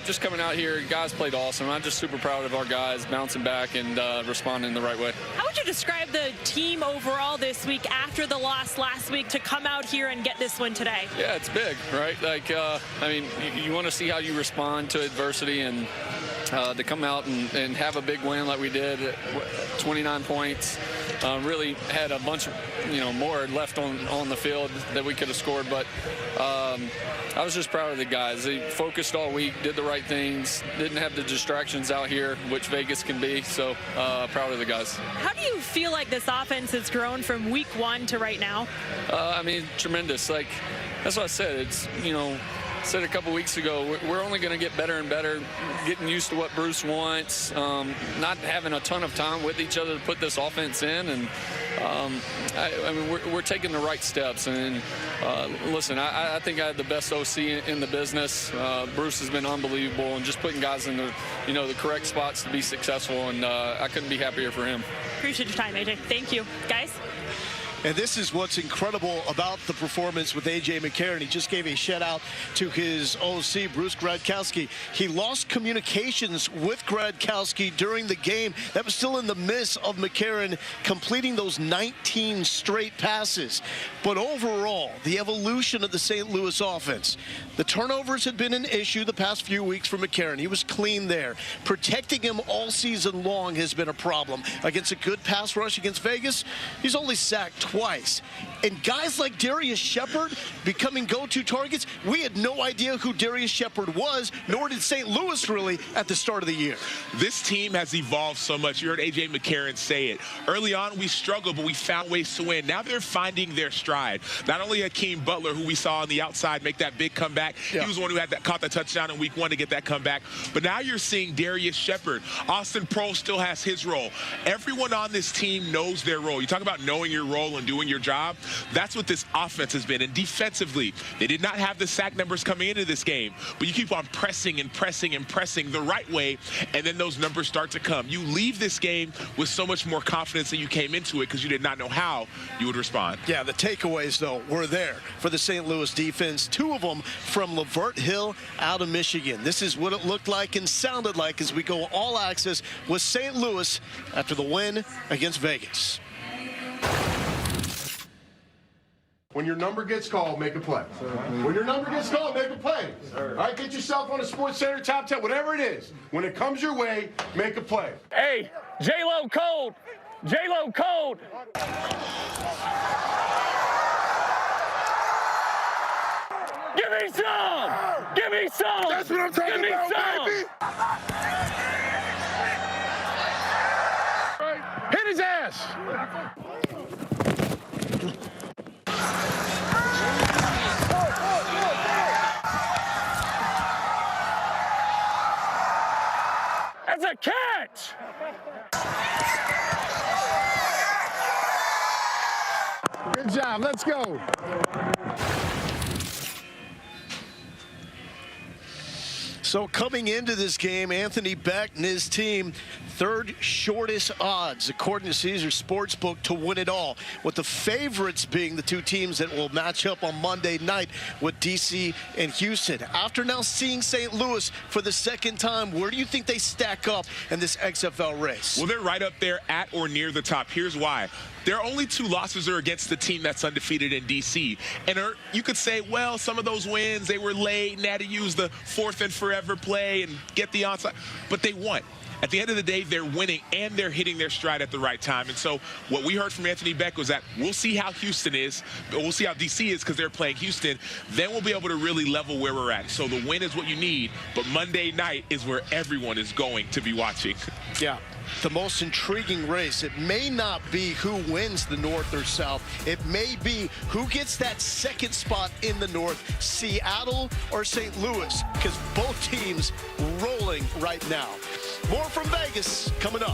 just coming out here, guys played awesome. I'm just super proud of our guys bouncing back and responding the right way. How would you describe the team overall this week after the loss last week to come out here and get this win today? Yeah, it's big, right? Like, I mean, you want to see how you respond to adversity, and to come out and have a big win like we did, 29 points. Really had a bunch of, you know, more left on the field that we could have scored, but I was just proud of the guys. They focused all week, did the right things, didn't have the distractions out here, which Vegas can be, so proud of the guys. How do you feel like this offense has grown from week 1 to right now? I mean, tremendous. Like, that's what I said. It's, you know, said a couple weeks ago, we're only going to get better and better, getting used to what Bruce wants, not having a ton of time with each other to put this offense in, and I mean, we're taking the right steps. And listen, I think I had the best OC in the business. Bruce has been unbelievable, and just putting guys in the, you know, the correct spots to be successful, and I couldn't be happier for him. Appreciate your time, AJ. Thank you, guys. And this is what's incredible about the performance with A.J. McCarron. He just gave a shout-out to his OC, Bruce Gradkowski. He lost communications with Gradkowski during the game. That was still in the midst of McCarron completing those 19 straight passes. But overall, the evolution of the St. Louis offense, the turnovers had been an issue the past few weeks for McCarron. He was clean there. Protecting him all season long has been a problem. Against a good pass rush against Vegas, he's only sacked twice. And guys like Darius Shepard becoming go-to targets, we had no idea who Darius Shepard was, nor did St. Louis really at the start of the year. This team has evolved so much. You heard A.J. McCarron say it. Early on, we struggled, but we found ways to win. Now they're finding their stride. Not only Hakeem Butler, who we saw on the outside make that big comeback. Yeah. He was the one who had caught that touchdown in week 1 to get that comeback. But now you're seeing Darius Shepard. Austin Proehl still has his role. Everyone on this team knows their role. You talk about knowing your role and doing your job. That's what this offense has been. And defensively, they did not have the sack numbers coming into this game, but you keep on pressing and pressing and pressing the right way, and then those numbers start to come. You leave this game with so much more confidence than you came into it, because you did not know how you would respond. Yeah, the takeaways, though, were there for the St. Louis defense. 2 of them from Lavert Hill out of Michigan. This is what it looked like and sounded like as we go all access with St. Louis after the win against Vegas. When your number gets called, make a play. When your number gets called, make a play. All right, get yourself on a Sports Center top 10, whatever it is. When it comes your way, make a play. Hey, J-Lo cold. J-Lo cold. Give me some. Give me some. That's what I'm talking about, baby. Hit his ass. That's a catch. Good job. Let's go. So coming into this game, Anthony Beck and his team, third shortest odds, according to Caesar Sportsbook, to win it all, with the favorites being the two teams that will match up on Monday night with DC and Houston. After now seeing St. Louis for the second time, where do you think they stack up in this XFL race? Well, they're right up there at or near the top. Here's why. Their only two losses are against the team that's undefeated in D.C. And you could say, well, some of those wins, they were late and had to use the fourth and forever play and get the onside. But they won. At the end of the day, they're winning and they're hitting their stride at the right time. And so what we heard from Anthony Beck was that we'll see how Houston is, but we'll see how DC is because they're playing Houston. Then we'll be able to really level where we're at. So the win is what you need, but Monday night is where everyone is going to be watching. Yeah. The most intriguing race. It may not be who wins the North or South. It may be who gets that second spot in the North, Seattle or St. Louis, because both teams rolling right now. More from Vegas coming up.